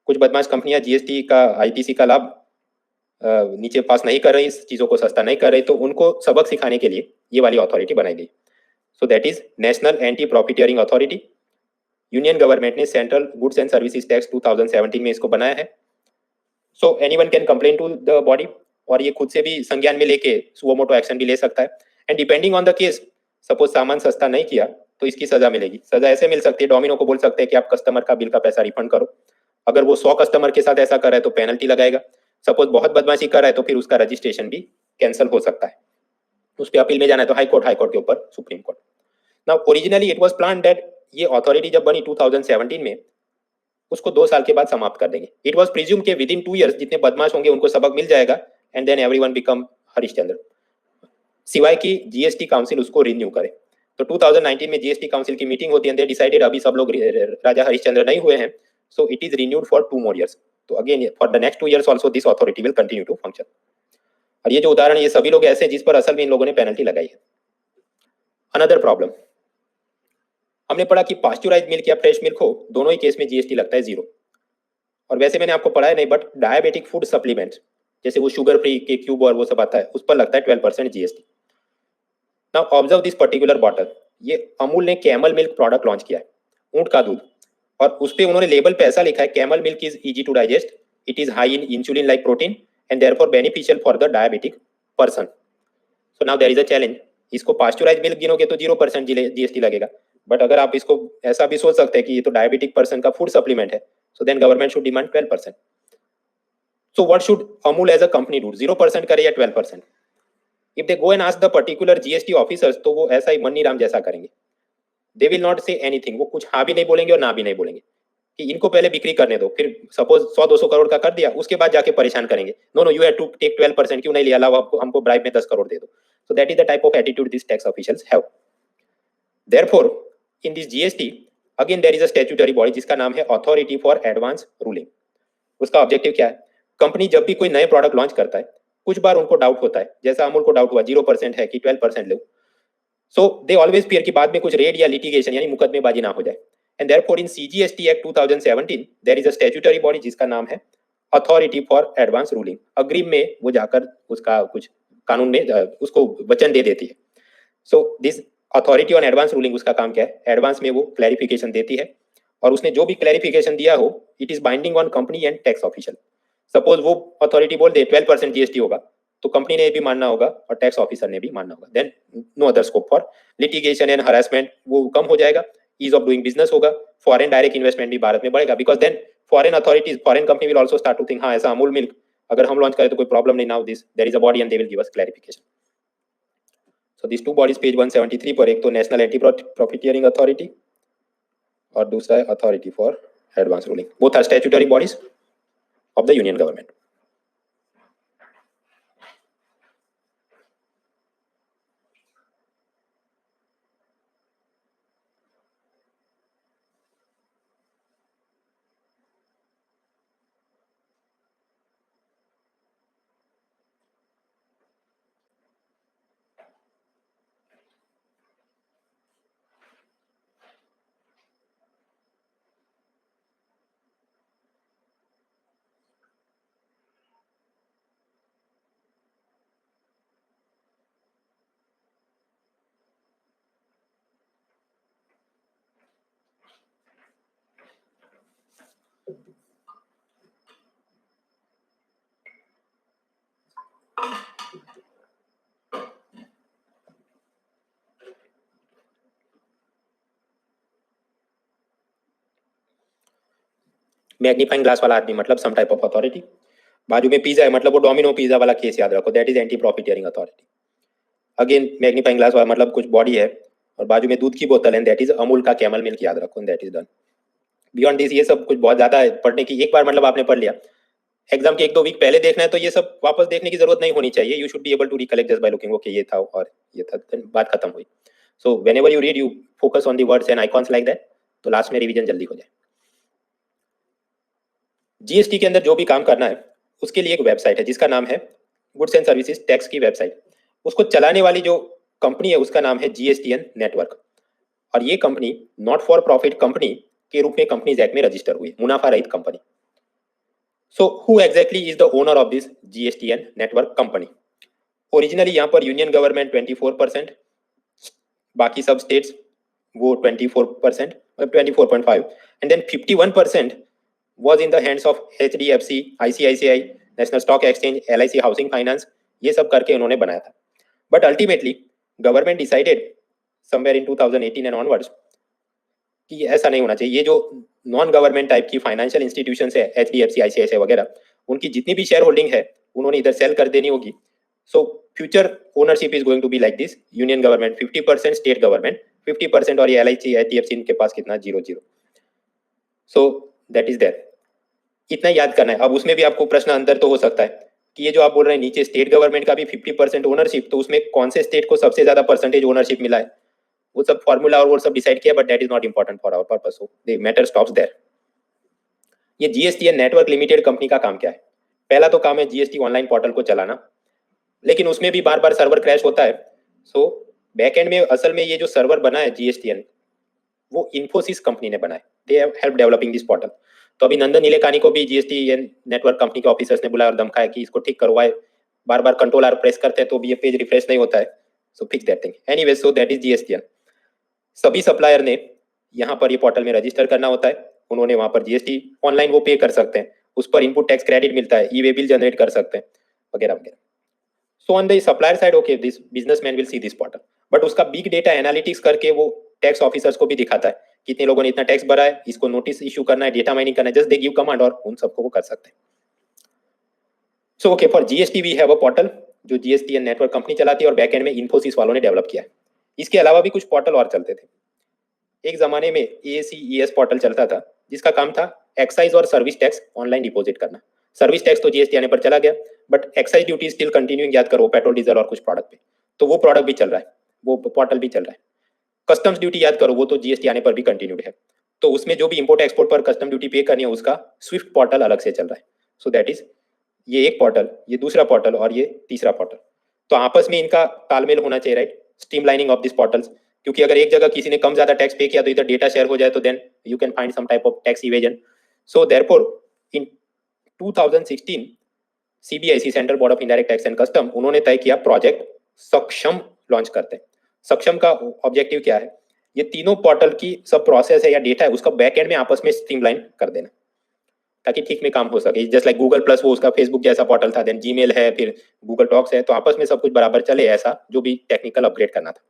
कुछ बदमाश कंपनियां जीएसटी का, आईटीसी का लाभ नीचे पास नहीं कर रही, चीजों को सस्ता नहीं कर रही, तो उनको सबक सिखाने के लिए ये वाली अथॉरिटी बनाई गई। So that is national anti profiteering authority. Union government ने central goods and services tax 2017 में इसको बनाया है। So anyone can complain to the body, और ये खुद से भी संज्ञान में लेके सुओ मोटो एक्शन भी ले सकता है। And depending on the case, suppose सामान सस्ता नहीं किया तो इसकी सजा मिलेगी। सजा ऐसे मिल सकती है, डोमिनो को बोल सकते हैं कि आप कस्टमर का बिल का पैसा रिफंड करो। अगर वो 100 कस्टमर के साथ ऐसा कर रहा है तो पेनल्टी लगाएगा। सपोज बहुत बदमाशी कर रहा है तो फिर उसका रजिस्ट्रेशन भी कैंसिल हो सकता है। उस पर अपील में जाना है तो हाई कोर्ट के ऊपर supreme court. Now originally it was plan that ये अथॉरिटी जब बनी 2017 में, उसको 2 साल के बाद समाप्त कर देंगे। इट वाज प्रिज्यूम के विद इन 2 इयर्स जितने बदमाश होंगे उनको सबक मिल जाएगा, and then everyone become Harishchandra, सिवाय कि जीएसटी काउंसिल उसको रिन्यू करे। तो 2019 में जीएसटी काउंसिल की मीटिंग होती है, दे डिसाइडेड अभी सब लोग राजा हरिश्चंद्र नहीं हुए हैं, so it is renewed for 2 more years। तो again for the next 2 years also this authority will continue to function. और ये जो उदाहरण, ये सभी लोग ऐसे हैं जिस पर असल में इन लोगों ने पेनल्टी लगाई है। अनदर प्रॉब्लम, हमने पढ़ा कि पास्चुराइज मिल्क या फ्रेश मिल्क हो, दोनों ही केस में जीएसटी लगता है 0। और वैसे मैंने आपको पढ़ाया नहीं, बट डायबिटिक फूड सप्लीमेंट्स जैसे वो शुगर फ्री के क्यूब और वो सब आता है, उस पर लगता है 12% GST. Now observe this particular bottle. ये अमूल ने कैमल मिल्क प्रोडक्ट लॉन्च किया है, ऊंट का दूध, और उस पर उन्होंने लेबल पे ऐसा लिखा है, camel milk is easy to digest, it is high in insulin like protein and therefore beneficial for the diabetic person. So now there is a challenge, इसको पास्चुराइज मिल्क गिनोगे तो 0% जीएसटी लगेगा। बट अगर आप इसको ऐसा भी सोच सकते हैं कि ये तो डायबिटिक पर्सन का फूड सप्लीमेंट है, so then government should demand 12%। So what should Amul as a company do, 0% करे या 12%? If they go and ask the particular GST officers, तो वो ऐसा ही मन्नी राम जैसा करेंगे। They will not say anything, वो कुछ हाँ भी नहीं बोलेंगे और ना भी नहीं बोलेंगे, कि इनको पहले बिक्री करने दो, फिर सपोज 100-200 करोड़ का कर दिया, उसके बाद जाके परेशान करेंगे, no no you have to take 12%, क्यों नहीं लिया, लाओ हमको ब्राइब में 10 करोड़ दे दो। So that is the type of attitude this tax officials have. Therefore in this GST again there is a statutory body जिसका नाम है अथॉरिटी फॉर एडवांस रूलिंग। उसका ऑब्जेक्टिव क्या है? कंपनी जब भी कोई नए प्रोडक्ट लॉन्च करता है, कुछ बार उनको डाउट होता है, जैसा अमूल को डाउट हुआ 0% है कि 12% लो, सो दे ऑलवेज फियर कि बाद में कुछ रेड या लिटिगेशन यानी मुकदमेबाजी ना हो जाए। And therefore in CGST act 2017 there is a statutory body जिसका नाम है अथॉरिटी फॉर एडवांस रूलिंग। अग्रिम में वो जाकर उसका कुछ कानून में उसको वचन दे देती है। So this authority on advance ruling, उसका काम क्या है? एडवांस में वो क्लैरिफिकेशन देती है, और उसने जो भी क्लैरिफिकेशन दिया हो it is binding on company and tax official. Suppose वो अथॉरिटी बोल दे 12% जीएसटी होगा, तो कंपनी ने भी मानना होगा और टैक्स ऑफिसर ने भी मानना होगा, then no other scope for litigation and harassment, वो कम हो जाएगा, ईज ऑफ डूइंग बिजनेस होगा, फॉरेन डायरेक्ट इन्वेस्टमेंट भी भारत में बढ़ेगा, because then foreign authorities, foreign company will also start to think, हाँ ऐसा अमूल मिल्क अगर हम लॉन्च करें तो कोई प्रॉब्लम नहीं, now this there is a body and they will give us clarification. So this two bodies page 173 पर, एक तो नेशनल एंटी प्रॉफिटियरिंग अथॉरिटी और दूसरा है authority for advance ruling, both are statutory bodies of the union government. Magnifying glass वाला आदमी मतलब सम type of authority. बाजू में पिज्जा है मतलब वो डोमिनो पिज्जा वाला केस याद रखो, that is anti profiteering authority. Again magnifying glass वाला मतलब कुछ बॉडी है और बाजू में दूध की बोतल है, दैट इज अमूल का कैमल मिल्क, याद रखो, that is done. Beyond this ये सब कुछ बहुत ज्यादा है पढ़ने की, एक बार मतलब आपने पढ़ लिया, एग्जाम के 1-2 वीक पहले देखना है तो ये सब वापस देखने की जरूरत नहीं होनी चाहिए। You should be able to recollect just by looking, okay ये था और ये था, बात खत्म हुई। So whenever you read you focus on the words and icons like that, तो लास्ट में रिवीजन जल्दी हो जाए। जीएसटी के अंदर जो भी काम करना है उसके लिए एक वेबसाइट है जिसका नाम है गुड्स एंड सर्विसेज टैक्स की वेबसाइट। उसको चलाने वाली जो कंपनी है उसका नाम है जीएसटीएन नेटवर्क, और ये company not for profit company के रूप में कंपनीज एक्ट में रजिस्टर हुई, मुनाफा रहित company. So who exactly is the owner of this GSTN network company? Originally यहाँ पर यूनियन गवर्नमेंट 24%, बाकी सब स्टेट्स वो 24%, 24.5, and then 51% was in the hands of HDFC, ICICI, national stock exchange, LIC housing finance, ये सब करके उन्होंने बनाया था। But ultimately government decided somewhere in 2018 and onwards कि ऐसा नहीं होना चाहिए। ये जो नॉन गवर्नमेंट टाइप की फाइनेंशियल इंस्टीट्यूशंस है, HDFC, ICICI वगैरह, उनकी जितनी भी शेयर होल्डिंग है उन्होंने इधर सेल कर देनी होगी। So future ownership is going to be like this, union government 50%, state government 50%, और ये LIC, HDFC इनके पास कितना 0-0। सो दैट इज देयर, इतना याद करना है। अब उसमें भी आपको प्रश्न अंदर तो हो सकता है कि ये जो आप बोल रहे हैं नीचे स्टेट गवर्नमेंट का भी 50% ओनरशिप, तो उसमें कौन से स्टेट को सबसे ज्यादा परसेंटेज ओनरशिप मिला है, वो सब फॉर्मूला और वो सब डिसाइड किया, but that is not important for our purpose, so the matter stops there. ये जीएसटीएन नेटवर्क लिमिटेड कंपनी का काम क्या है? पहला तो काम है जीएसटी ऑनलाइन पोर्टल को चलाना, लेकिन उसमें भी बार बार सर्वर क्रैश होता है। सो बैकएंड में असल में ये जो सर्वर बना है जीएसटीएन, वो इन्फोसिस कंपनी ने बनाया, they have help developing this portal. तो अभी नंदन नीलेकानी को भी जीएसटीएन नेटवर्क कंपनी के ऑफिसर्स ने बुलाया और धमकाया कि इसको ठीक करवाए, बार बार कंट्रोल आर प्रेस करते हैं तो भी ये पेज रिफ्रेश नहीं होता है, so fix that thing. Anyway, so that is GSTN. सभी सप्लायर ने यहाँ पर ये पोर्टल में रजिस्टर करना होता है, उन्होंने वहां पर जीएसटी ऑनलाइन वो पे कर सकते हैं, उस पर इनपुट टैक्स क्रेडिट मिलता है, ई वे बिल जनरेट कर सकते हैं वगैरह वगैरह। So on the supplier side, okay, this businessman will see this portal, but उसका बिग डेटा एनालिटिक्स करके वो टैक्स ऑफिसर्स को भी दिखाता है कितने लोगों ने इतना टैक्स भरा है, इसको नोटिस इशू करना है, डेटा माइनिंग करना है, जस्ट दे गिव कमांड और उन सबको वो कर सकते हैं। So okay, for GST we have a portal जो जीएसटीएन नेटवर्क कंपनी चलाती है और बैकएंड में इन्फोसिस वालों ने डेवलप किया है। इसके अलावा भी कुछ पोर्टल और चलते थे। एक जमाने में ACES पोर्टल चलता था जिसका काम था एक्साइज और सर्विस टैक्स ऑनलाइन डिपॉजिट करना। सर्विस टैक्स तो जीएसटी आने पर चला गया, but excise duty still continuing, याद करो, पेट्रोल डीजल और कुछ प्रोडक्ट पे, तो वो प्रोडक्ट भी चल रहा है, वो पोर्टल भी चल रहा है। कस्टम्स ड्यूटी याद करो, वो तो जीएसटी आने पर भी कंटिन्यूड है, तो उसमें जो भी इंपोर्ट एक्सपोर्ट पर कस्टम ड्यूटी पे करनी है उसका स्विफ्ट पोर्टल अलग से चल रहा है। सो दैट इज ये एक पोर्टल, ये दूसरा पोर्टल और ये तीसरा पोर्टल, तो आपस में इनका तालमेल होना चाहिए, right, streamlining of this portals. क्योंकि अगर एक जगह किसी ने कम ज्यादा टैक्स पे किया तो इधर डेटा शेयर हो जाए तो then you can find some type of tax evasion. So therefore in 2016 CBIC, central board of indirect tax and custom, उन्होंने तय किया प्रोजेक्ट सक्षम लॉन्च करते हैं। सक्षम का ऑब्जेक्टिव क्या है? ये तीनों पोर्टल की सब प्रोसेस है या डेटा है उसका बैकएंड में आपस में स्ट्रीमलाइन कर देना ताकि ठीक में काम हो सके। जस्ट लाइक गूगल प्लस, वो उसका फेसबुक जैसा पोर्टल था, देन जीमेल है, फिर गूगल टॉक्स है, तो आपस में सब कुछ बराबर चले, ऐसा जो भी टेक्निकल अपग्रेड करना था।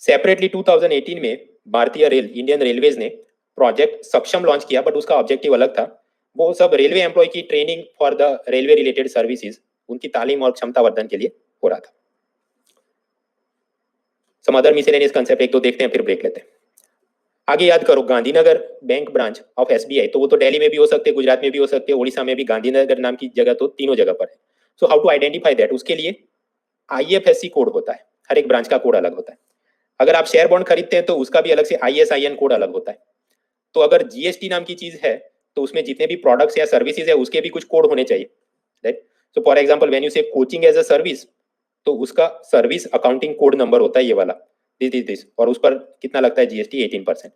सेपरेटली 2018 में भारतीय रेल, इंडियन रेलवेज ने प्रोजेक्ट सक्षम लॉन्च किया, बट उसका ऑब्जेक्टिव अलग था। वो सब रेलवे एम्प्लॉय की training for the railway related services, उनकी तालीम और क्षमता वर्धन के लिए हो रहा था। सम अदर मिसलेनियस कंसेप्ट एक दो देखते हैं फिर ब्रेक लेते हैं। आगे याद करो, Gandhinagar bank branch of SBI, तो वो तो दिल्ली में भी हो सकते हैं, गुजरात में भी हो सकते हैं, उड़ीसा में भी गांधीनगर नाम की जगह तो तीनों जगह पर है। So how to identify that? उसके लिए IFSC कोड होता है, हर एक ब्रांच का कोड अलग होता है। अगर आप शेयर बॉन्ड खरीदते हैं तो उसका भी अलग से ISIN कोड अलग होता है। तो अगर जीएसटी नाम की चीज है तो उसमें जितने भी प्रोडक्ट्स या सर्विसेज है उसके भी कुछ कोड होने चाहिए, right? So for example when you से कोचिंग एज अ सर्विस, तो उसका सर्विस अकाउंटिंग कोड नंबर होता है ये वाला, दिस, और उस पर कितना लगता है GST 18%।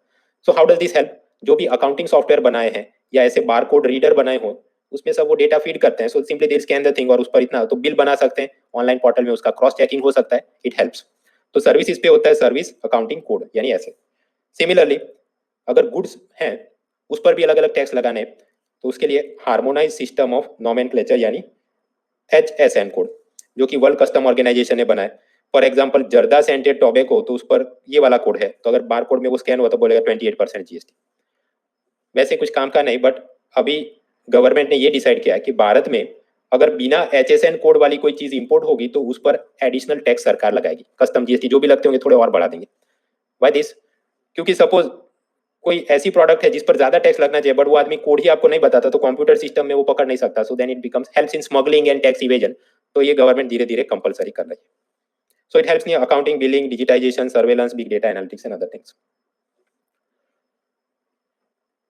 So how does this help? जो भी अकाउंटिंग सॉफ्टवेयर बनाए हैं या ऐसे बार कोड रीडर बनाए हो उसमें सब वो डेटा फीड करते हैं। So simply they scan the thing और उस पर इतना तो बिल बना सकते हैं ऑनलाइन पोर्टल में, उसका क्रॉस चेकिंग हो सकता है, इट हेल्प्स। तो सर्विसेज पे होता है सर्विस अकाउंटिंग कोड, यानी ऐसे। सिमिलरली अगर गुड्स हैं उस पर भी अलग अलग टैक्स लगाने हैं तो उसके लिए हार्मोनाइज सिस्टम ऑफ नॉमेनक्लेचर यानी HSN कोड, जो कि वर्ल्ड कस्टम ऑर्गेनाइजेशन ने बनाया। फॉर एग्जांपल जर्दा सेंटेड टोबैको, तो उस पर ये वाला कोड है, तो अगर बार कोड में वो स्कैन हुआ तो बोलेगा 28% जीएसटी। वैसे कुछ काम का नहीं, बट अभी गवर्नमेंट ने ये डिसाइड किया है कि भारत में अगर बिना HSN कोड वाली कोई चीज इंपोर्ट होगी तो उस पर एडिशनल टैक्स सरकार लगाएगी, कस्टम GST जो भी लगते होंगे थोड़े और बढ़ा देंगे। Why this? क्योंकि सपोज कोई ऐसी प्रोडक्ट है जिस पर ज्यादा टैक्स लगना चाहिए बट वो आदमी कोड ही आपको नहीं बताता, तो कंप्यूटर सिस्टम में वो पकड़ नहीं सकता, so then it becomes helps in smuggling and tax evasion. तो ये गवर्नमेंट धीरे धीरे कंपलसरी कर रही है। So it helps in accounting, billing, digitisation, surveillance, big data analytics and other things.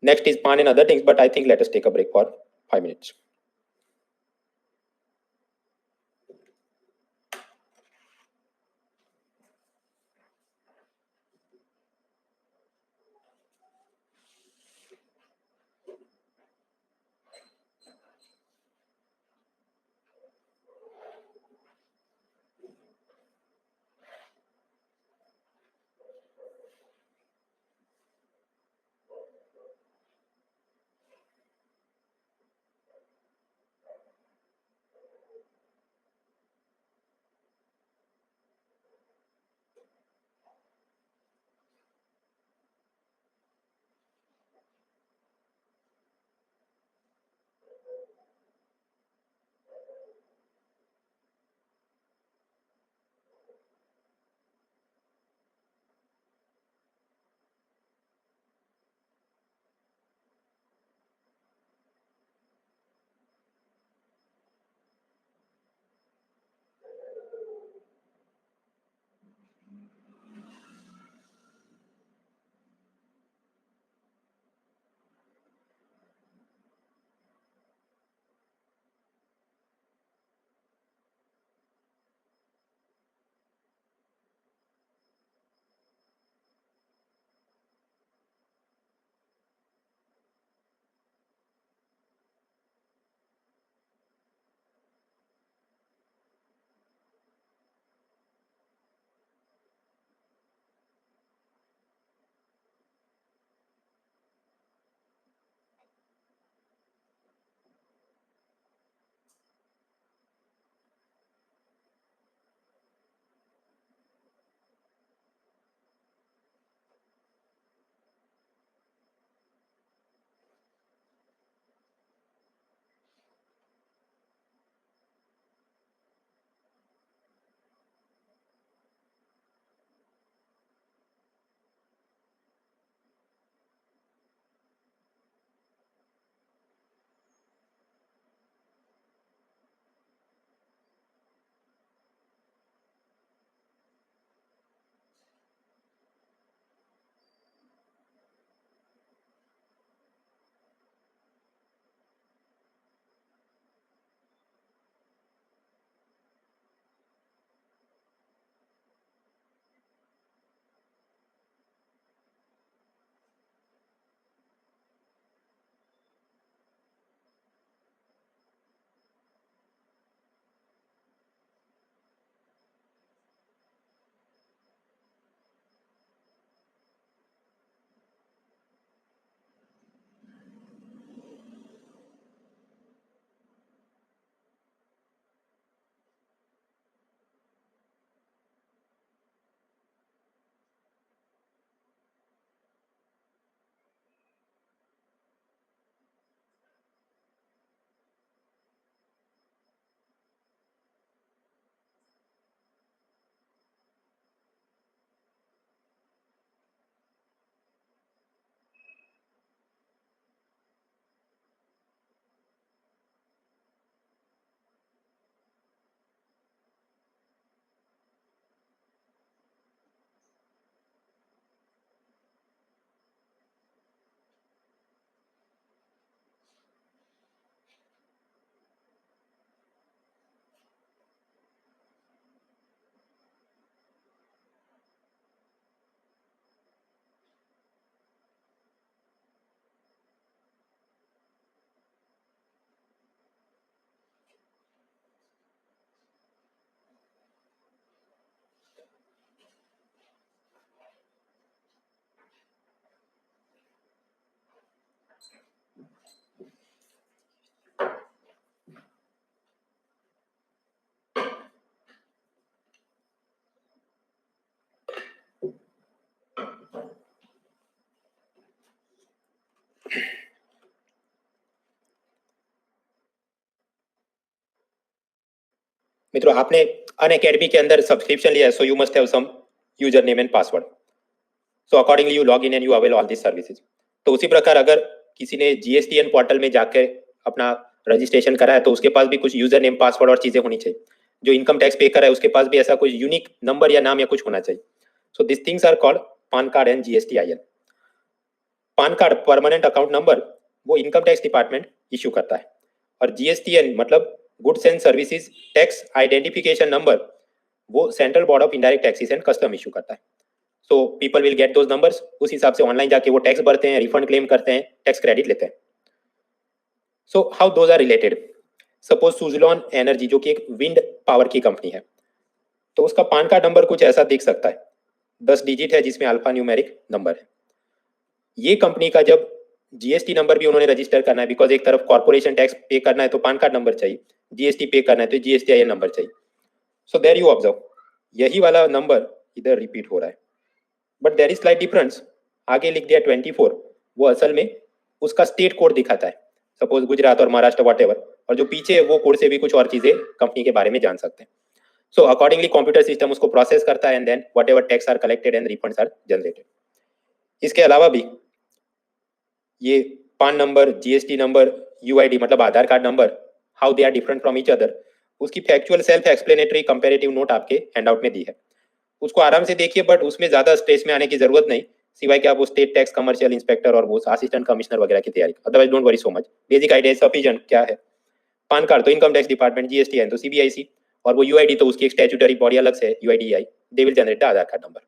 Next is PAN and other things, but I think let us take a break for 5 minutes. मित्रों आपने Unacademy के अंदर subscription लिया है, so you must have some user name and password, so accordingly you log in and you avail all this services. तो उसी प्रकार अगर किसी ने जीएसटीएन पोर्टल में जाकर अपना रजिस्ट्रेशन करा है तो उसके पास भी कुछ यूजर नेम पासवर्ड और चीजें होनी चाहिए। जो इनकम टैक्स पे कर रहा है उसके पास भी ऐसा कुछ यूनिक नंबर या नाम या कुछ होना चाहिए। So this things are called PAN card and GSTIN. PAN card permanent account number वो इनकम टैक्स डिपार्टमेंट इश्यू करता है, और जीएसटीएन मतलब goods and services tax identification number वो central board of indirect taxes and custom issue करता है। So people will get those numbers, उस हिसाब से ऑनलाइन जाके वो टैक्स भरते हैं, रिफंड क्लेम करते हैं, टैक्स क्रेडिट लेते हैं। So how those are related, suppose Suzlon energy जो कि एक विंड पावर की कंपनी है, तो उसका पान कार्ड नंबर कुछ ऐसा दिख सकता है, 10 डिजिट है जिसमें अल्फा न्यूमेरिक नंबर है। ये कंपनी का जब जीएसटी नंबर भी उन्होंने रजिस्टर करना है, बिकॉज एक तरफ कॉर्पोरेशन टैक्स पे करना है तो पान कार्ड नंबर चाहिए, जीएसटी पे करना है तो जीएसटीआईएन नंबर चाहिए। सो देयर यू ऑब्जर्व, यही वाला नंबर इधर रिपीट हो रहा है, but there is slight difference. आगे लिख दिया 24, वो असल में उसका स्टेट कोड दिखाता है, सपोज गुजरात और महाराष्ट्र वॉटेवर, और जो पीछे है वो कोड से भी कुछ और चीजें कंपनी के बारे में जान सकते हैं। सो अकॉर्डिंगली कंप्यूटर सिस्टम उसको प्रोसेस करता है and then whatever tax are collected and refunds are generated. इसके अलावा भी ये पान नंबर, जीएसटी नंबर, यूआईडी मतलब Aadhaar card number, how they are different from each other, उसकी factual self explanatory comparative note आपके हैंडआउट में दी है, उसको आराम से देखिए, बट उसमें ज्यादा स्ट्रेस में आने की जरूरत नहीं, सिवाय कि आप वो स्टेट टैक्स कमर्शियल इंस्पेक्टर और वो असिस्टेंट कमिश्नर वगैरह की तैयारी, otherwise don't worry so much. Basic idea sufficient. क्या है पान कार्ड, तो इनकम टैक्स डिपार्टमेंट, जीएसटी है तो सीबीआईसी, और वो यूआईडी तो उसकी एक स्टैट्यूटरी बॉडी अलग से UIDAI, they will generate the Aadhaar card number.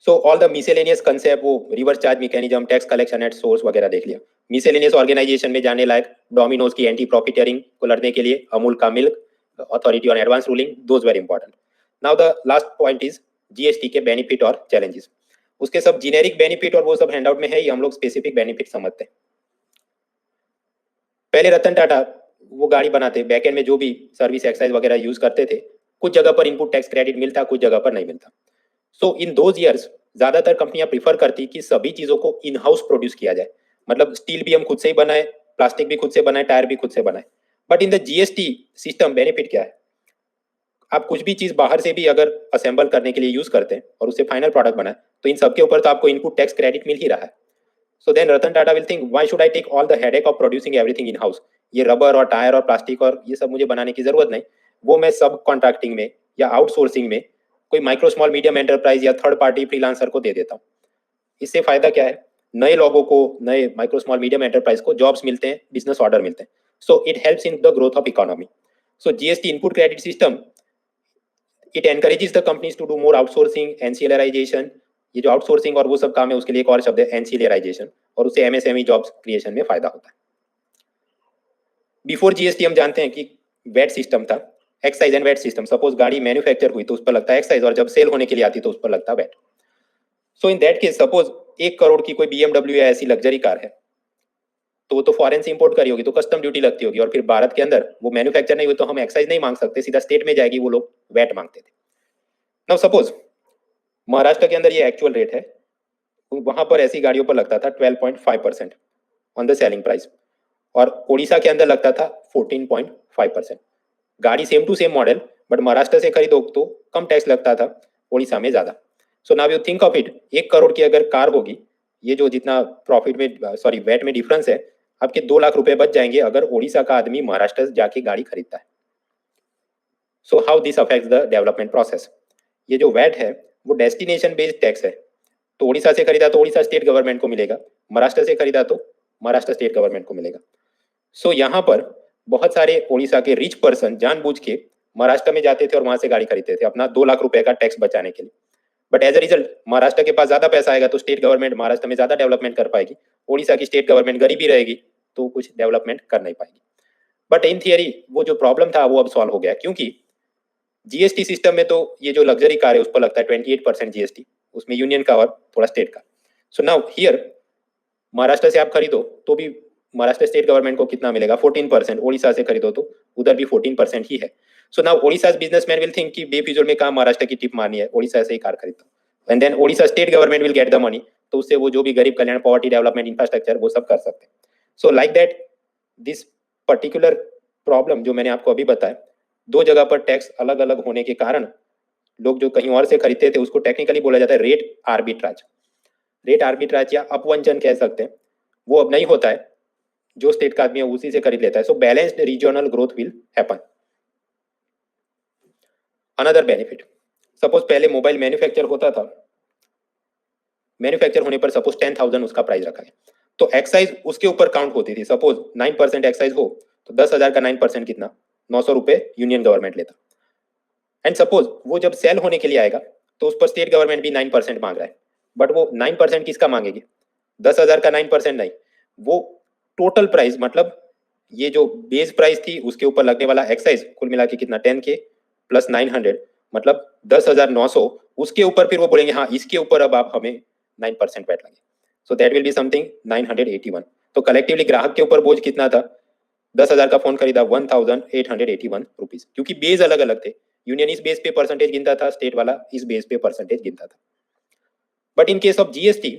So all the miscellaneous concept, वो reverse charge mechanism, tax collection at source वगैरह देख लिया। मिसेलेनियस ऑर्गेनाइजेशन में जाने लायक डोमिनोज की एंटी प्रॉफिटियरिंग को लड़ने के लिए अमूल का milk authority on advance ruling, those very important. Now the last point is GST के बेनिफिट और चैलेंजेस। उसके सब जेनेरिक बेनिफिट और वो सब हैंडआउट में है, हम लोग स्पेसिफिक बेनिफिट समझते हैं। पहले रतन टाटा वो गाड़ी बनाते, बैकएंड में जो भी सर्विस एक्साइज वगैरह यूज करते थे, कुछ जगह पर इनपुट टैक्स क्रेडिट मिलता, कुछ जगह पर नहीं मिलता। सो इन दोज ईयर्स ज्यादातर कंपनियां प्रीफर करती कि सभी चीजों को इन हाउस प्रोड्यूस किया जाए, मतलब स्टील भी हम खुद से ही बनाए, प्लास्टिक भी खुद से बनाए, टायर भी खुद से बनाए। But in the GST system benefit क्या है, आप कुछ भी चीज बाहर से भी अगर असेंबल करने के लिए यूज करते हैं और उससे फाइनल प्रोडक्ट बनाए तो इन सबके ऊपर तो आपको इनपुट टैक्स क्रेडिट मिल ही रहा है। So then Ratan Tata will think why should I take all the headache of producing everything in house, ये रबर और टायर और प्लास्टिक और ये सब मुझे बनाने की जरूरत नहीं, वो मैं सब कॉन्ट्रैक्टिंग में या आउटसोर्सिंग में कोई माइक्रो स्मॉल मीडियम एंटरप्राइज या थर्ड पार्टी फ्रीलांसर को दे देता हूँ। इससे फायदा क्या है, नए लोगों को, नए माइक्रो स्मॉल मीडियम एंटरप्राइज को जॉब्स मिलते हैं, बिजनेस ऑर्डर मिलते हैं। So it helps in the growth of economy. So GST input credit system, it encourages the companies to do more outsourcing, ancillarisation, ये जो आउटसोर्सिंग और वो सब काम है उसके लिए एक और शब्द है एनसीएलआराइजेशन, और उससे एमएसएमई जॉब्स क्रिएशन में फायदा होता है। बिफोर जीएसटी हम जानते हैं कि वैट सिस्टम था, excise and VAT system. Suppose गाड़ी मैन्युफैक्चर हुई तो उस पर लगता है एक्साइज, और जब सेल होने के लिए आती तो उस पर लगता है VAT. So in that case suppose 1 crore की कोई बीएमडब्ल्यू या ऐसी लग्जरी कार है, तो वो तो फॉरेन से इंपोर्ट करी होगी तो कस्टम ड्यूटी लगती होगी, और फिर भारत के अंदर वो मैन्युफैक्चर नहीं हुई तो हम एक्साइज नहीं मांग सकते, सीधा स्टेट में जाएगी, वो लोग वैट मांगते थे। नाउ सपोज महाराष्ट्र के अंदर ये एक्चुअल रेट है, वहां पर ऐसी गाड़ियों पर लगता था 12.5% ऑन द सेलिंग प्राइस, और उड़ीसा के अंदर लगता था 14.5%। गाड़ी same to same model, but Maharashtra से खरीदो तो कम टैक्स लगता था, उड़ीसा में ज्यादा। सो now you think of it, 1 crore की अगर कार होगी, ये जो जितना प्रॉफिट में सॉरी वैट में डिफरेंस है, आपके 2 लाख रुपए बच जाएंगे अगर उड़ीसा का आदमी महाराष्ट्र से जाके गाड़ी खरीदता है। So how this affects the development process, ये जो वैट है वो डेस्टिनेशन बेस्ड टैक्स है, तो उड़ीसा से खरीदा तो उड़ीसा स्टेट गवर्नमेंट को मिलेगा, महाराष्ट्र से खरीदा तो महाराष्ट्र स्टेट गवर्नमेंट को मिलेगा। सो यहाँ पर बहुत सारे उड़ीसा के रिच पर्सन जानबूझ के महाराष्ट्र में जाते थे और वहां से गाड़ी खरीदते थे अपना 2 लाख रुपए का टैक्स बचाने के लिए। But as a result Maharashtra के पास ज्यादा पैसा आएगा तो स्टेट गवर्नमेंट महाराष्ट्र में ज्यादा डेवलपमेंट कर पाएगी, उड़ीसा की स्टेट गवर्नमेंट गरीबी रहेगी तो कुछ डेवलपमेंट कर नहीं पाएगी। बट इन थियरी वो जो प्रॉब्लम था वो अब सॉल्व हो गया, क्योंकि जीएसटी सिस्टम में तो ये जो लग्जरी कार है उस पर लगता है 28% जीएसटी, उसमें यूनियन का और थोड़ा स्टेट का। सो नाउ हियर महाराष्ट्र से आप खरीदो तो भी महाराष्ट्र स्टेट गवर्नमेंट को कितना मिलेगा, 14%। उड़ीसा से खरीदो तो उधर भी 14% ही है। So now Orissa businessman will think कि बेफिजूल में कहाँ महाराष्ट्र की टिप मारनी है, उड़ीसा से ही कार खरीदता हूं, and then Odisha state government will get the money, तो उससे वो जो भी गरीब कल्याण, पॉवर्टी डेवलपमेंट, इंफ्रास्ट्रक्चर वो सब कर सकते हैं। So like that this particular problem जो मैंने आपको अभी बताया, दो जगह पर टैक्स अलग अलग होने के कारण लोग जो कहीं और से खरीदते थे उसको टेक्निकली बोला जाता है रेट आर्बिट्राज। रेट आर्बिट्राज या अपवंचन कह सकते हैं, वो अब नहीं होता है, जो स्टेट का आदमी है उसी से खरीद लेता है। So balanced regional growth will happen. Another benefit, suppose पहले मोबाइल मैन्युफैक्चर होता था, मैन्युफैक्चर होने पर सपोज 10,000 उसका प्राइस रखा है, तो एक्साइज उसके ऊपर काउंट होती थी। सपोज 9% एक्साइज हो तो 10,000 का 9% कितना, 900 रुपए यूनियन गवर्नमेंट लेता। एंड सपोज वो जब सेल होने के लिए आएगा तो उस पर स्टेट गवर्नमेंट भी 9% मांग रहा है, बट वो 9% किसका मांगेगी, 10,000 का 9% नहीं, वो टोटल प्राइस मतलब ये जो बेस प्राइस थी उसके ऊपर लगने वाला एक्साइज कुल मिला के कितना 10K प्लस 900 मतलब 10,900, उसके ऊपर फिर वो बोलेंगे हाँ इसके ऊपर अब आप हमें 9% वैट लगे। So that will be something 981। तो कलेक्टिवली ग्राहक के ऊपर बोझ कितना था, 10,000 का फोन खरीदा 1,881 रुपीज, क्योंकि बेस अलग अलग थे। यूनियन इस बेस पे परसेंटेज गिनता था, स्टेट वाला इस बेस पे परसेंटेज गिनता था। But in case of GST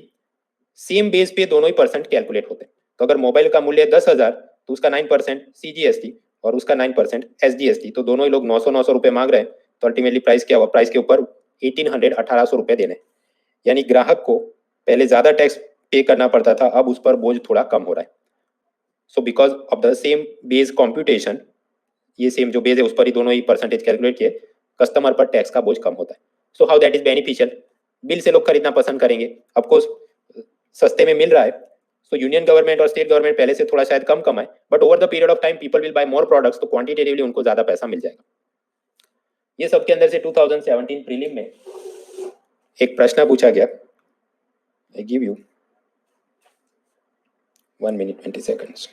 same base पे दोनों ही परसेंट कैलकुलेट होते हैं। तो अगर मोबाइल का मूल्य 10,000 तो उसका 9% सीजीएसटी और उसका 9% एसजीएसटी, तो दोनों ही लोग 900 रुपए मांग रहे हैं। तो अल्टीमेटली प्राइस क्या हुआ, प्राइस के ऊपर 1,800 रुपए देने, यानी ग्राहक को पहले ज्यादा टैक्स पे करना पड़ता था, अब उस पर बोझ थोड़ा कम हो रहा है। So because of the same base computation, ये सेम जो बेस है उस पर ही दोनों ही परसेंटेज कैलकुलेट किए, कस्टमर पर टैक्स का बोझ कम होता है। So how that is beneficial, bill से लोग खरीदना पसंद करेंगे, ऑफकोर्स सस्ते में मिल रहा है। सो यूनियन गवर्नमेंट और स्टेट गवर्नमेंट पहले से थोड़ा शायद कम कमाए, but over the period of time people will buy more products, तो क्वांटिटेटिवली उनको ज्यादा पैसा मिल जाएगा। ये सबके अंदर से 2017 प्रीलिम में एक प्रश्न पूछा गया। I give you 1 minute 20 seconds।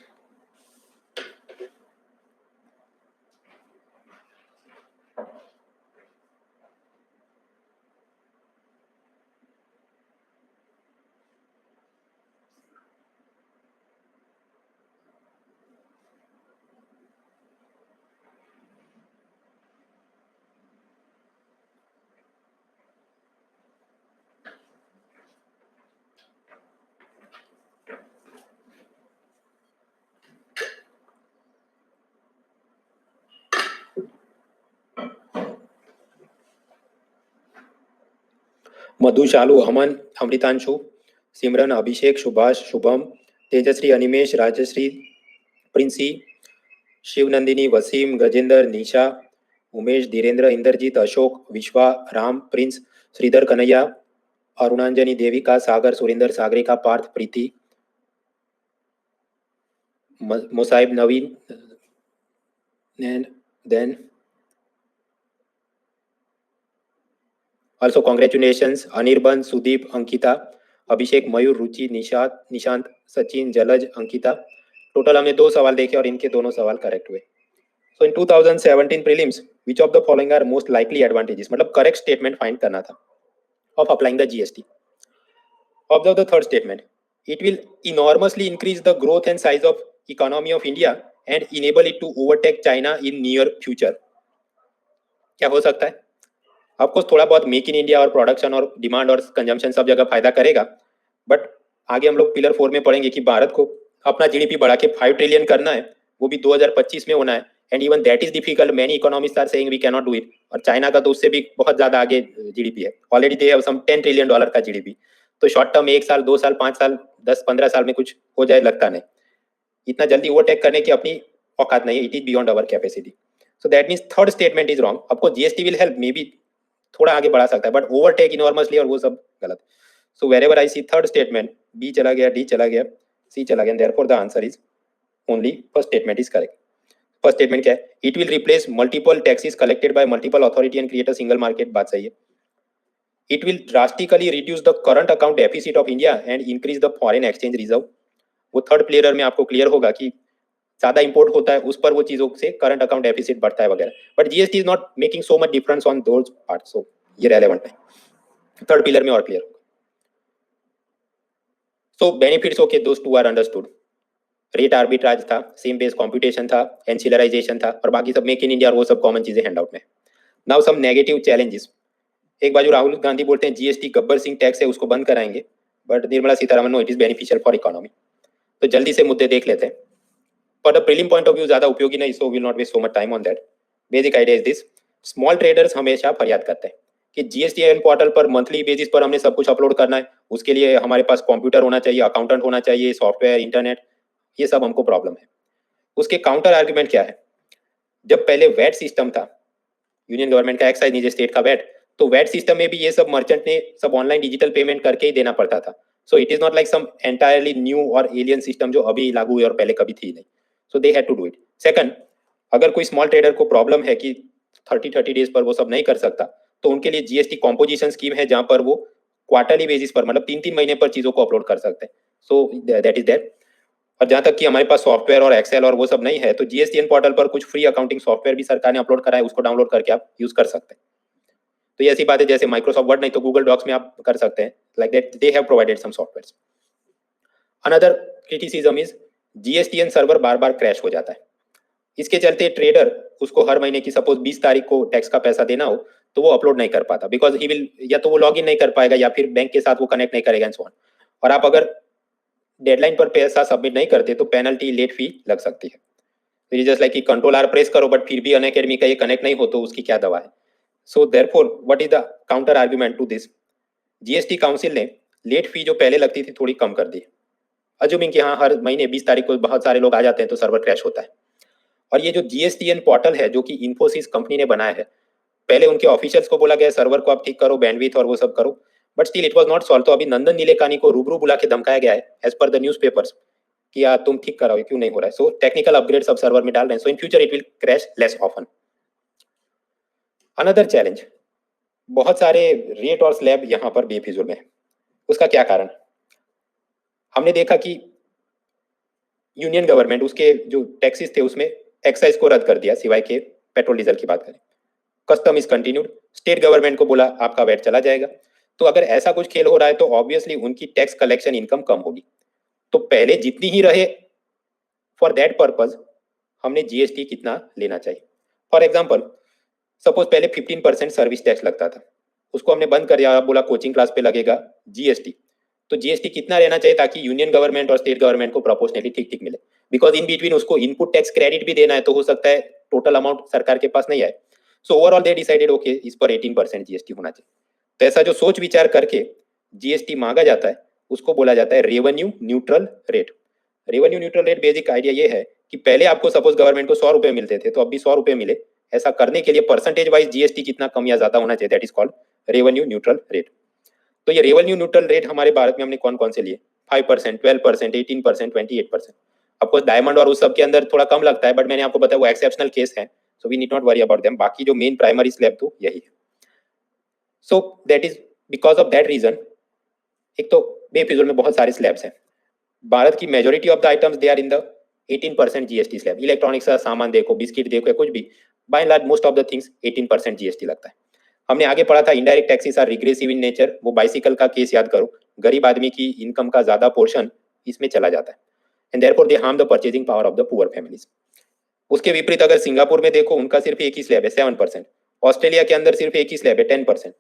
Madhu, Shalu, Aman, Amritanshu, Simran, Abhishek, Subhash, Shubham, Tejashree, Animesh, Rajashree, Princy, Shiv Nandini, Wasim, Gajendra, Nisha, Umesh, Dhirendra, Indrajeet, Ashok, Vishwa, Ram, Prince, Shridhar, Kanhaiya, Arunanjani, Devika, Sagar, Surendra, Sagarika, Parth, Preeti, Musaib, Naveen, then also congratulations Anirban, Sudeep, Ankita, Abhishek, Mayur, Ruchi, Nishant, Sachin, Jalaj, Ankita. Total हमने 2 सवाल देखे और इनके दोनों सवाल करेक्ट हुए। So in 2017 prelims which of the following are most likely advantages, मतलब करेक्ट स्टेटमेंट फाइंड करना था of applying the GST. Observe the third statement, it will enormously increase the growth and size of economy of India and enable it to overtake China in near future. क्या हो सकता है, आपको थोड़ा बहुत make in India और production और demand और कंजम्पशन सब जगह फायदा करेगा, बट आगे हम लोग पिलर 4 में पढ़ेंगे कि भारत को अपना जीडीपी बढ़ा के 5 ट्रिलियन करना है, वो भी 2025 में होना है। And even that is difficult, many economists are saying we can not do it. और चाइना का तो उससे भी बहुत ज्यादा आगे जीडीपी है, already they have some $10 trillion का जीडीपी। तो शॉर्ट टर्म 1 साल 2 साल 5 साल 10-15 साल में कुछ हो जाए लगता नहीं, इतना जल्दी ओवरटेक करने की अपनी औकात नहीं है, it is beyond our capacity. So that means third statement is wrong. आपको GST will help, maybe थोड़ा आगे बढ़ा सकता है, बट ओवरटेक इनॉर्मसली और वो सब गलत। सो वेरेवर आई सी थर्ड स्टेटमेंट, बी चला गया, डी चला गया, सी चला गया, therefore the answer is only first statement is correct. First statement क्या है, it will replace multiple taxes collected by multiple authority and create a single market, बात सही है। It will drastically reduce the current account deficit of India and increase the foreign exchange reserve. वो third player में आपको clear होगा कि ज्यादा import होता है उस पर वो चीजों से करंट अकाउंट डेफिसिट बढ़ता है वगैरह, but GST is not making so much difference on those parts, so ये रेलेवेंट है, थर्ड पिलर में और क्लियर होगा। So benefits okay, those two are understood. Rate arbitrage था, सेम बेस कंप्यूटेशन था, एंसिलराइजेशन था, और बाकी सब मेक इन इंडिया और वो सब कॉमन चीजें हैंडआउट में। Now some negative challenges. एक बाजू राहुल गांधी बोलते हैं जीएसटी गब्बर सिंह टैक्स है, उसको बंद कराएंगे, but Nirmala Sitharaman know it is beneficial for economy. तो जल्दी से मुद्दे देख लेते हैं, for the prelim point of view ज्यादा उपयोगी नहीं, so will not waste so much time on that. Basic idea is this, small traders हमेशा फरियाद करते हैं कि जीएसटीएन पोर्टल पर मंथली बेसिस पर हमने सब कुछ अपलोड करना है, उसके लिए हमारे पास कंप्यूटर होना चाहिए, अकाउंटेंट होना चाहिए, सॉफ्टवेयर, इंटरनेट, ये सब हमको प्रॉब्लम है। उसके काउंटर आर्ग्यूमेंट क्या है, जब पहले वैट सिस्टम था, यूनियन गवर्नमेंट का एक्साइज नीचे स्टेट का वैट, तो वैट सिस्टम में भी ये सब मर्चेंट ने सब ऑनलाइन डिजिटल पेमेंट करके ही देना पड़ता था। So it is not like some entirely new और एलियन सिस्टम जो अभी लागू हुई और पहले कभी थी नहीं। So they had to do it. Second, अगर कोई स्मॉल ट्रेडर को प्रॉब्लम है कि 30 डेज पर वो सब नहीं कर सकता, तो उनके लिए जीएसटी कॉम्पोजिशन स्कीम है जहां पर वो क्वार्टरली बेसिस पर मतलब 3-3 महीने पर चीजों को अपलोड कर सकते हैं। सो दैट इज दैट। और जहां तक कि हमारे पास सॉफ्टवेयर और एक्सेल और वो सब नहीं है, तो जीएसटीएन पोर्टल पर कुछ फ्री अकाउंटिंग सॉफ्टवेयर भी सरकार ने अपलोड करा है, उसको डाउनलोड करके आप यूज कर सकते हैं। तो ये ऐसी बात है जैसे माइक्रोसॉफ्ट वर्ड नहीं तो गूगल डॉक्स में आप कर सकते हैं, like that they have provided some software. Another criticism is GSTN server बार बार क्रैश हो जाता है। इसके चलते ट्रेडर उसको हर महीने की सपोज 20 तारीख को टैक्स का पैसा देना हो तो वो अपलोड नहीं कर पाता, बिकॉज ही विल या तो वो लॉग इन नहीं कर पाएगा या फिर बैंक के साथ वो कनेक्ट नहीं करेगा एंड सो ऑन। और आप अगर डेडलाइन पर पैसा सबमिट नहीं करते तो पेनल्टी लेट फी लग सकती है। जस्ट लाइक कि कंट्रोल आर प्रेस करो बट फिर भी अनअकैडमी का ये कनेक्ट नहीं हो तो उसकी क्या दवा है। So therefore what is the counter argument to this, GST council ने लेट फी जो पहले लगती थी थोड़ी कम कर दी, अज्यूमिंग कि हाँ हर महीने 20 तारीख को बहुत सारे लोग आ जाते हैं तो सर्वर क्रैश होता है। और ये जो जीएसटीएन पोर्टल है जो कि इन्फोसिस कंपनी ने बनाया है, पहले उनके ऑफिशियल्स को बोला गया सर्वर को आप ठीक करो, बैंडविड्थ और वो सब करो, but still it was not solve. तो अभी नंदन नीलेकानी को रूबरू बुला के धमकाया गया है एज पर द न्यूज़पेपर्स कि यार तुम ठीक कराओ, क्यों नहीं हो रहा है। सो टेक्निकल अपग्रेड सब सर्वर में डाल रहे हैं, so in future it will crash less often. Another challenge, बहुत सारे रेट और स्लैब यहाँ पर बेफिजुल में है। उसका क्या कारण, हमने देखा कि यूनियन गवर्नमेंट उसके जो टैक्सेस थे उसमें एक्साइज को रद्द कर दिया सिवाय के पेट्रोल डीजल की बात करें, custom is continued, state government को बोला आपका वैट चला जाएगा। तो अगर ऐसा कुछ खेल हो रहा है तो ऑब्वियसली उनकी टैक्स कलेक्शन इनकम कम होगी। तो पहले जितनी ही रहे फॉर दैट पर्पज हमने जीएसटी कितना लेना चाहिए। फॉर एग्जाम्पल सपोज पहले 15% सर्विस टैक्स लगता था, उसको हमने बंद कर दिया, बोला कोचिंग क्लास पे लगेगा जीएसटी। तो जीएसटी कितना रहना चाहिए ताकि यूनियन गवर्नमेंट और स्टेट गवर्नमेंट को प्रोपोर्शनली ठीक ठीक मिले, बिकॉज इन बिटवीन उसको इनपुट टैक्स क्रेडिट भी देना है तो हो सकता है टोटल अमाउंट सरकार के पास नहीं आए। So overall they decided okay इस पर 18% जीएसटी होना चाहिए। तो ऐसा जो सोच विचार करके जीएसटी मांगा जाता है उसको बोला जाता है revenue neutral rate. Revenue neutral rate basic idea ये है कि पहले आपको सपोज गवर्नमेंट को 100 रुपए मिलते थे तो अब भी 100 रुपए मिले, ऐसा करने के लिए परसेंटेज वाइज जीएसटी कितना कम या ज्यादा होना चाहिए, that is called revenue neutral rate. तो ये रेवेन्यू न्यूट्रल रेट हमारे भारत में हमने कौन कौन से लिए, 5%, 12%, 18%, 28%। आपको डायमंड और उस सब के अंदर थोड़ा कम लगता है, बट मैंने आपको बताया वो एक्सेप्शनल केस है, so we need not worry about them. बाकी जो मेन प्राइमरी स्लैब तो यही है। So that is because of that reason, एक तो बेफिजुल में बहुत सारे स्लैब्स हैं। भारत की majority of the items they are in the 18% GST slab. Electronics का सामान देखो, बिस्किट देखो या कुछ भी, by and large most of the things 18% GST लगता है। हमने आगे पढ़ा था indirect taxes are regressive in nature, वो बाइसिकल का केस याद करो, गरीब आदमी की इनकम का ज्यादा पोर्शन इसमें चला जाता है and therefore they harm the purchasing power of the poor families. उसके विपरीत अगर सिंगापुर में देखो, उनका सिर्फ एक ही स्लैब है 7%, ऑस्ट्रेलिया के अंदर सिर्फ एक ही स्लैब है 10%।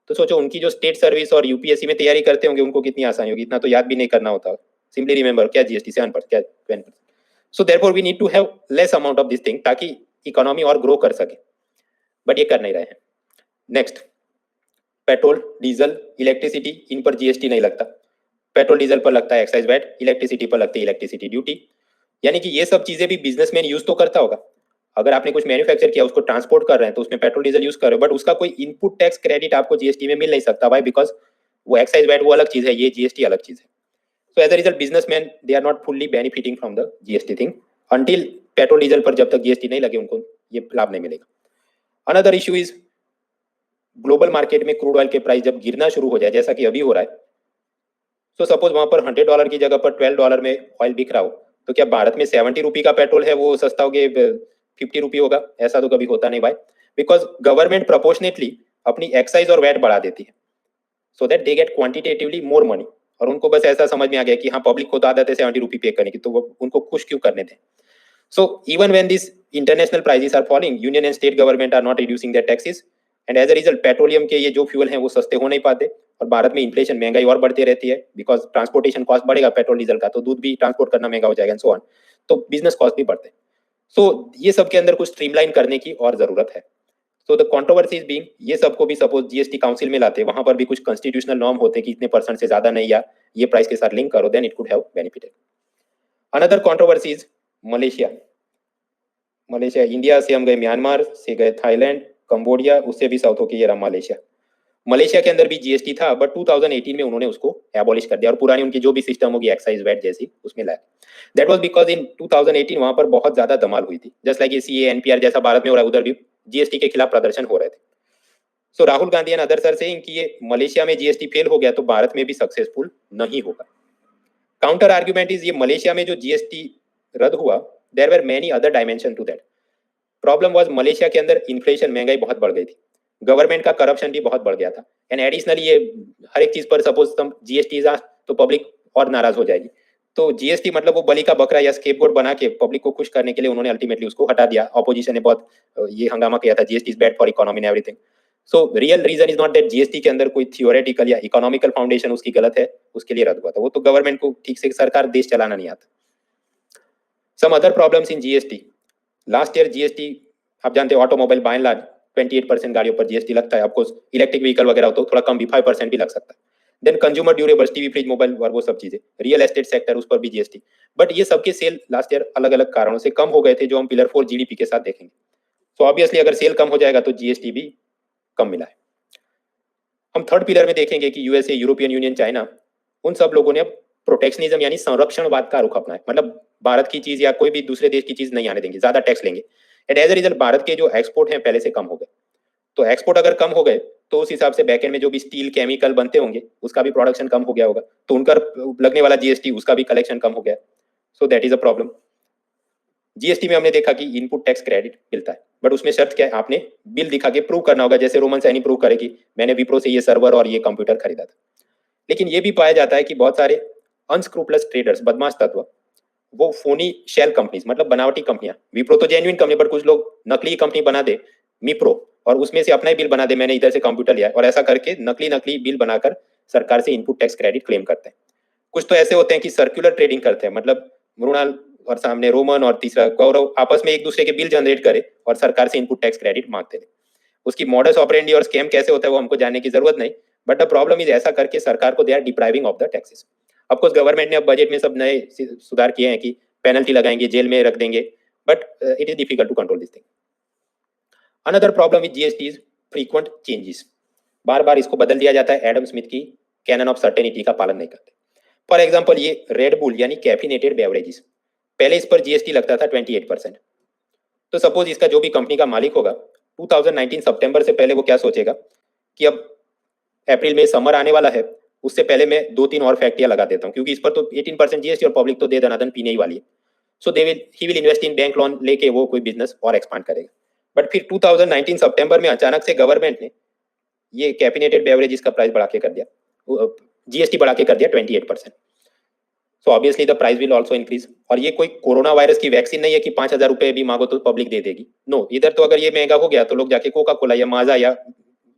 तो सोचो उनकी जो स्टेट सर्विस और यूपीएससी में तैयारी करते होंगे उनको कितनी आसानी होगी, इतना तो याद भी नहीं करना होता, सिंपली रिमेंबर क्या जीएसटी 7%, क्या 10%। So therefore we need to have less amount of this thing ताकि इकोनॉमी और ग्रो कर सके, बट ये कर नहीं रहे हैं। नेक्स्ट, पेट्रोल, डीजल, इलेक्ट्रिसिटी, इन पर जीएसटी नहीं लगता। पेट्रोल डीजल पर लगता है एक्साइज वैट, इलेक्ट्रिसिटी पर लगती है इलेक्ट्रिसिटी ड्यूटी। यानी कि ये सब चीजें भी बिजनेसमैन यूज तो करता होगा। अगर आपने कुछ मैन्युफैक्चर किया उसको ट्रांसपोर्ट कर रहे हैं तो उसमें पेट्रोल डीजल यूज कर रहे हो, बट उसका कोई इनपुट टैक्स क्रेडिट आपको जीएसटी में मिल नहीं सकता। भाई बिकॉज वो एक्साइज वैट वो अलग चीज है, ये जीएसटी अलग चीज है। So as a result businessman they are not fully benefiting from the GST thing until petrol diesel पर जब तक जीएसटी नहीं लगे उनको ये लाभ नहीं मिलेगा। Another issue is global market में क्रूड ऑयल के प्राइस जब गिरना शुरू हो जाए जैसा कि अभी हो रहा है, तो सपोज वहां पर $100 की जगह पर $12 में ऑयल बिक रहा हो, तो क्या भारत में 70 रुपी का पेट्रोल है वो सस्ता हो गया 50 रुपी होगा? ऐसा तो कभी होता नहीं भाई, बिकॉज गवर्नमेंट प्रोपोर्शनेटली अपनी एक्साइज और वैट बढ़ा देती है so that they get quantitatively more money. और उनको बस ऐसा समझ में आ गया कि हाँ पब्लिक को तो आदत है 70 रुपी पे करने की, तो वो उनको खुश क्यों करने दें। So even when this international prices are falling, union and state government are not reducing their taxes and as a result petroleum के ये जो फ्यूल हैं वो सस्ते हो नहीं पाते और भारत में इन्फ्लेशन, महंगाई और बढ़ती रहती है, बिकॉज ट्रांसपोर्टेशन कॉस्ट बढ़ेगा पेट्रोल डीजल का, तो दूध भी ट्रांसपोर्ट करना महंगा हो जाएगा एंड सो ऑन, तो बिजनेस कॉस्ट भी बढ़ते हैं। सो ये सब के अंदर कुछ स्ट्रीमलाइन करने की और जरूरत है। सो द कंट्रोवर्सीज बीइंग, ये सबको भी सपोज जीएसटी काउंसिल में लाते, वहां पर भी कुछ कॉन्स्टिट्यूशनल नॉर्म होते कि इतने परसेंट से ज्यादा नहीं, या ये प्राइस के साथ लिंक करो, then it could have benefited. Another controversies Malaysia. Malaysia, India से हम गए म्यांमार, से गए थाईलैंड, कंबोडिया, उससे भी साउथ होके ये रहा मलेशिया। मलेशिया के अंदर भी जीएसटी था, बट 2018 में उन्होंने उसको एबॉलिश कर दिया और पुरानी उनकी जो भी सिस्टम होगी एक्साइज वैट जैसी उसमें लाया। दैट वाज बिकॉज इन 2018 वहां पर बहुत ज्यादा धमाल हुई थी, जस्ट लाइक ये सीए एनपीआर जैसा भारत में हो रहा है, उधर भी जीएसटी के खिलाफ प्रदर्शन हो रहे थे। So Rahul Gandhi and others are saying कि ये मलेशिया में जीएसटी फेल हो गया तो भारत में भी सक्सेसफुल नहीं होगा। काउंटर आर्ग्यूमेंट इज, ये मलेशिया में जो जीएसटी रद्द हुआ, there were many other dimension to that. Problem was Malaysia के अंदर इन्फ्लेशन, महंगाई बहुत बढ़ गई थी, गवर्नमेंट का करप्शन भी बहुत बढ़ गया था, एंड एडिशनली ये हर एक चीज पर सपोज तुम जीएसटी तो पब्लिक और नाराज हो जाएगी। तो जीएसटी मतलब वो बलि का बकरा या स्केपगोट बना के पब्लिक को खुश करने के लिए उन्होंने अल्टीमेटली उसको हटा दिया। ऑपोजिशन ने बहुत ये हंगामा किया था, GST is bad for economy and everything. So real reason is not that GST के अंदर कोई थियोरेटिकल या इकोनॉमिकल फाउंडेशन उसकी गलत है, उसके लिए रद्द हुआ था, वो तो गवर्नमेंट को ठीक से सरकार देश चलाना नहीं आता। Some other problems in GST, last year GST आप जानते हैं ऑटोमोबाइल बाय एंड लार्ज 28% गाड़ियों पर जीएसटी लगता है। ऑफकोर्स इलेक्ट्रिक व्हीकल वगैरह हो तो थोड़ा कम भी, 5% भी लग सकता है। Then consumer durables, TV, fridge, mobile और वो सब चीजें, रियल एस्टेट सेक्टर, उस पर भी जीएसटी। बट ये सबके सेल लास्ट ईयर अलग अलग कारणों से कम हो गए थे, जो हम पिलर 4 जीडीपी के साथ देखेंगे। सो ऑब्वियसली अगर सेल कम हो जाएगा तो जीएसटी भी कम मिला है। हम थर्ड पिलर में देखेंगे कि यूएसए, यूरोपियन यूनियन, चाइना, उन सब लोगों ने अब प्रोटेक्शनिज्म यानी संरक्षणवाद का रुख अपनाया, मतलब भारत की चीज या कोई भी दूसरे देश की चीज नहीं आने देंगे, ज्यादा टैक्स लेंगे। And as a result Bharat के जो एक्सपोर्ट हैं पहले से कम हो गए। तो एक्सपोर्ट अगर कम हो गए तो उस हिसाब से बैकएंड में जो भी स्टील, केमिकल बनते होंगे उसका भी प्रोडक्शन कम हो गया होगा, तो उनका लगने वाला जीएसटी उसका भी कलेक्शन कम हो गया। सो that is a problem. GST में हमने देखा कि इनपुट टैक्स क्रेडिट मिलता है, बट उसमें शर्त क्या है, आपने बिल दिखा के प्रूव करना होगा, जैसे रोमन सैनी प्रूव करे कि मैंने विप्रो से ये सर्वर और ये कंप्यूटर खरीदा था। लेकिन ये भी पाया जाता है कि बहुत सारे अनस्क्रूपलस ट्रेडर्स, बदमाश तत्व, वो फोनी शेल कंपनीज, मतलब बनावटी कंपनियां, विप्रो तो जेन्युइन कंपनी, बट कुछ लोग नकली कंपनी बना दे मिप्रो, और उसमें से अपना ही बिल बना दे, मैंने इधर से कंप्यूटर लिया, और ऐसा करके नकली नकली बिल बनाकर सरकार से इनपुट टैक्स क्रेडिट क्लेम करते हैं। कुछ तो ऐसे होते हैं कि सर्कुलर ट्रेडिंग करते हैं, मतलब मृणाल और सामने रोमन और तीसरा गौरव आपस में एक दूसरे के बिल जनरेट करे और सरकार से इनपुट टैक्स क्रेडिट मांगते हैं। उसकी मॉडस ऑपरेंडी और स्कैम कैसे होता है वो हमको जानने की जरूरत नहीं, बट द प्रॉब्लम इज ऐसा करके सरकार को they are depriving of the taxes. Of course government ने अब बजट में सब नए सुधार किए हैं कि पेनल्टी लगाएंगे, जेल में रख देंगे, but it is difficult to control this thing. Another problem with GST is frequent changes, बार बार इसको बदल दिया जाता है, एडम स्मिथ की कैनन ऑफ सर्टेनिटी का पालन नहीं करते। फॉर एग्जाम्पल ये रेड बुल यानी कैफिनेटेड बेवरेजेस, पहले इस पर जीएसटी लगता था 28%। तो सपोज इसका जो भी कंपनी का मालिक होगा 2019 सितंबर से पहले वो क्या सोचेगा कि अब अप्रैल में समर आने वाला है, उससे पहले मैं 2-3 और फैक्ट्रियां लगा देता हूँ, क्योंकि इस पर तो 18% जीएसटी और पब्लिक तो दे दनादन पीने ही वाली है। So he will invest in bank loan लेके वो कोई बिजनेस और एक्सपांड करेगा। बट फिर 2019 सितंबर में अचानक से गवर्नमेंट ने ये कैफिनेटेड बेवरेजेस का प्राइस बढ़ा के कर दिया, जीएसटी बढ़ा के कर दिया 28%। So obviously the price will also increase. और ये कोई कोरोना वायरस की वैक्सीन नहीं है कि 5,000 रुपए भी मांगो तो पब्लिक दे देगी। नो, इधर तो अगर ये महंगा हो गया तो लोग जाके कोका कोला या माजा या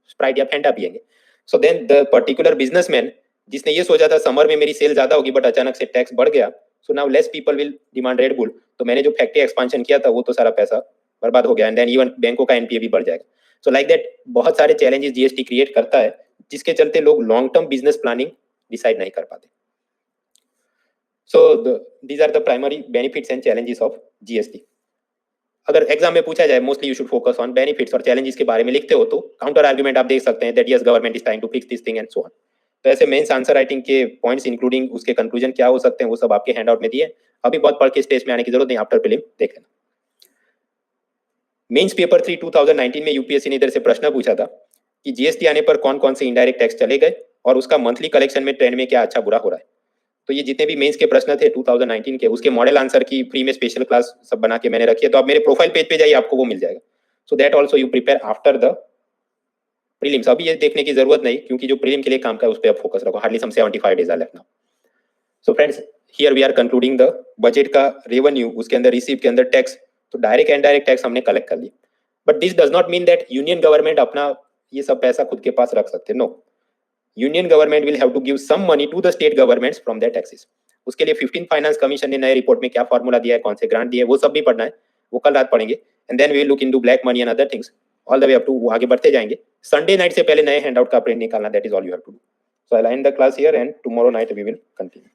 स्प्राइट या फेंटा पियेंगे। So then the particular businessman जिसने ये सोचा था समर में मेरी सेल ज्यादा होगी, बट अचानक से टैक्स बढ़ गया, so now less people will demand red bull, तो मैंने जो फैक्ट्री एक्सपांशन किया था वो तो सारा पैसा बर्बाद हो गया, एंड देन इवन बैंकों का एनपीए भी बढ़ जाएगा। सो लाइक दैट बहुत सारे चैलेंजेस जीएसटी क्रिएट करता है, जिसके चलते लोग long term business planning decide नहीं कर पाते। So these are the primary benefits and challenges of GST. अगर एग्जाम में पूछा जाए mostly you should focus on benefits और चैलेंजेस के बारे में लिखते हो तो काउंटर आर्गुमेंट आप देख सकते हैं that yes government is trying to fix this thing and so on. तो ऐसे मेंस आंसर राइटिंग के पॉइंट्स इंक्लूडिंग उसके कंक्लूजन क्या हो सकते हैं वो सब आपके हैंडआउट में दिए। अभी बहुत पढ़ के स्टेज में आने की जरूरत नहीं, आफ्टर प्रीलिम देख लेना। मेंस पेपर 3 2019 में यूपीएससी ने इधर से प्रश्न पूछा था कि जीएसटी आने पर कौन कौन से इनडायरेक्ट टैक्स चले गए और उसका मंथली कलेक्शन में ट्रेंड में क्या अच्छा बुरा हो रहा है। तो ये जितने भी मेंस के प्रश्न थे 2019 के, उसके मॉडल आंसर की फ्री में स्पेशल क्लास सब बना के मैंने रखी है, तो आप मेरे प्रोफाइल पेज पे जाइए, आपको वो मिल जाएगा। So that also you prepare after the prelims. अभी ये देखने की जरूरत नहीं, क्योंकि जो प्रीलिम के लिए काम का है उस पर आप फोकस रखो। Hardly some 75 days are left now. So friends, here we are concluding the budget का रेवेन्यू, उसके अंदर रिसीव के अंदर टैक्स, तो डायरेक्ट एंड डायरेक्ट टैक्स हमने कलेक्ट कर लिया। But this does not mean that union government अपना ये सब पैसा खुद के पास रख सकते। No, union government will have to give some money to the state governments from their taxes. उसके लिए 15 फाइनेंस कमीशन ने नए रिपोर्ट में क्या फॉर्मूला दिया है, कौन से ग्रांट दिए, वो सब भी पढ़ना है। वो कल रात पढ़ेंगे, and then we will look into black money and other things all the way up to आगे बढ़ते जाएंगे. संडे नाइट से पहले नए हैंडआउट का प्रिंट निकालना, that is all you have to do. So I'll end the class here and tomorrow night we will continue.